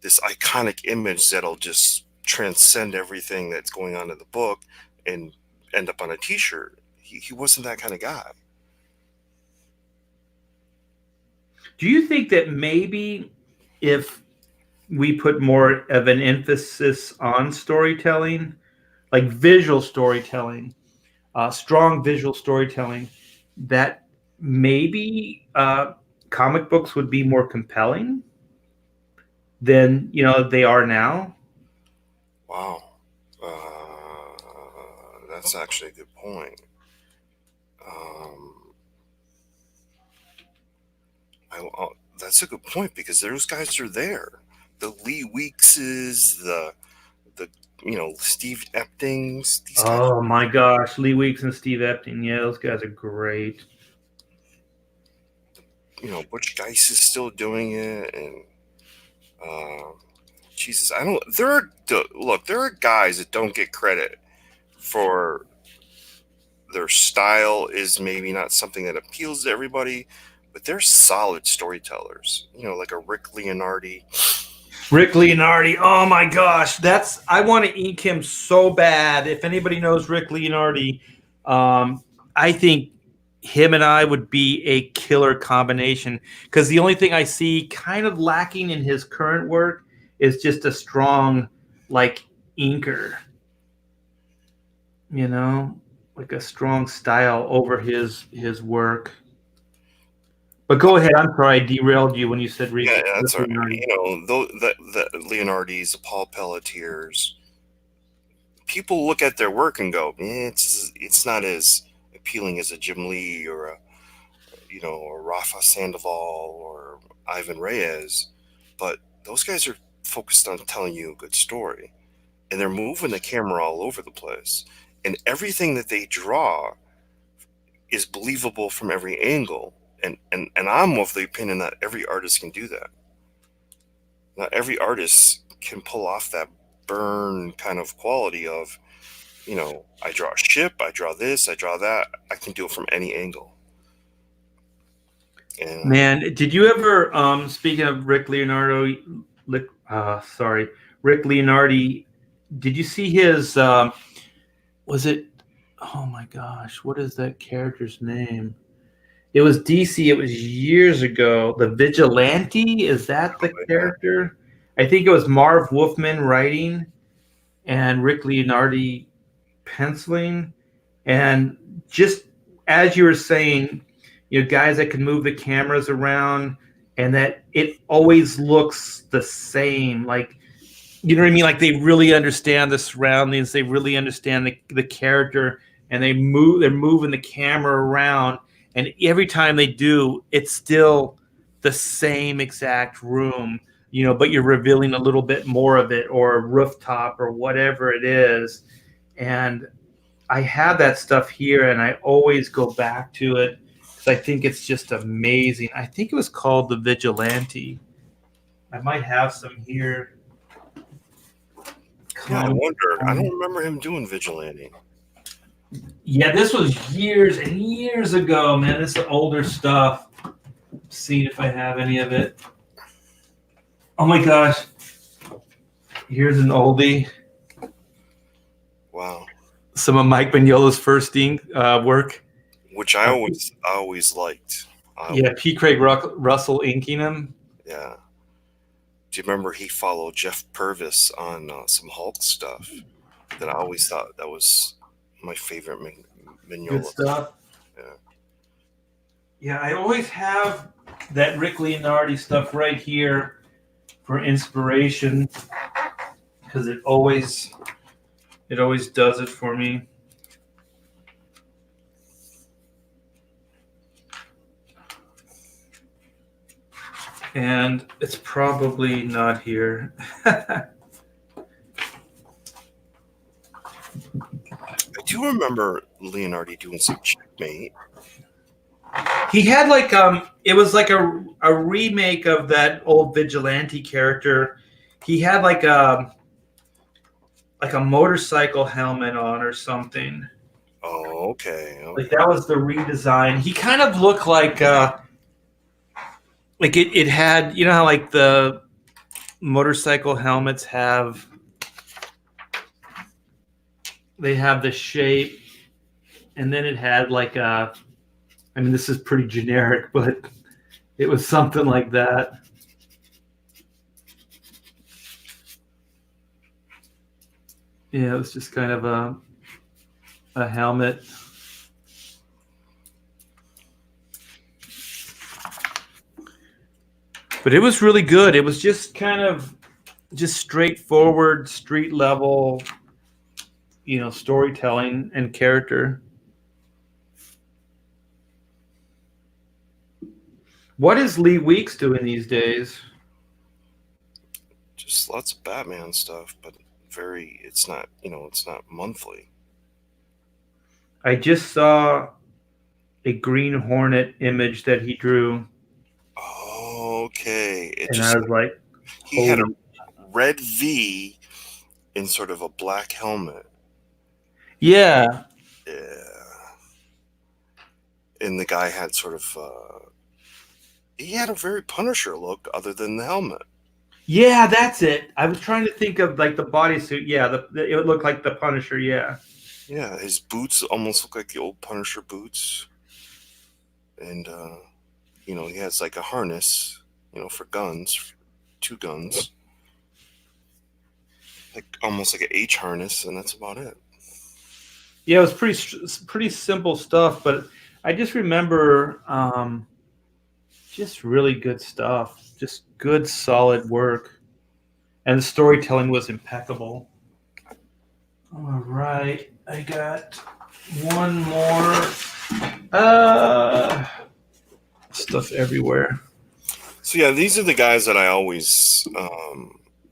this iconic image that'll just transcend everything that's going on in the book and end up on a t-shirt. He wasn't that kind of guy. Do you think that maybe if we put more of an emphasis on storytelling, like visual storytelling, strong visual storytelling, that maybe comic books would be more compelling than they are now. Wow. That's actually a good point. That's a good point because those guys are there. The Lee Weekses, the Steve Eptings. These guys. Oh my gosh, Lee Weeks and Steve Epting. Yeah, those guys are great. Butch Geist is still doing it, and Jesus, I don't. There are guys that don't get credit for their style. Is maybe not something that appeals to everybody, but they're solid storytellers. Like a Rick Leonardi. Rick Leonardi. Oh my gosh, I want to ink him so bad. If anybody knows Rick Leonardi, I think him and I would be a killer combination, because the only thing I see kind of lacking in his current work is just a strong inker, like a strong style over his work. But go ahead. I'm sorry, I derailed you when you said Rick. Yeah, that's all right. The Leonardis, the Paul Pelletiers. People look at their work and go, it's not as appealing as a Jim Lee or a Rafa Sandoval or Ivan Reyes, but those guys are focused on telling you a good story, and they're moving the camera all over the place, and everything that they draw is believable from every angle. And I'm of the opinion that every artist can do that. Not every artist can pull off that burn kind of quality of, I draw a ship, I draw this, I draw that. I can do it from any angle. And, man, did you ever, speaking of Rick Leonardi, did you see his, was it, oh my gosh, what is that character's name? It was DC. It was years ago. The Vigilante, is that the character? I think it was Marv Wolfman writing and Rick Leonardi penciling. And just as you were saying, guys that can move the cameras around and that it always looks the same. Like, you know what I mean? Like they really understand the surroundings. They really understand the character, and they're moving the camera around. And every time they do, it's still the same exact room, but you're revealing a little bit more of it, or a rooftop or whatever it is. And I have that stuff here, and I always go back to it because I think it's just amazing. I think it was called The Vigilante. I might have some here. Yeah, I wonder. I don't remember him doing Vigilante. Yeah, this was years and years ago, man. This is older stuff. See if I have any of it. Oh my gosh. Here's an oldie. Wow. Some of Mike Mignola's first work. Which I always liked. P. Craig Russell inking him. Yeah. Do you remember he followed Jeff Purvis on some Hulk stuff? That I always thought that was my favorite Mignola. Good stuff. Yeah, I always have that Rick Leonardi stuff right here for inspiration, because it always does it for me. And it's probably not here. I do remember Leonardi doing some Checkmate. He had it was like a remake of that old Vigilante character. He had like a motorcycle helmet on or something. Oh, okay. Like that was the redesign. He kind of looked like it had, how like the motorcycle helmets have the shape, and then it had this is pretty generic, but it was something like that. Yeah, it was just kind of a helmet. But it was really good. It was just kind of just straightforward, street level, storytelling and character. What is Lee Weeks doing these days? Just lots of Batman stuff, but it's not monthly. I just saw a Green Hornet image that he drew. Okay. I was like, he had a red V in sort of a black helmet. Yeah. And the guy had sort of he had a very Punisher look other than the helmet. Yeah, that's it. I was trying to think of like the bodysuit. Yeah, it looked like the Punisher. Yeah. Yeah, his boots almost look like the old Punisher boots. And, he has like a harness, for guns, 2 guns. Like almost like an H harness, and that's about it. Yeah, it was pretty simple stuff, but I just remember just really good stuff. Just good, solid work. And the storytelling was impeccable. All right. I got one more stuff everywhere. So yeah, these are the guys that I always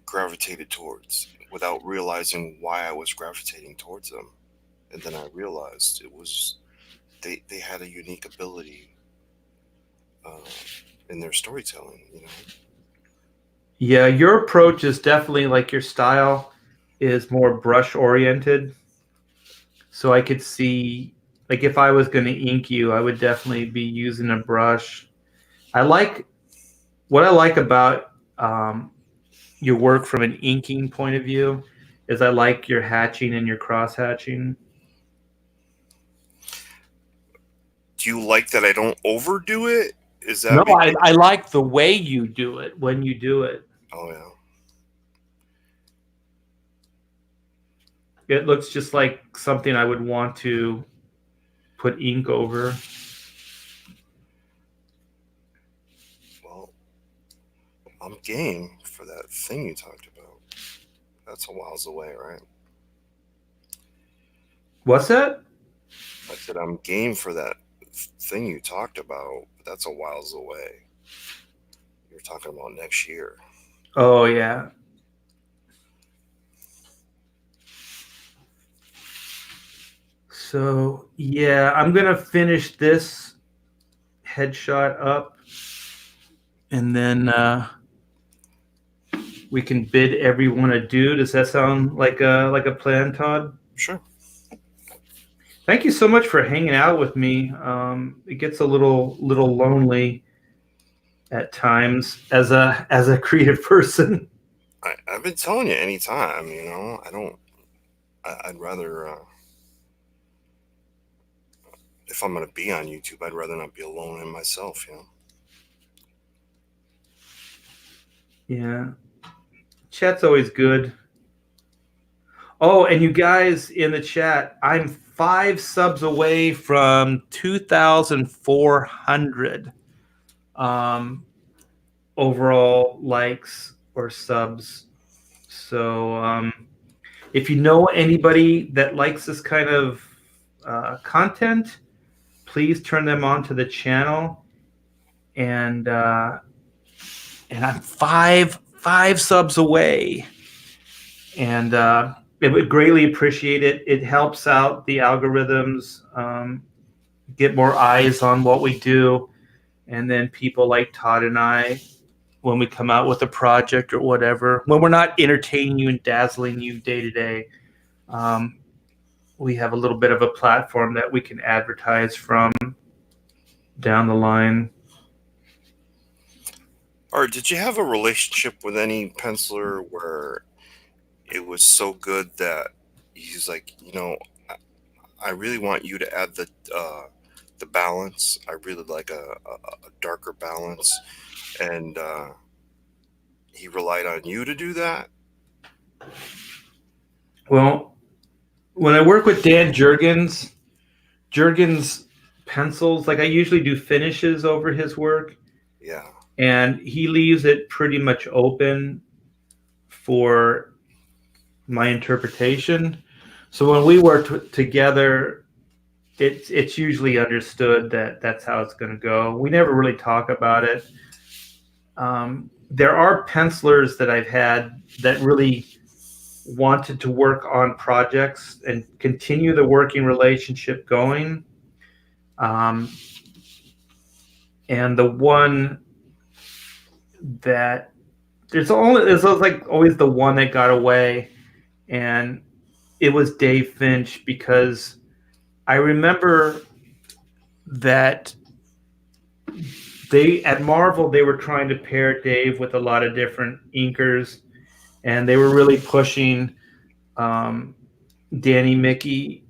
gravitated towards without realizing why I was gravitating towards them. And then I realized it was they had a unique ability in their storytelling, Yeah, your approach is definitely like your style is more brush oriented. So I could see, like, if I was going to ink you, I would definitely be using a brush. What I like about your work from an inking point of view is I like your hatching and your cross hatching. Do you like that I don't overdo it? Is that no? I like the way you do it when you do it. Oh yeah. It looks just like something I would want to put ink over. Well, I'm game for that thing you talked about. That's a whiles away, right? What's that? I said I'm game for that thing you talked about, but that's a whiles away. You're talking about next year. Oh, yeah. So, yeah, I'm going to finish this headshot up, and then we can bid everyone adieu. Does that sound like a plan, Todd? Sure. Thank you so much for hanging out with me. It gets a little lonely at times as a creative person. I've been telling you anytime, I'd rather, if I'm going to be on YouTube, I'd rather not be alone in myself, Yeah. Chat's always good. Oh, and you guys in the chat, I'm 5 subs away from 2,400 overall likes or subs. So if you know anybody that likes this kind of content, please turn them on to the channel. And I'm 5 subs away. And it would greatly appreciate it. It helps out the algorithms, get more eyes on what we do. And then people like Todd and I, when we come out with a project or whatever, when we're not entertaining you and dazzling you day to day, we have a little bit of a platform that we can advertise from down the line. Or did you have a relationship with any penciler where it was so good that he's like, I really want you to add the balance. I really like a darker balance, and he relied on you to do that? Well, when I work with Dan Jurgens pencils, like I usually do finishes over his work. Yeah. and he leaves it pretty much open for my interpretation. So when we work together, it's usually understood that that's how it's going to go. We never really talk about it. There are pencilers that I've had that really wanted to work on projects and continue the working relationship going. And the one that there's like always the one that got away, and it was Dave Finch, because I remember that at Marvel, they were trying to pair Dave with a lot of different inkers, and they were really pushing Danny Mickey,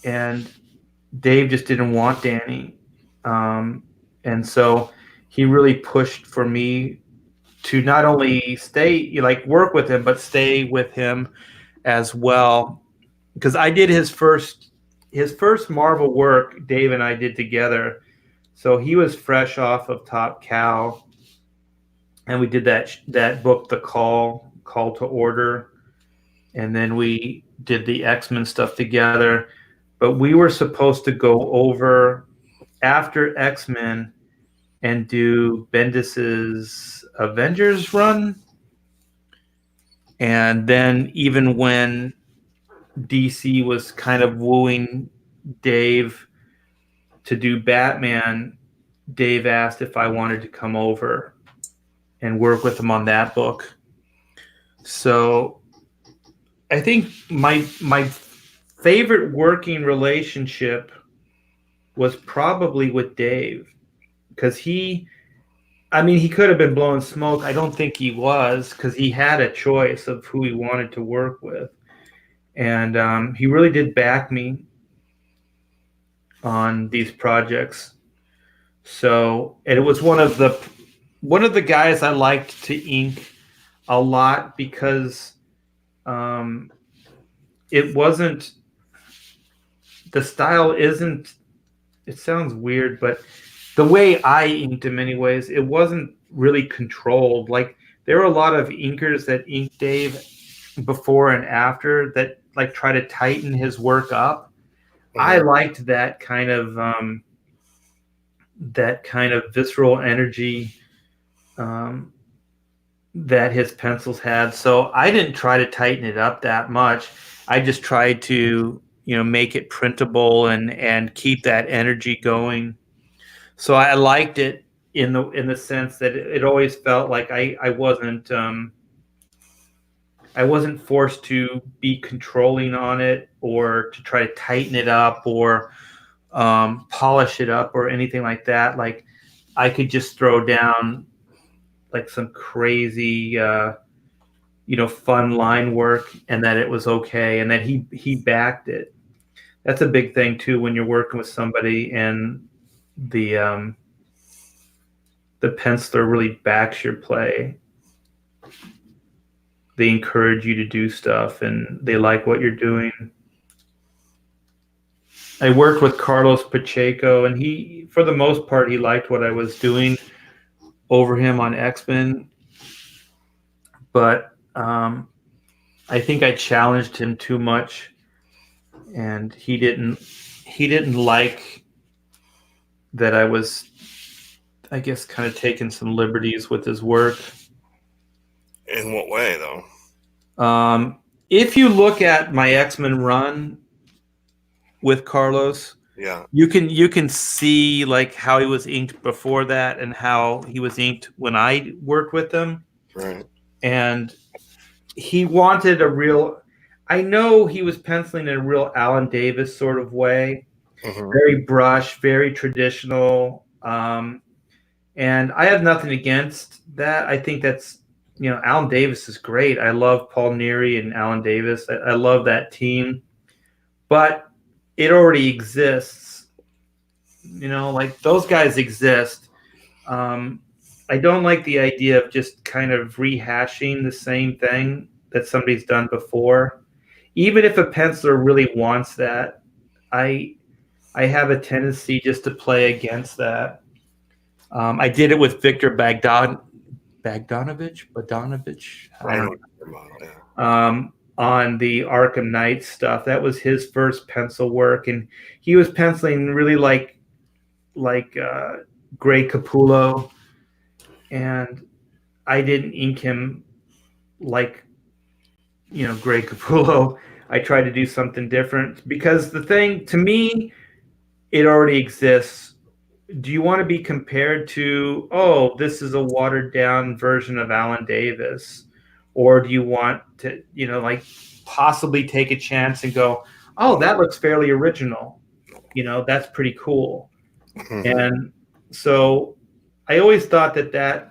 and Dave just didn't want Danny. And so he really pushed for me to not only work with him, but stay with him as well. Because I did his first Marvel work, Dave and I did together. So he was fresh off of Top Cow, and we did that book, The Call to Order, and then we did the X-Men stuff together. But we were supposed to go over after X-Men and do Bendis's Avengers run. And then even when DC was kind of wooing Dave to do Batman, Dave asked if I wanted to come over and work with him on that book. So I think my favorite working relationship was probably with Dave, because he could have been blowing smoke. I don't think he was, because he had a choice of who he wanted to work with. And he really did back me on these projects. So, and it was one of the guys I liked to ink a lot, because it wasn't, the style isn't, it sounds weird, but the way I inked in many ways, it wasn't really controlled. Like, there were a lot of inkers that inked Dave before and after that like try to tighten his work up. Mm-hmm. I liked that kind of visceral energy that his pencils had. So I didn't try to tighten it up that much. I just tried to, make it printable and keep that energy going. So I liked it in the sense that it always felt like I wasn't forced to be controlling on it or to try to tighten it up or polish it up or anything like that. Like, I could just throw down like some crazy, fun line work, and that it was okay, and that he backed it. That's a big thing too when you're working with somebody and the penciler really backs your play. They encourage you to do stuff, and they like what you're doing. I worked with Carlos Pacheco, and he, for the most part, he liked what I was doing over him on X-Men. But I think I challenged him too much, and he didn't like that I was, I guess, kind of taking some liberties with his work. In what way, though? If you look at my X-Men run with Carlos, yeah, you can see like how he was inked before that and how he was inked when I worked with him. Right. And he wanted a real, I know he was penciling in a real Alan Davis sort of way, mm-hmm. Very brush, very traditional. And I have nothing against that. I think that's, Alan Davis is great. I love Paul Neary and Alan Davis. I love that team, but it already exists. Like, those guys exist. I don't like the idea of just kind of rehashing the same thing that somebody's done before. Even if a penciler really wants that, I have a tendency just to play against that. I did it with Victor Bogdanovich. I I know don't your model, yeah. know. On the Arkham Knight stuff. That was his first pencil work, and he was penciling really like Grey Capullo, and I didn't ink him like Grey Capullo. I tried to do something different because the thing to me, it already exists. Do you want to be compared to, oh, this is a watered down version of Alan Davis? Or do you want to, like possibly take a chance and go, oh, that looks fairly original. That's pretty cool. And so I always thought that's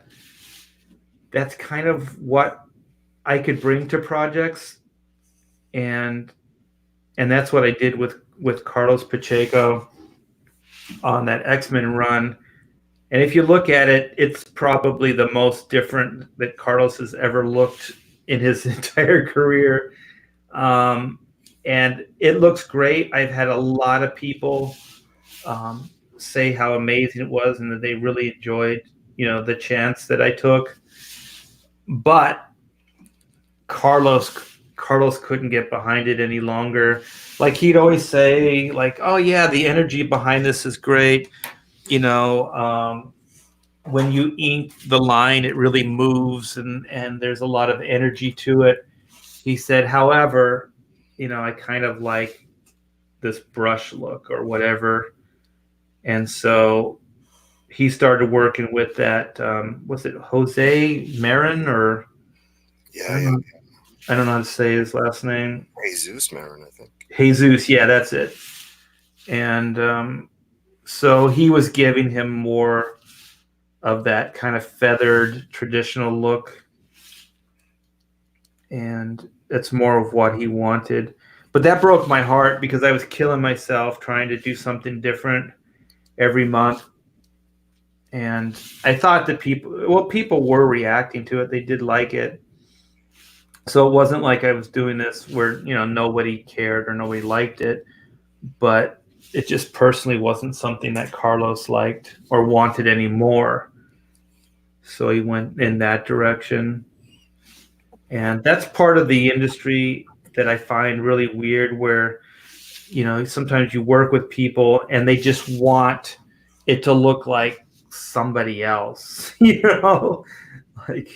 kind of what I could bring to projects. And that's what I did with Carlos Pacheco on that X-Men run. And if you look at it, it's probably the most different that Carlos has ever looked in his entire career. And it looks great. I've had a lot of people say how amazing it was and that they really enjoyed, the chance that I took. But Carlos couldn't get behind it any longer. Like he'd always say, like, "Oh yeah, the energy behind this is great." When you ink the line, it really moves and there's a lot of energy to it. He said, however, I kind of like this brush look or whatever. And so he started working with that. Was it Jose Marin or? Yeah. I don't know how to say his last name. Jesus Marin, I think. Jesus, yeah, that's it. And so he was giving him more of that kind of feathered traditional look, and it's more of what he wanted. But that broke my heart because I was killing myself trying to do something different every month. And I thought that people were reacting to it. They did like it. So it wasn't like I was doing this where, nobody cared or nobody liked it. But it just personally wasn't something that Carlos liked or wanted anymore. So he went in that direction. And that's part of the industry that I find really weird where, sometimes you work with people and they just want it to look like somebody else, like,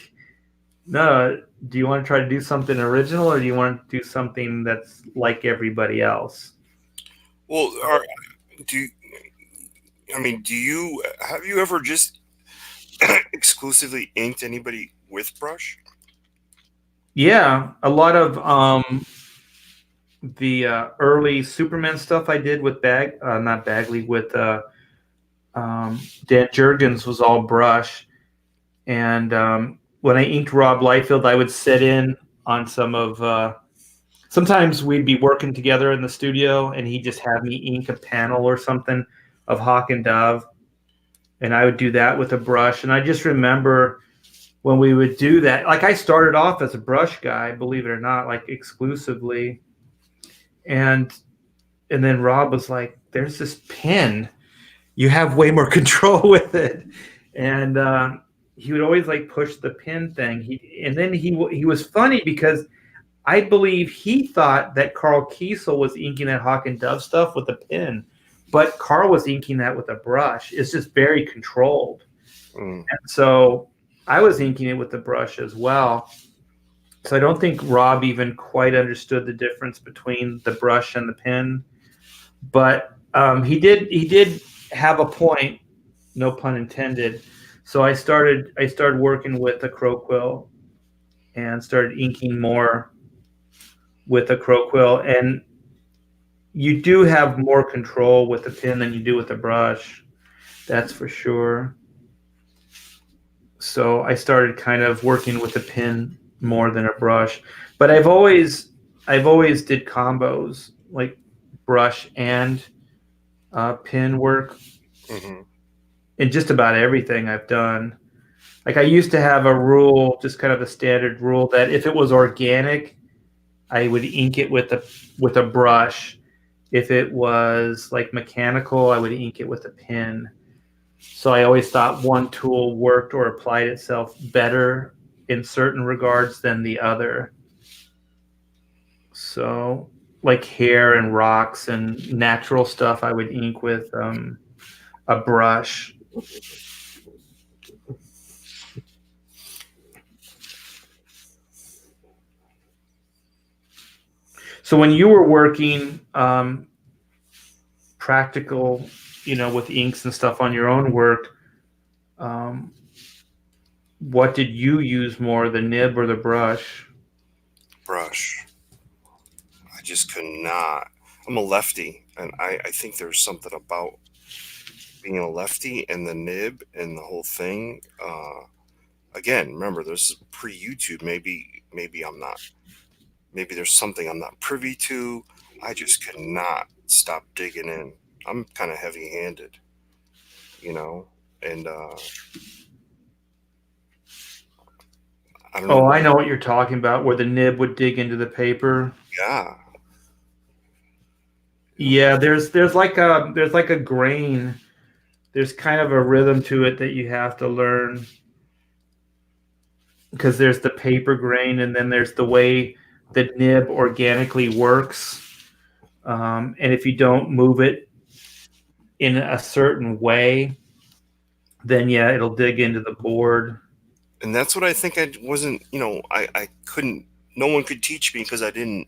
no, do you want to try to do something original or do you want to do something that's like everybody else? Well, have you ever just exclusively inked anybody with brush? Yeah, a lot of the early Superman stuff I did with not Bagley, with Dan Jurgens was all brush. And when I inked Rob Liefeld, I would sit in on some of. Sometimes we'd be working together in the studio, and he'd just have me ink a panel or something of Hawk and Dove, and I would do that with a brush. And I just remember when we would do that, like I started off as a brush guy, believe it or not, like exclusively, and then Rob was like, "There's this pen, you have way more control with it," and he would always like push the pin thing. He was funny because I believe he thought that Carl Kiesel was inking that Hawk and Dove stuff with a pin, but Carl was inking that with a brush. It's just very controlled. And so I was inking it with the brush as well. So I don't think Rob even quite understood the difference between the brush and the pen, but he did have a point, no pun intended. So I started working with a crow quill and started inking more with a crow quill, and you do have more control with the pen than you do with the brush. That's for sure. So I started kind of working with a pen more than a brush, but I've always did combos like brush and pen work in just about everything I've done. Like I used to have a rule, just kind of a standard rule, that if it was organic, I would ink it with a brush. If it was like mechanical, I would ink it with a pen. So I always thought one tool worked or applied itself better in certain regards than the other. So, like hair and rocks and natural stuff, I would ink with a brush. So when you were working practical, with inks and stuff on your own work, what did you use more, the nib or the brush? Brush. I just could not. I'm a lefty, and I think there's something about being a lefty and the nib and the whole thing. Again, remember, this is pre-YouTube. Maybe I'm not. Maybe there's something I'm not privy to. I just cannot stop digging in. I'm kind of heavy-handed, and I don't know. Oh, I know what you're talking about, where the nib would dig into the paper. Yeah. Yeah, there's like a grain. There's kind of a rhythm to it that you have to learn, because there's the paper grain, and then there's the way the nib organically works. And if you don't move it in a certain way, then yeah, it'll dig into the board. And that's what I think. I wasn't, I couldn't, no one could teach me because I didn't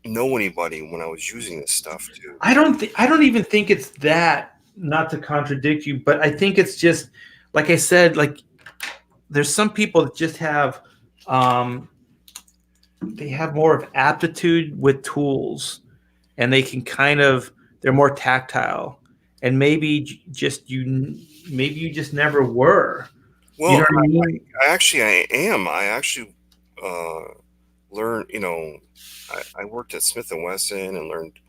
know anybody when I was using this stuff too. I don't even think it's that, not to contradict you, but I think it's just, like I said, like there's some people that just have, they have more of aptitude with tools, and they can they're more tactile, and maybe you just never were. Well, You know what I mean? I am. I actually learned, I worked at Smith & Wesson and learned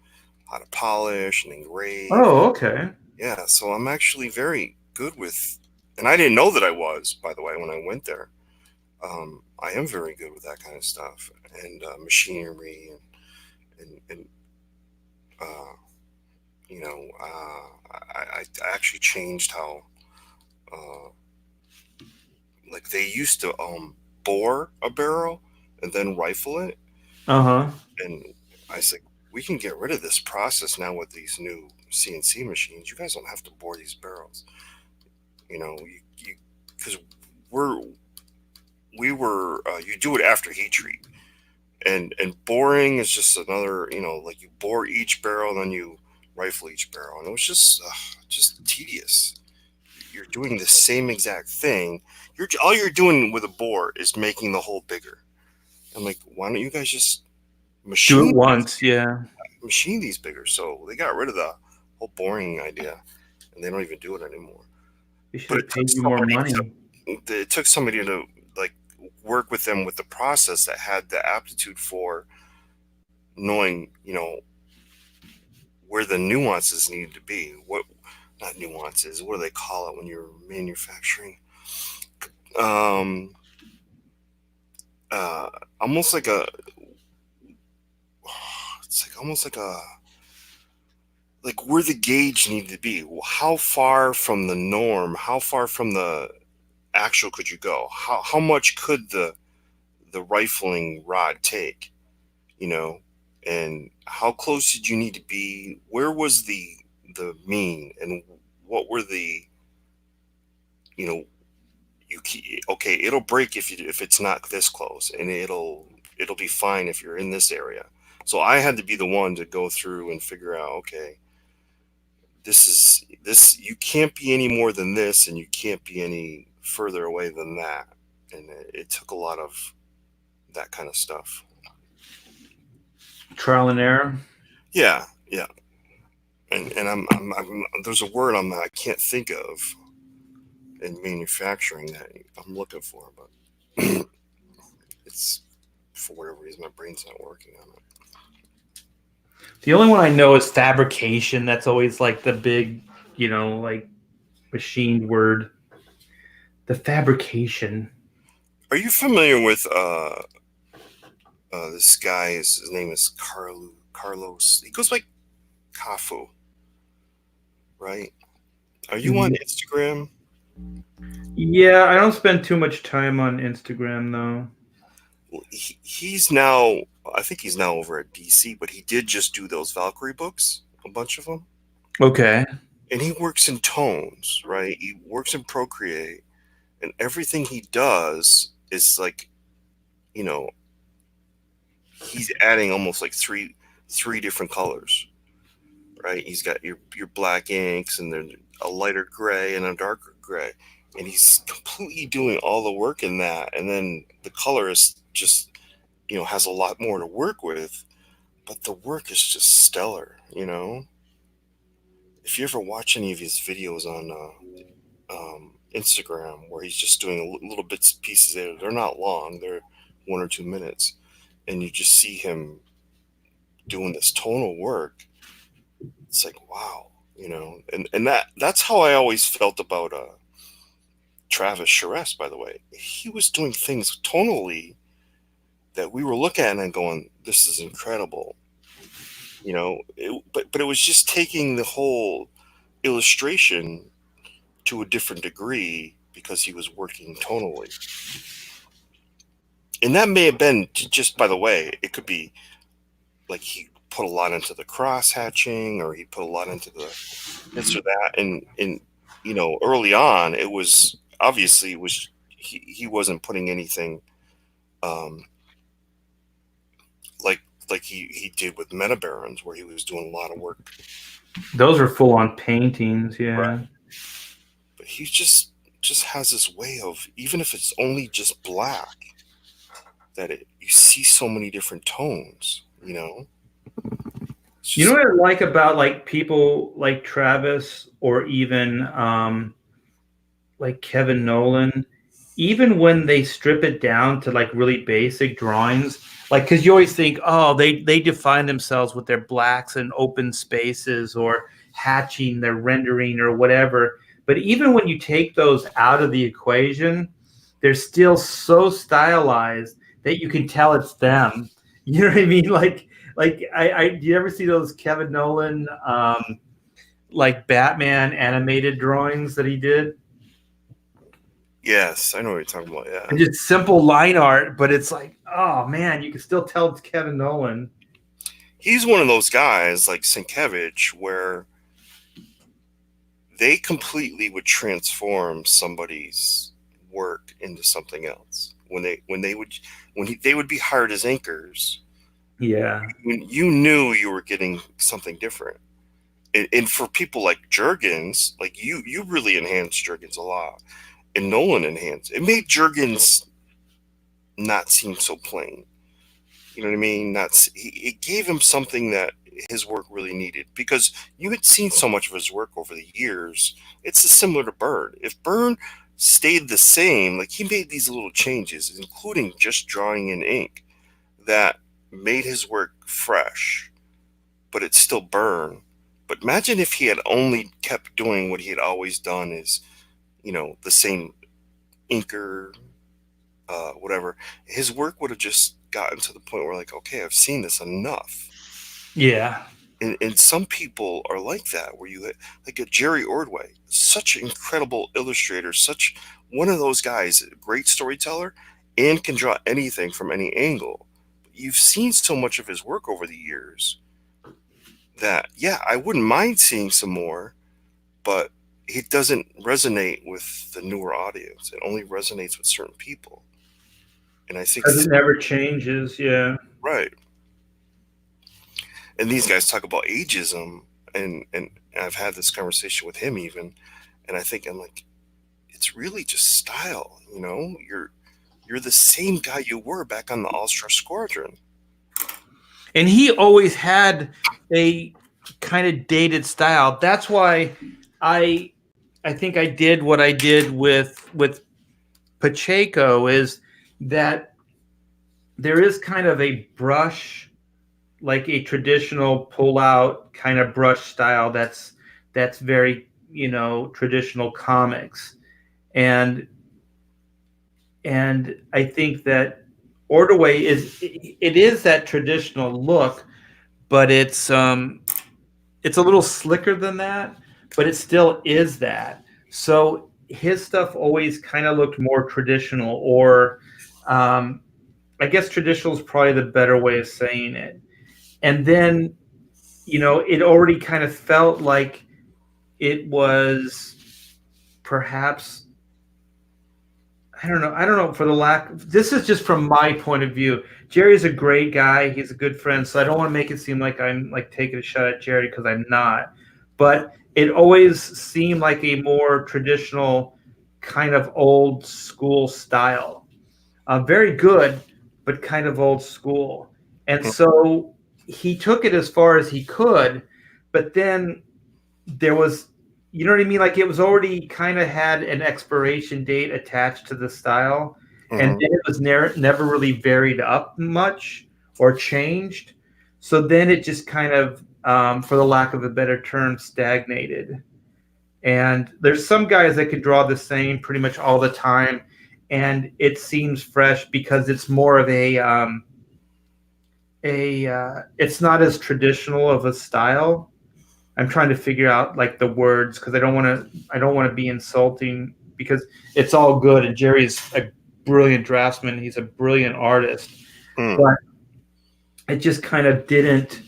how to polish and engrave. Oh, okay. Yeah, so I'm actually very good with, and I didn't know that I was, by the way, when I went there. I am very good with that kind of stuff, and machinery, and I actually changed how, like they used to bore a barrel and then rifle it. Uh-huh. And I said, we can get rid of this process now with these new CNC machines. You guys don't have to bore these barrels. Because you do it after heat treat, and boring is just another, like you bore each barrel, then you rifle each barrel, and it was just tedious. You're doing the same exact thing. All you're doing with a bore is making the hole bigger. I'm like, why don't you guys just Do it once, yeah. machine these bigger? So they got rid of the whole boring idea, and they don't even do it anymore. They should have paid you more money. It took somebody to like work with them with the process that had the aptitude for knowing, where the nuances needed to be. Not nuances. What do they call it when you're manufacturing? Almost like like where the gauge needed to be. How far from the norm? How far from the actual could you go? How much could the rifling rod take? And how close did you need to be? Where was the mean, and what were the, okay, it'll break if it's not this close, and it'll be fine if you're in this area. So I had to be the one to go through and figure out, okay, this you can't be any more than this, and you can't be any further away than that. And it took a lot of that kind of stuff. Trial and error. Yeah. And I'm there's a word I can't think of in manufacturing that I'm looking for, but it's, for whatever reason, my brain's not working on it. The only one I know is fabrication. That's always like the big, like machined word. The fabrication. Are you familiar with this guy? His name is Carlos. He goes by Cafu, right? Are you on Instagram? Yeah, I don't spend too much time on Instagram though. Well, he's now, I think he's now over at DC, but he did just do those Valkyrie books, a bunch of them. Okay. And he works in tones, right? He works in Procreate, and everything he does is like, you know, he's adding almost like three different colors, right? He's got your black inks, and then a lighter gray and a darker gray, and he's completely doing all the work in that. And then the colorist just, has a lot more to work with, but the work is just stellar. If you ever watch any of his videos on Instagram, where he's just doing little bits and pieces there, they're not long, they're 1 or 2 minutes, and you just see him doing this tonal work. It's like, wow, and that's how I always felt about Travis Charest, by the way. He was doing things tonally that we were looking at and going, this is incredible. But it was just taking the whole illustration to a different degree because he was working tonally. And that may have been, just by the way, it could be like he put a lot into the cross hatching, or he put a lot into the this or that. And early on, it was obviously he wasn't putting anything like he did with Meta Barons, where he was doing a lot of work. Those are full on paintings, yeah. Right. But he just has this way of, even if it's only just black, that you see so many different tones, You know what I like about like people like Travis, or even like Kevin Nolan, even when they strip it down to like really basic drawings, like, because you always think, oh, they define themselves with their blacks and open spaces, or hatching, their rendering, or whatever. But even when you take those out of the equation, they're still so stylized that you can tell it's them. You know what I mean? Like do you ever see those Kevin Nolan like Batman animated drawings that he did? Yes, I know what you're talking about. Yeah, And just simple line art, but it's like, oh man, you can still tell it's Kevin Nolan. He's one of those guys like Sienkiewicz, where they completely would transform somebody's work into something else. When they would be hired as anchors, Yeah, you knew you were getting something different. And for people like Jurgens, like you really enhanced Jurgens a lot. And Nolan enhanced. It made Jurgens not seem so plain. You know what I mean? It gave him something that his work really needed, because you had seen so much of his work over the years. It's similar to Byrne. If Byrne stayed the same, like he made these little changes, including just drawing in ink, that made his work fresh, but it's still Byrne. But imagine if he had only kept doing what he had always done, is the same inker, whatever. His work would have just gotten to the point where, like, okay, I've seen this enough. yeah. And some people are like that, where you like a Jerry Ordway, such an incredible illustrator, such one of those guys, great storyteller, and can draw anything from any angle. You've seen so much of his work over the years that, yeah, I wouldn't mind seeing some more, but it doesn't resonate with the newer audience. It only resonates with certain people. And I think Because it never changes, yeah. Right. And these guys talk about ageism, and I've had this conversation with him even, and I'm like, it's really just style, You're the same guy you were back on the All-Star Squadron. And he always had a kind of dated style. That's why I think I did what I did with Pacheco, is that there is kind of a brush, like a traditional pull-out kind of brush style that's very, traditional comics. And I think that Ordway is that traditional look, but it's a little slicker than that. but it still is that. So his stuff always kind of looked more traditional, or I guess traditional is probably the better way of saying it. And then, it already kind of felt like it was perhaps, I don't know for the lack. This is just from my point of view. Jerry's a great guy. He's a good friend. So I don't want to make it seem like I'm like taking a shot at Jerry, because I'm not. But it always seemed like a more traditional kind of old school style. Very good, but kind of old school. And so he took it as far as he could, but then there was, you know what I mean? Like it was already kind of had an expiration date attached to the style, and then it was never really varied up much or changed. So then it just kind of, for the lack of a better term, stagnated. And there's some guys that could draw the same pretty much all the time, and it seems fresh because it's more of it's not as traditional of a style. I'm trying to figure out like the words, because I don't want to be insulting, because it's all good, and Jerry's a brilliant draftsman. He's a brilliant artist, but it just kind of didn't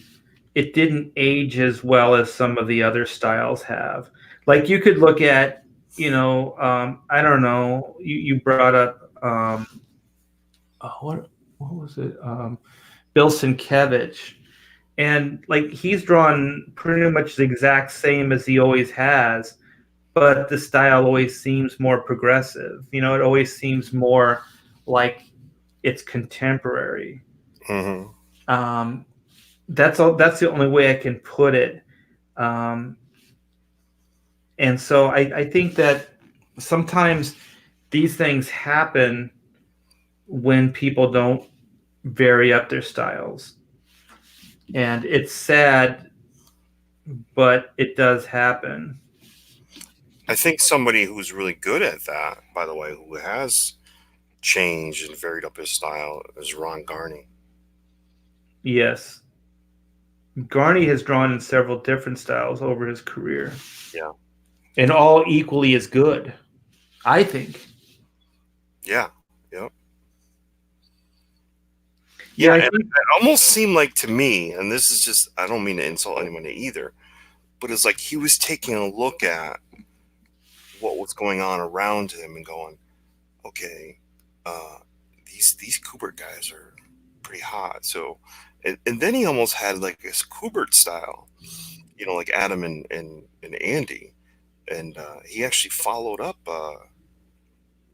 age as well as some of the other styles have. Like you could look at, I don't know, you brought up what was it? Bill Sienkiewicz. And like he's drawn pretty much the exact same as he always has, but the style always seems more progressive. It always seems more like it's contemporary. That's all. That's the only way I can put it. And so I think that sometimes these things happen when people don't vary up their styles. And it's sad, but it does happen. I think somebody who's really good at that, by the way, who has changed and varied up his style, is Ron Garney. Yes. Garney has drawn in several different styles over his career. Yeah. And all equally as good, I think. Yeah. Yep. Yeah, it almost seemed like to me, and this is just, I don't mean to insult anyone either, but it's like he was taking a look at what was going on around him and going, okay, these Kubert guys are pretty hot. So, and then he almost had like this Kubert style, like Adam and Andy. And he actually followed up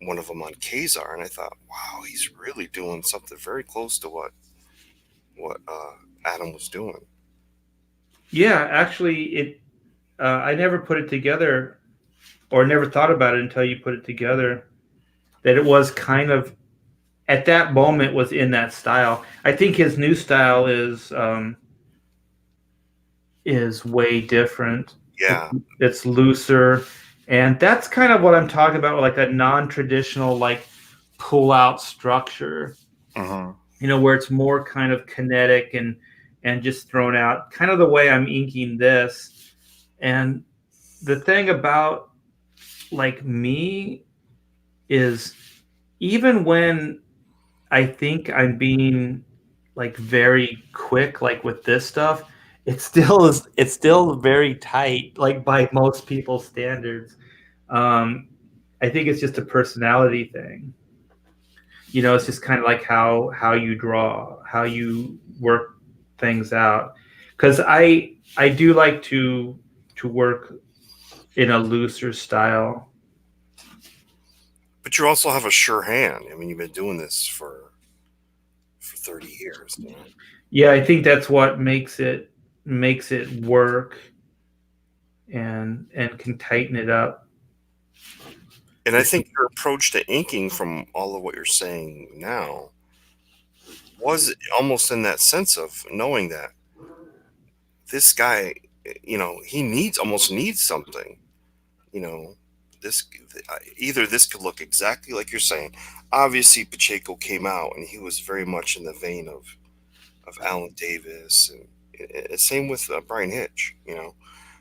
one of them on Kazar, and I thought, wow, he's really doing something very close to what Adam was doing. Yeah, actually, I never put it together, or never thought about it until you put it together, that it was kind of at that moment was in that style. I think his new style is way different. Yeah, it's looser. And that's kind of what I'm talking about, like a non-traditional, like pull-out structure, where it's more kind of kinetic and just thrown out, kind of the way I'm inking this. And the thing about like me is, even when I think I'm being like very quick, like with this stuff, it's still very tight, like by most people's standards. I think it's just a personality thing. It's just kind of like how you draw, how you work things out. Because I do like to work in a looser style. But you also have a sure hand. I mean, you've been doing this for 30 years. Yeah, I think that's what makes it work and can tighten it up. And I think your approach to inking, from all of what you're saying now, was almost in that sense of knowing that this guy, he almost needs something. This either this could look exactly like you're saying. Obviously, Pacheco came out, and he was very much in the vein of Alan Davis, and same with Brian Hitch.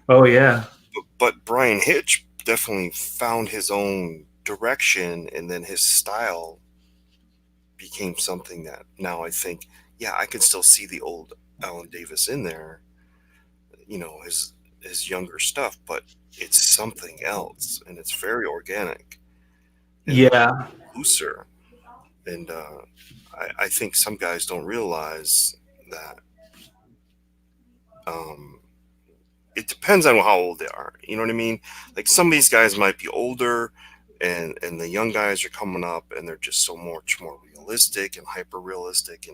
Oh yeah. But Brian Hitch definitely found his own direction, and then his style became something that now I think, yeah, I can still see the old Alan Davis in there, his younger stuff, but it's something else, and it's very organic and Yeah. looser. And I think some guys don't realize that it depends on how old they are. You know what I mean? Like some of these guys might be older, and the young guys are coming up, and they're just so much more realistic and hyper realistic,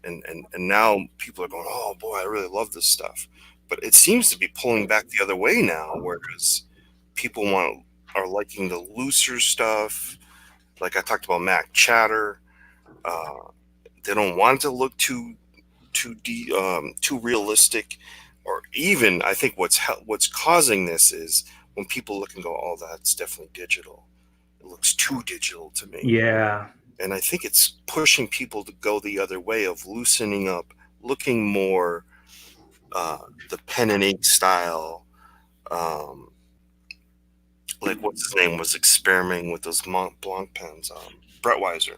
and now people are going, oh boy, I really love this stuff. But it seems to be pulling back the other way now, whereas people are liking the looser stuff. Like I talked about Mac Chatter. They don't want it to look too realistic, or even I think what's causing this is when people look and go, oh, that's definitely digital. It looks too digital to me. Yeah. And I think it's pushing people to go the other way of loosening up, looking more the pen and ink style. Like what's his name was experimenting with those Mont Blanc pens, Brett Weiser.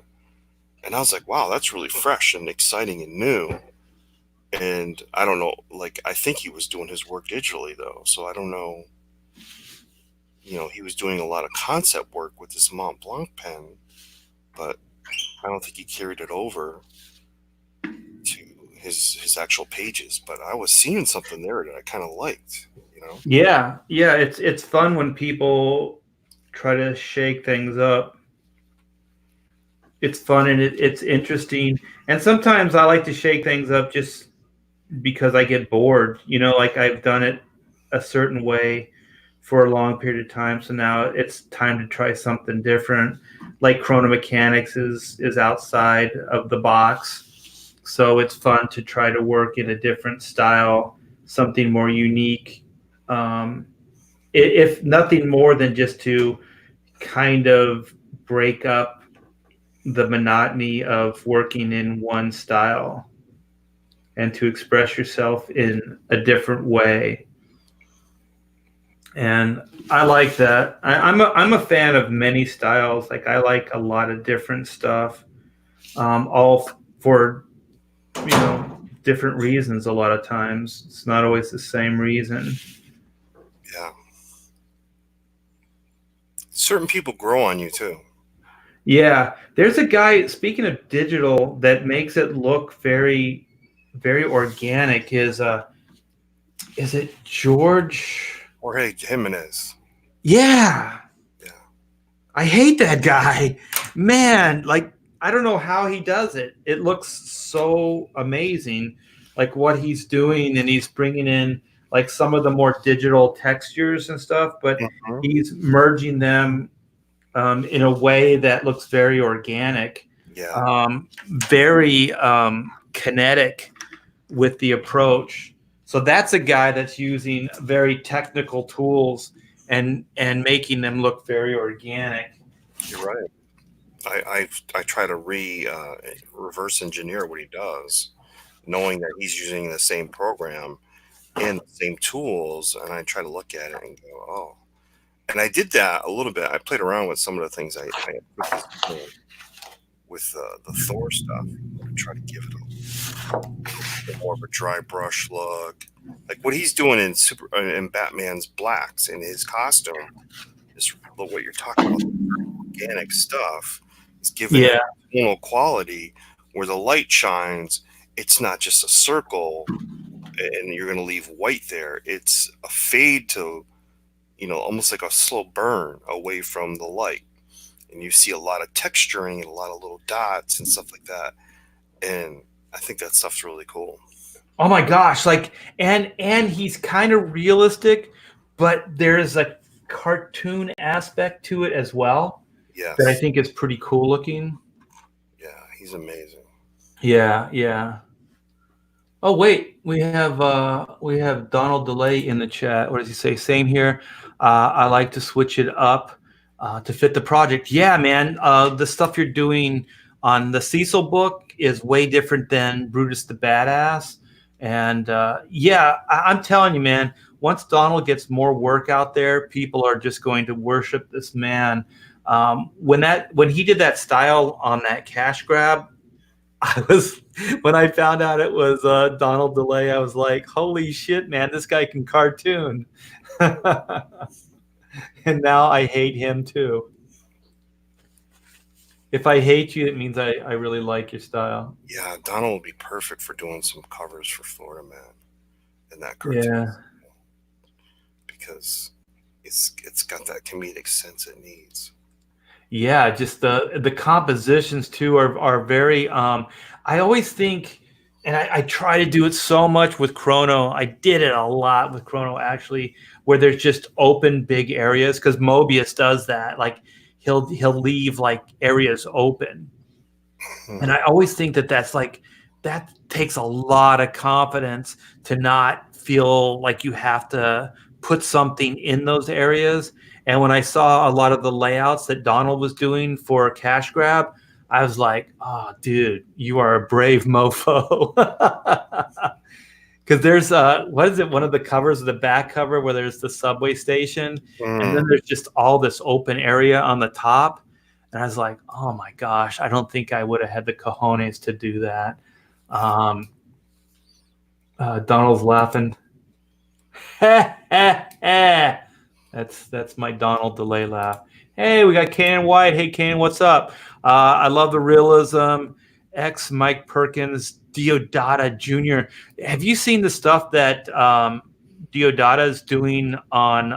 And I was like, wow, that's really fresh and exciting and new. And I don't know, like, I think he was doing his work digitally, though. So I don't know. He was doing a lot of concept work with this Mont Blanc pen, but I don't think he carried it over to his actual pages. But I was seeing something there that I kind of liked, Yeah. Yeah. It's fun when people try to shake things up. It's fun and it's interesting. And sometimes I like to shake things up just because I get bored, like I've done it a certain way for a long period of time. So now it's time to try something different. Like chronomechanics is outside of the box. So it's fun to try to work in a different style, something more unique. If nothing more than just to kind of break up the monotony of working in one style and to express yourself in a different way. And I like that. I'm a fan of many styles. Like I like a lot of different stuff, all for, different reasons. A lot of times it's not always the same reason. Yeah. Certain people grow on you too. Yeah. There's a guy, speaking of digital, that makes it look very, very organic. Is it George? Jorge Jimenez. Yeah. Yeah. I hate that guy. Man, like, I don't know how he does it. It looks so amazing, like what he's doing, and he's bringing in like some of the more digital textures and stuff, but he's merging them in a way that looks very organic, very kinetic with the approach. So that's a guy that's using very technical tools and making them look very organic. You're right. I try to reverse engineer what he does, knowing that he's using the same program and the same tools, and I try to look at it and go, oh. And I did that a little bit. I played around with some of the things I with the Thor stuff. I try to give it a bit more of a dry brush look, like what he's doing in Batman's blacks in his costume. Is what you're talking about, organic stuff. Is giving it a tonal quality where the light shines. It's not just a circle, and you're going to leave white there. It's a fade to, almost like a slow burn away from the light. And you see a lot of texturing and a lot of little dots and stuff like that. And I think that stuff's really cool. Oh my gosh. Like, and he's kind of realistic, but there's a cartoon aspect to it as well. Yes. That I think is pretty cool looking. Yeah, he's amazing. Yeah. Oh wait, we have Donald DeLay in the chat. What does he say? Same here. I like to switch it up to fit the project. Yeah, man. The stuff you're doing on the Cecil book is way different than Brutus the Badass, And yeah, I'm telling you, man, once Donald gets more work out there, people are just going to worship this man. When he did that style on that cash grab, when I found out it was Donald DeLay, I was like, holy shit, man, this guy can cartoon. And now I hate him too. If I hate you, it means I really like your style. Yeah, Donald would be perfect for doing some covers for Florida Man in that cartoon. Yeah. Because it's got that comedic sense it needs. Yeah, just the compositions too are very I always think, and I try to do it so much with Chrono. I did it a lot with Chrono actually, where there's just open big areas, because Mobius does that. Like he'll leave like areas open. And I always think that takes a lot of confidence to not feel like you have to put something in those areas. And when I saw a lot of the layouts that Donald was doing for Cash Grab, I was like, oh, dude, you are a brave mofo. Because there's, what is it, one of the covers of the back cover where there's the subway station, and then there's just all this open area on the top. And I was like, oh my gosh, I don't think I would have had the cojones to do that. Donald's laughing. That's my Donald DeLay laugh. Hey, we got Kane White. Hey, Kane, what's up? I love the realism. X Mike Perkins, Diodata Jr. Have you seen the stuff that Diodata is doing on?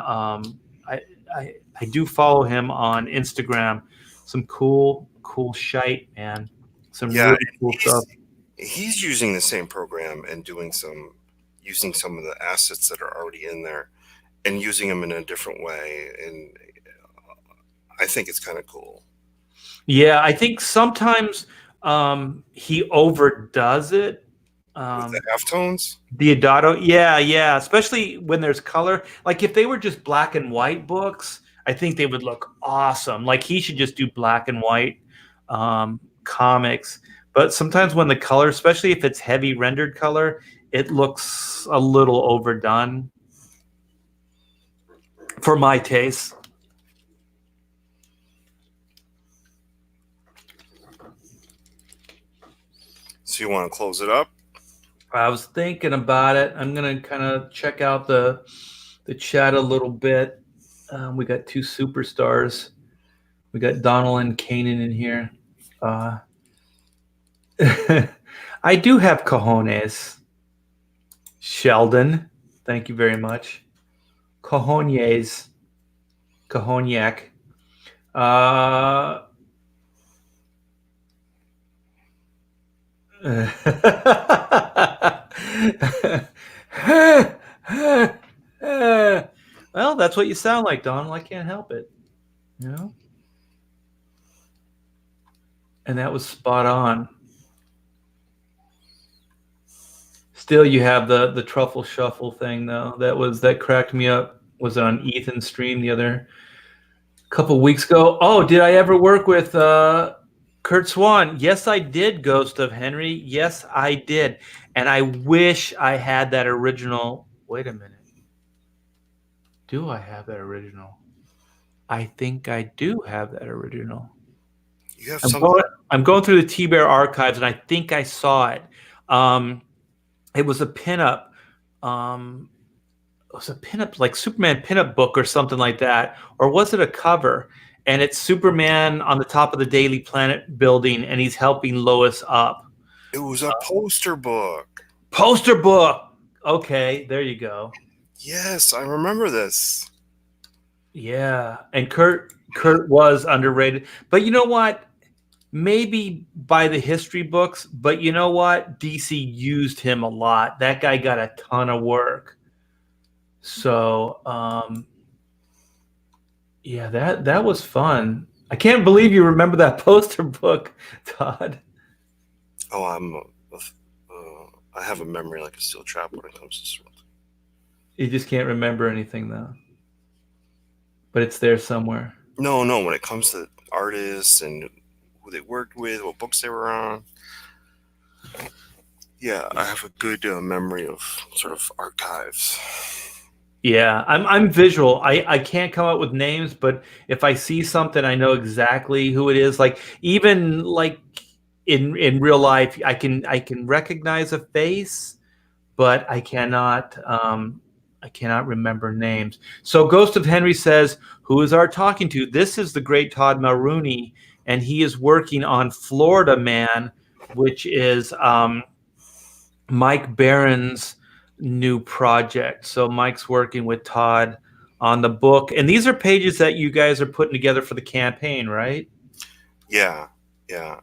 I do follow him on Instagram. Some cool shite, man. Some really cool stuff. He's using the same program and using some of the assets that are already in there and using them in a different way. And I think it's kind of cool. Yeah, I think sometimes he overdoes it. With the halftones? Diodato, yeah, especially when there's color. Like if they were just black and white books, I think they would look awesome. Like he should just do black and white comics. But sometimes when the color, especially if it's heavy rendered color, it looks a little overdone for my taste. So you want to close it up? I was thinking about it. I'm gonna kind of check out the chat a little bit. We got two superstars. We got Donald and Kanan in here. I do have cojones. Sheldon, thank you very much. Cojones. Cognac. Well, that's what you sound like, Donald. I can't help it. You know? And that was spot on. Still, you have the truffle shuffle thing though. That cracked me up. Was on Ethan's stream the other couple weeks ago. Oh, did I ever work with Kurt Swan? Yes, I did. Ghost of Henry. Yes, I did. And I wish I had that original. Wait a minute. Do I have that original? I think I do have that original. You have I'm going through the T-Bear archives, and I think I saw it. It was a pinup. It was a pinup, like Superman pinup book or something like that. Or was it a cover? And it's Superman on the top of the Daily Planet building, and he's helping Lois up. It was a poster book. Poster book. Okay, there you go. Yes, I remember this. Yeah, and Kurt was underrated. But you know what? Maybe by the history books, but you know what? DC used him a lot. That guy got a ton of work. So, yeah, that was fun. I can't believe you remember that poster book, Todd. Oh, I have a memory like a steel trap when it comes to swords. You just can't remember anything though. But it's there somewhere. No, when it comes to artists and who they worked with, what books they were on. Yeah, I have a good memory of sort of archives. Yeah, I'm visual. I can't come up with names, but if I see something, I know exactly who it is. Like even like in real life, I can recognize a face, but I cannot remember names. So Ghost of Henry says, "Who is our talking to?" This is the great Todd Mulrooney, and he is working on Florida Man, which is Mike Barron's new project. So Mike's working with Todd on the book, and these are pages that you guys are putting together for the campaign, right? Yeah, yeah.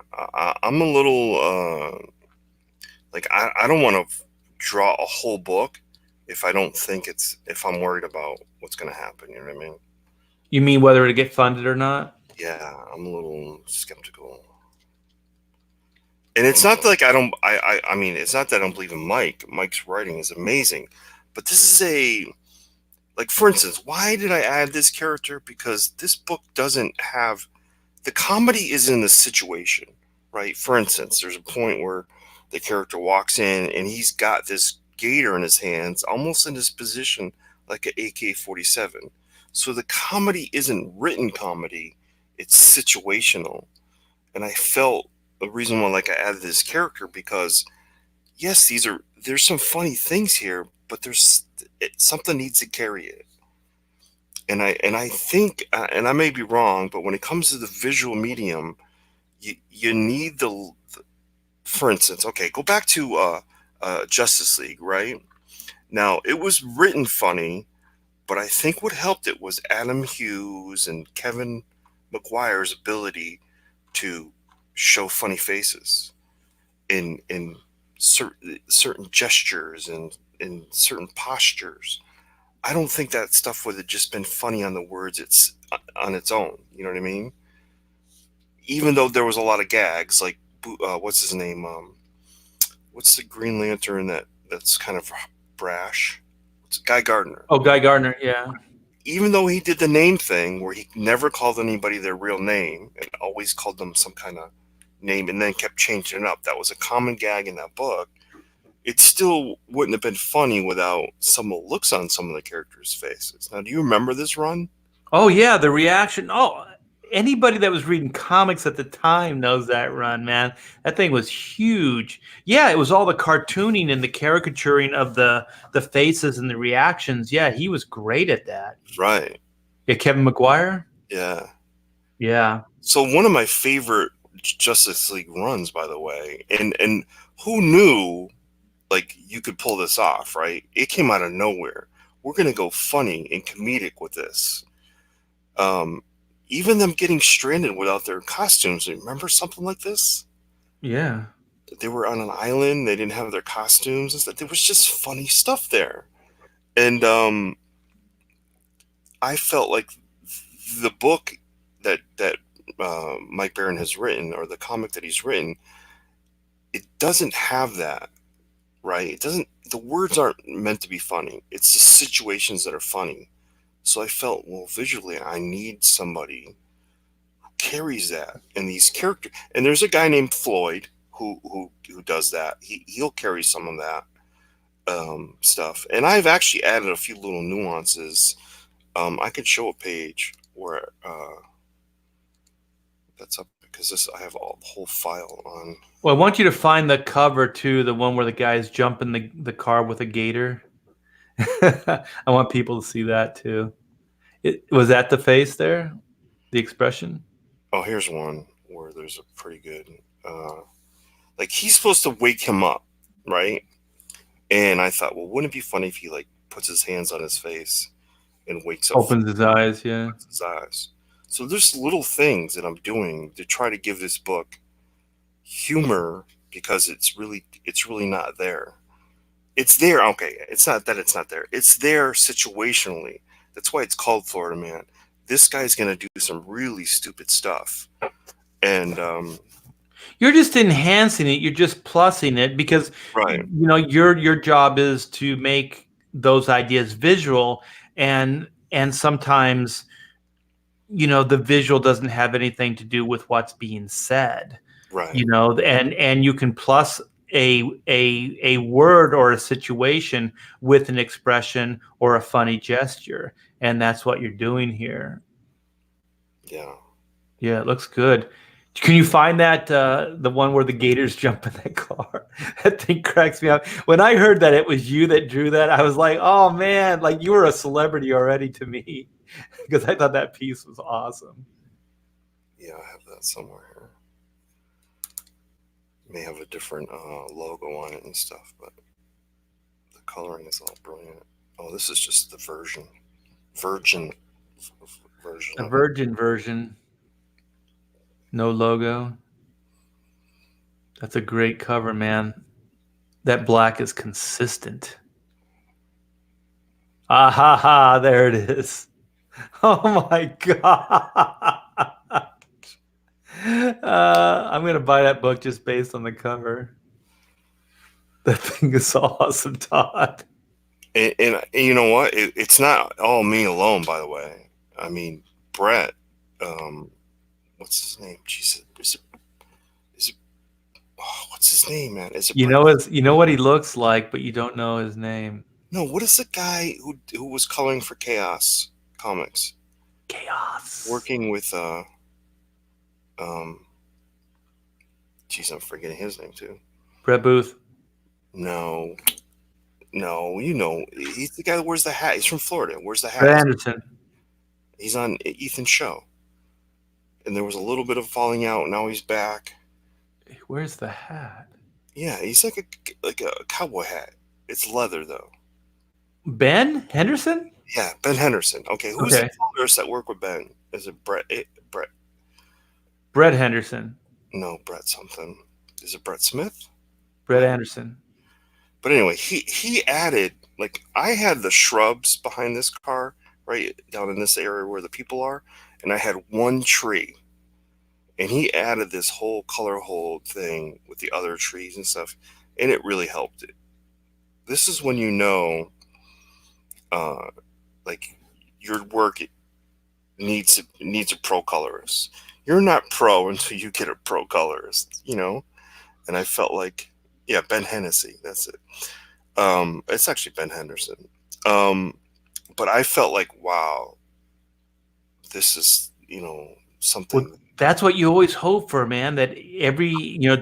I'm a little like I don't want to draw a whole book if I don't think if I'm worried about what's going to happen. You know what I mean? You mean whether to get funded or not? Yeah, I'm a little skeptical. And it's not like I don't. I mean, it's not that I don't believe in Mike. Mike's writing is amazing, but this is like, for instance, why did I add this character? Because this book doesn't have the comedy is in the situation, right? For instance, there's a point where the character walks in and he's got this gator in his hands, almost in his position like an AK-47. So the comedy isn't written comedy; it's situational. And I felt the reason why, like, I added this character because yes, there's some funny things here, but something needs to carry it. And I think, and I may be wrong, but when it comes to the visual medium, you need for instance, okay, go back to Justice League, right? Now it was written funny, but I think what helped it was Adam Hughes and Kevin McGuire's ability to show funny faces in certain gestures and in certain postures. I don't think that stuff would have just been funny on the words it's on its own. You know what I mean? Even though there was a lot of gags, like what's his name? What's the Green Lantern that's kind of brash? It's Guy Gardner. Oh, Guy Gardner, yeah. Even though he did the name thing where he never called anybody their real name and always called them some kind of name and then kept changing it up. That was a common gag in that book. It still wouldn't have been funny without some of the looks on some of the characters' faces. Now, do you remember this run? Oh yeah, the reaction. Oh, anybody that was reading comics at the time knows that run, man. That thing was huge. Yeah, it was all the cartooning and the caricaturing of the faces and the reactions. Yeah, he was great at that. Right. Yeah, Kevin McGuire. Yeah. Yeah. So one of my favorite Justice League runs, by the way, and who knew, like, you could pull this off, right? It came out of nowhere. We're gonna go funny and comedic with this. Even them getting stranded without their costumes. Remember something like this? Yeah. They were on an island. They didn't have their costumes. There was just funny stuff there, and I felt like the book that Mike Barron has written, or the comic that he's written, it doesn't have that, right? It doesn't. The words aren't meant to be funny. It's the situations that are funny. So I felt, well, visually, I need somebody who carries that and these characters. And there's a guy named Floyd who does that. He'll carry some of that stuff. And I've actually added a few little nuances. I could show a page where that's up because I have the whole file on. Well, I want you to find the cover too, the one where the guy's jumping the car with a gator. I want people to see that too. Was that the face there? The expression? Oh, here's one where there's a pretty good, like, he's supposed to wake him up, right? And I thought, well, wouldn't it be funny if he, like, puts his hands on his face and wakes up, Opens his eyes, yeah. his eyes. So there's little things that I'm doing to try to give this book humor because it's really not there. It's there, okay. It's not that it's not there. It's there situationally. That's why it's called Florida Man. This guy's gonna do some really stupid stuff, and You're just enhancing it. You're just plussing it because right, your job is to make those ideas visual, and sometimes the visual doesn't have anything to do with what's being said. right, And you can plus a word or a situation with an expression or a funny gesture, and that's what you're doing here. Yeah. Yeah, it looks good. Can you find that the one where the gators jump in that car? That thing cracks me up. When I heard that it was you that drew that, I was like, oh man, like you were a celebrity already to me, because I thought that piece was awesome. Yeah, I have that somewhere here. May have a different logo on it and stuff, but the coloring is all brilliant. Oh, this is just the virgin version. A virgin version. No logo. That's a great cover, man. That black is consistent. Ah ha ha, there it is. Oh my God. I'm going to buy that book just based on the cover. That thing is awesome, Todd. And you know what? It's not all me alone, by the way. I mean, Brett, what's his name? Jesus, is it what's his name, man? Is it You Brett? know what he looks like, but you don't know his name. No, what is the guy who was coloring for Chaos Comics? Chaos. Working with geez, I'm forgetting his name too. Brett Booth. No, you know, he's the guy that wears the hat. He's from Florida. Wears the hat. Brett Anderson. He's on Ethan's show. And there was a little bit of falling out. Now he's back. Where's the hat? Yeah, he's like a cowboy hat. It's leather though. Ben Henderson? Yeah, Ben Henderson. Okay, who's Okay. the colorist that work with Ben? Is it Brett? Brett Henderson. No, Brett something. Is it Brett Smith? Brett Anderson. But anyway, he added, like, I had the shrubs behind this car right down in this area where the people are, and I had one tree, and he added this whole color hold thing with the other trees and stuff, and it really helped it. This is when you know, like, your work needs a pro colorist. You're not pro until you get a pro colorist, you know. And I felt like, yeah, Ben Hennessy, that's it. It's actually Ben Henderson. But I felt like, wow, this is, you know, something. Well, that's what you always hope for, man, that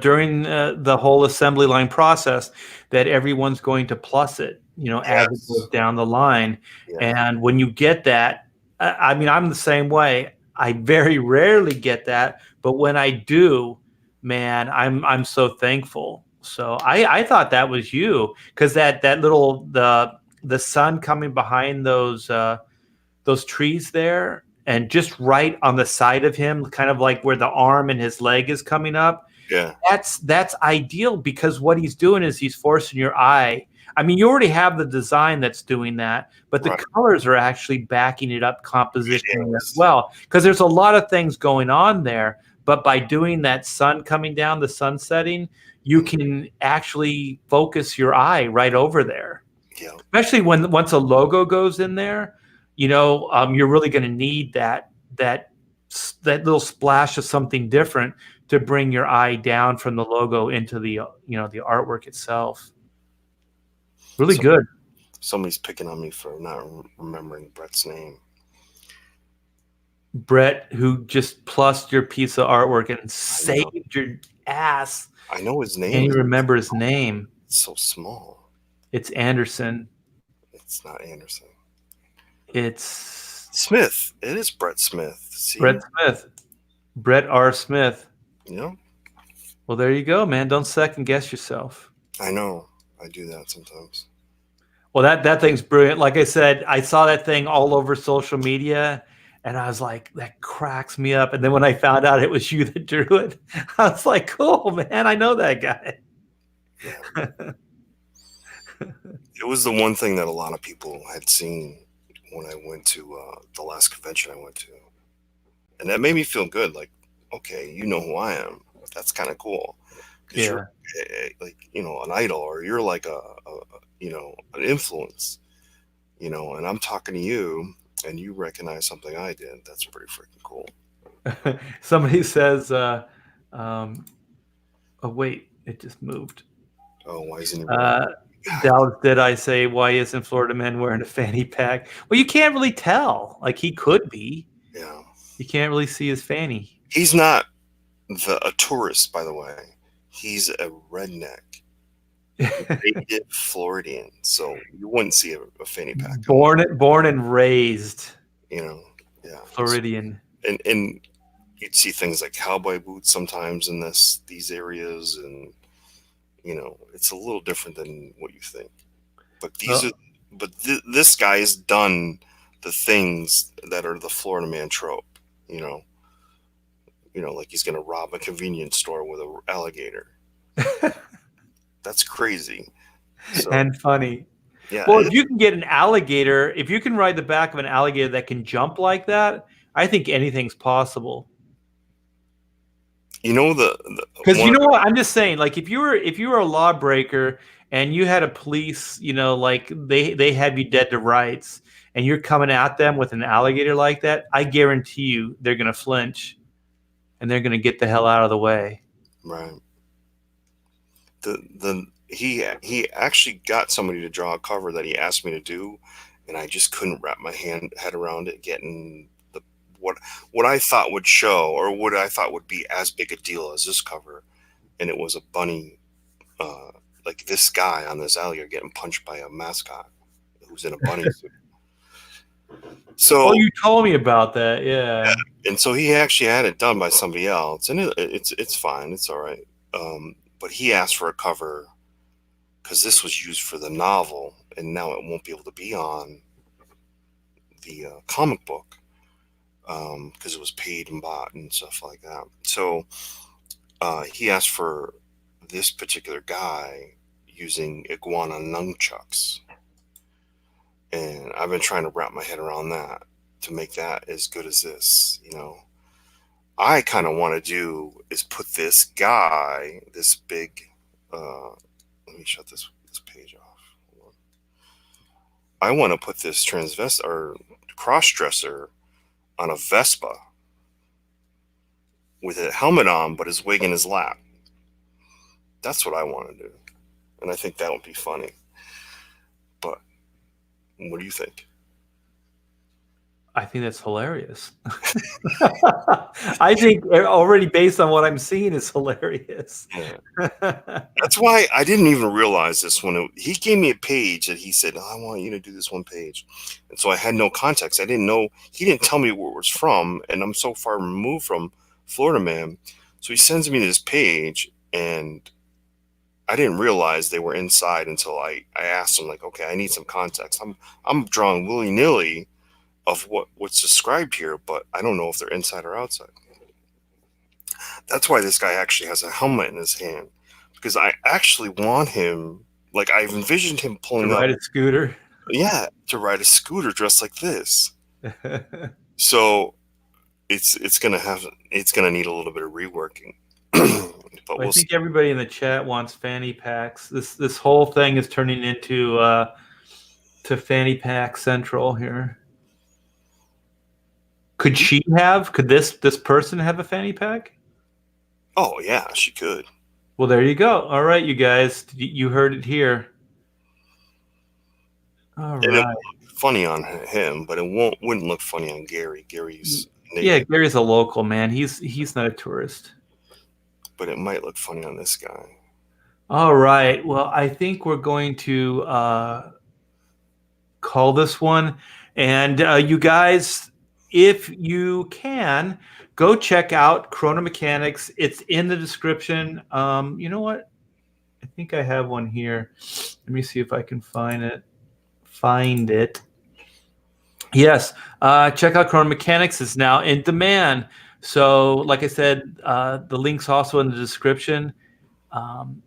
during the whole assembly line process, that everyone's going to plus it, as it goes down the line. Yeah. And when you get that, I mean, I'm the same way. I very rarely get that, but when I do, man, I'm so thankful. So I thought that was you, because that little the sun coming behind those trees there, and just right on the side of him, kind of like where the arm and his leg is coming up. Yeah, that's ideal, because what he's doing is he's forcing your eye. I mean, you already have the design that's doing that, but the colors are actually backing it up compositionally as well, because there's a lot of things going on there. But by doing that sun coming down, the sun setting, you can actually focus your eye right over there. Yeah. Especially once a logo goes in there, you're really going to need that little splash of something different to bring your eye down from the logo into the the artwork itself. Really good. Somebody's picking on me for not remembering Brett's name. Brett, who just plussed your piece of artwork and saved your ass. I know his name. Can you remember his name? It's so small. It's Anderson. It's not Anderson. It's Smith. It is Brett Smith. See? Brett Smith. Brett R. Smith. Yeah. Well, there you go, man. Don't second guess yourself. I know. I do that sometimes. Well, that thing's brilliant. Like I said, I saw that thing all over social media, and I was like, that cracks me up. And then when I found out it was you that drew it, I was like, cool, man. I know that guy. Yeah. It was the one thing that a lot of people had seen when I went to the last convention I went to. And that made me feel good. Like, okay, you know who I am. That's kind of cool. Yeah. You're like, an idol, or you're like an influence, and I'm talking to you and you recognize something I did. That's pretty freaking cool. Somebody says, oh, wait, it just moved. Oh, why isn't he? Dallas, did I say, why isn't Florida man wearing a fanny pack? Well, you can't really tell. Like, he could be. Yeah. You can't really see his fanny. He's not a tourist, by the way. He's a redneck. Native Floridian, so you wouldn't see a fanny pack. Born and raised. You know, yeah. Floridian. And you'd see things like cowboy boots sometimes in these areas, and you know, it's a little different than what you think. But this guy has done the things that are the Florida man trope. You know, like he's going to rob a convenience store with an alligator. That's crazy. And funny. Yeah. Well, if you can get an alligator, if you can ride the back of an alligator that can jump like that, I think anything's possible. You know, because you know what I'm just saying, like if you were a lawbreaker and you had a police, you know, like they have you dead to rights, and you're coming at them with an alligator like that, I guarantee you they're going to flinch and they're going to get the hell out of the way. Right. He actually got somebody to draw a cover that he asked me to do, and I just couldn't wrap my head around it, getting what I thought would show, or what I thought would be as big a deal as this cover. And it was a bunny, like this guy on this alligator getting punched by a mascot who's in a bunny suit. So you told me about that, yeah. And so he actually had it done by somebody else, and it's fine, it's all right. But he asked for a cover because this was used for the novel, and now it won't be able to be on the comic book because it was paid and bought and stuff like that. So he asked for this particular guy using iguana nunchucks, and I've been trying to wrap my head around that to make that as good as this. You know, I kind of want to do is put this guy, this big. Let me shut this page off. Hold on. I want to put this transvestite or cross-dresser on a Vespa with a helmet on, but his wig in his lap. That's what I want to do, and I think that would be funny. But what do you think? I think that's hilarious. I think already based on what I'm seeing is hilarious. Yeah. That's why I didn't even realize this when he gave me a page that he said, I want you to do this one page. And so I had no context. I didn't know. He didn't tell me where it was from. And I'm so far removed from Florida man. So he sends me this page, and I didn't realize they were inside until I asked him, like, okay, I need some context. I'm drawing willy-nilly of what's described here, but I don't know if they're inside or outside. That's why this guy actually has a helmet in his hand, because I actually want him, like I've envisioned him pulling to ride a scooter. Yeah, to ride a scooter dressed like this. So it's gonna need a little bit of reworking. But I think everybody in the chat wants fanny packs. This whole thing is turning into to fanny pack central here. Could this person have a fanny pack? Oh yeah, she could. Well, there you go. All right, you guys, you heard it here. All right. It would look funny on him, but it wouldn't look funny on Gary. Gary's native. Yeah, Gary's a local man. He's not a tourist. But it might look funny on this guy. All right. Well, I think we're going to call this one, and you guys, if you can, go check out Chrono Mechanics. It's in the description. You know what? I think I have one here. Let me see if I can find it. Yes. Check out Chrono Mechanics. It's now in demand. So, like I said, the link's also in the description.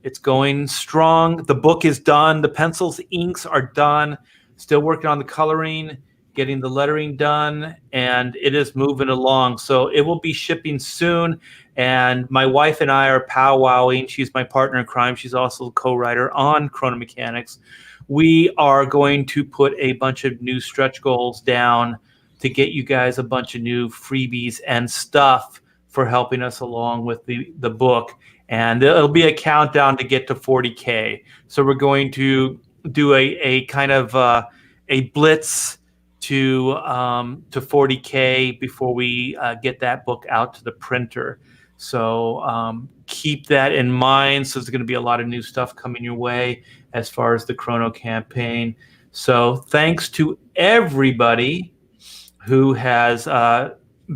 It's going strong. The book is done. The pencils, inks are done. Still working on the coloring, getting the lettering done, and it is moving along. So it will be shipping soon. And my wife and I are powwowing. She's my partner in crime. She's also a co-writer on Chrono Mechanics. We are going to put a bunch of new stretch goals down to get you guys a bunch of new freebies and stuff for helping us along with the book. and it'll be a countdown to get to 40K. So we're going to do a kind of a blitz to 40K before we get that book out to the printer. So keep that in mind. So there's going to be a lot of new stuff coming your way as far as the Chrono campaign. So thanks to everybody who has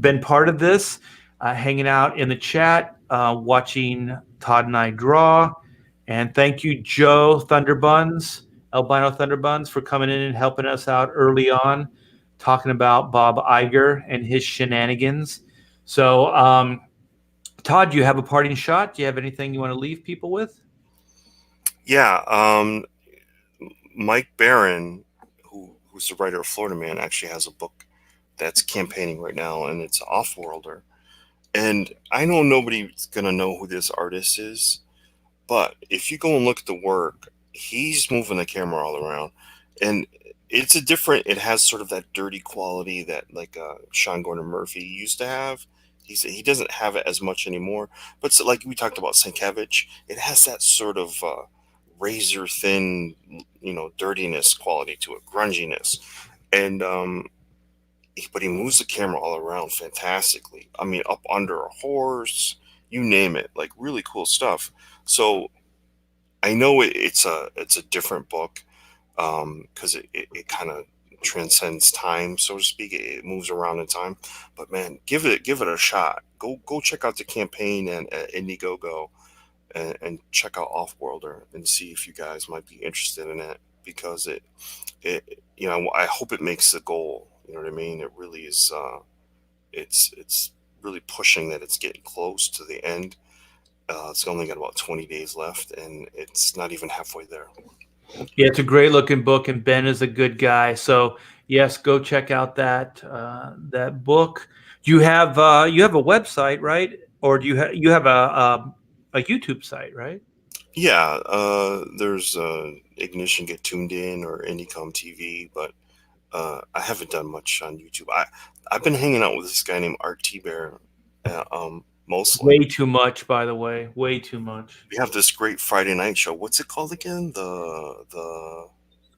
been part of this, hanging out in the chat, watching Todd and I draw. And thank you, Joe Thunderbuns, Albino Thunderbuns, for coming in and helping us out early on, talking about Bob Iger and his shenanigans. So, Todd, do you have a parting shot? Do you have anything you want to leave people with? Yeah. Mike Barron, who's the writer of Florida Man, actually has a book that's campaigning right now, and it's Offworlder. And I know nobody's going to know who this artist is, but if you go and look at the work, he's moving the camera all around. And it has sort of that dirty quality that like Sean Gordon Murphy used to have. He doesn't have it as much anymore. But so, like we talked about Sienkiewicz, it has that sort of razor thin, dirtiness quality to it, grunginess. And but he moves the camera all around fantastically. I mean, up under a horse, you name it, like really cool stuff. So I know it's a different book because it kind of transcends time, so to speak. It moves around in time. But man, give it a shot. Go check out the campaign and Indiegogo and check out Offworlder and see if you guys might be interested in it, because it I hope it makes the goal. You know what I mean? It really is. It's really pushing that it's getting close to the end. It's only got about 20 days left, and it's not even halfway there. Yeah, it's a great looking book, and Ben is a good guy. So yes, go check out that book. You have a website, right? Or do you have a YouTube site, right? Yeah, there's Ignition Get Tuned In or Indicom TV, but I haven't done much on YouTube. I've been hanging out with this guy named Art T-Bear mostly. Way too much, by the way. Way too much. We have this great Friday night show. What's it called again? The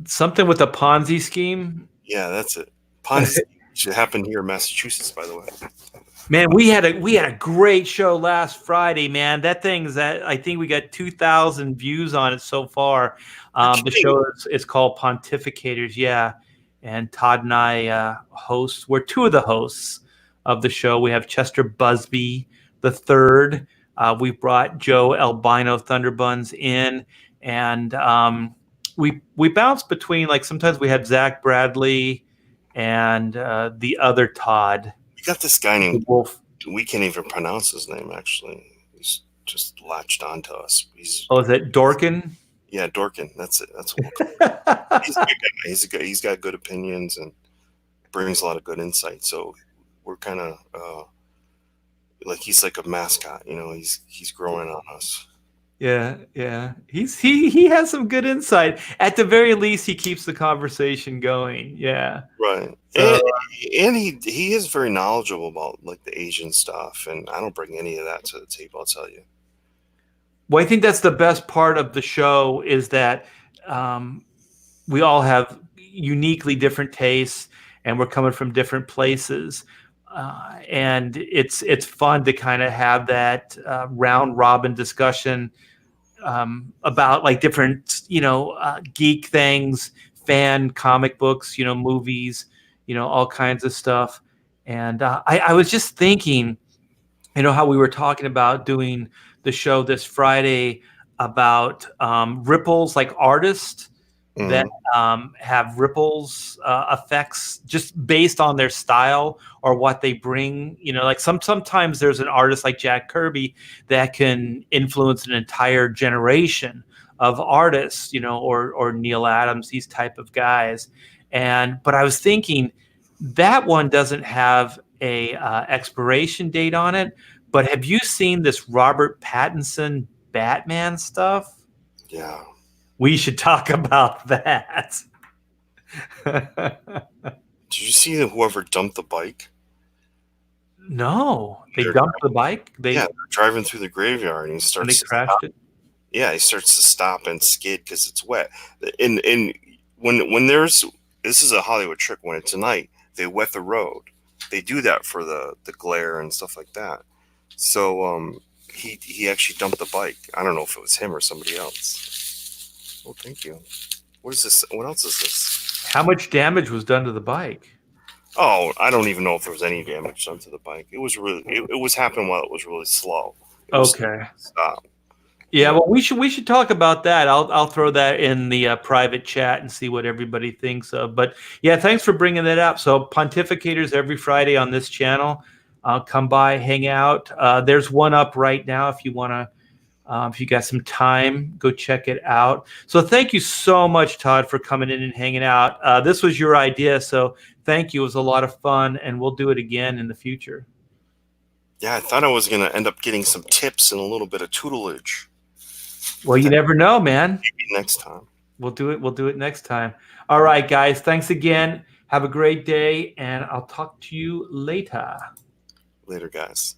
something with a Ponzi scheme. Yeah, that's it. Ponzi scheme should happen here in Massachusetts, by the way. Man, we had a great show last Friday, man. That thing's I think we got 2,000 views on it so far. The show is called Pontificators, yeah. And Todd and I host. We're two of the hosts of the show. We have Chester Busby the third. We brought Joe Albino Thunderbuns in, and we bounced between, like, sometimes we had Zach Bradley and the other Todd. We got this guy named Wolf. We can't even pronounce his name, actually. He's just latched onto us. Is it Dorkin? Yeah, Dorkin. That's it. That's what we'll call him. He's a good guy. He's got good opinions and brings a lot of good insight. So we're kind of like, he's like a mascot. He's growing on us. Yeah. He has some good insight. At the very least, he keeps the conversation going. Yeah. Right. So, and he is very knowledgeable about, like, the Asian stuff, and I don't bring any of that to the table, I'll tell you. Well, I think that's the best part of the show, is that we all have uniquely different tastes, and we're coming from different places. And it's fun to kind of have that round robin discussion about, like, different, geek things, fan comic books, movies, all kinds of stuff. And I was just thinking, how we were talking about doing the show this Friday about ripples, like artists that have ripples effects just based on their style or what they bring. Like sometimes there's an artist like Jack Kirby that can influence an entire generation of artists, or Neil Adams, these type of guys. But I was thinking that one doesn't have a expiration date on it. But have you seen this Robert Pattinson Batman stuff? Yeah. We should talk about that. Did you see whoever dumped the bike? No, they They're dumped the bike. Yeah, they're driving through the graveyard, and he and starts they to crashed stop. it. Yeah, he starts to stop and skid because it's wet. And when there's this is a Hollywood trick. When it's night, they wet the road. They do that for the glare and stuff like that. So he actually dumped the bike. I don't know if it was him or somebody else. Oh, thank you. What is this? What else is this? How much damage was done to the bike? Oh, I don't even know if there was any damage done to the bike. It was really it was happening while it was really slow. It was Okay. stop. Yeah, well, we should talk about that. I'll throw that in the private chat and see what everybody thinks of. But yeah, thanks for bringing that up. So Pontificators every Friday on this channel. Come by, hang out. There's one up right now if you want to. If you got some time, go check it out. So thank you so much, Todd, for coming in and hanging out. This was your idea, so thank you. It was a lot of fun, and we'll do it again in the future. Yeah, I thought I was gonna end up getting some tips and a little bit of tutelage. Well, you never know, man. Maybe next time. We'll do it. We'll do it next time. All right, guys. Thanks again. Have a great day, and I'll talk to you later. Later, guys.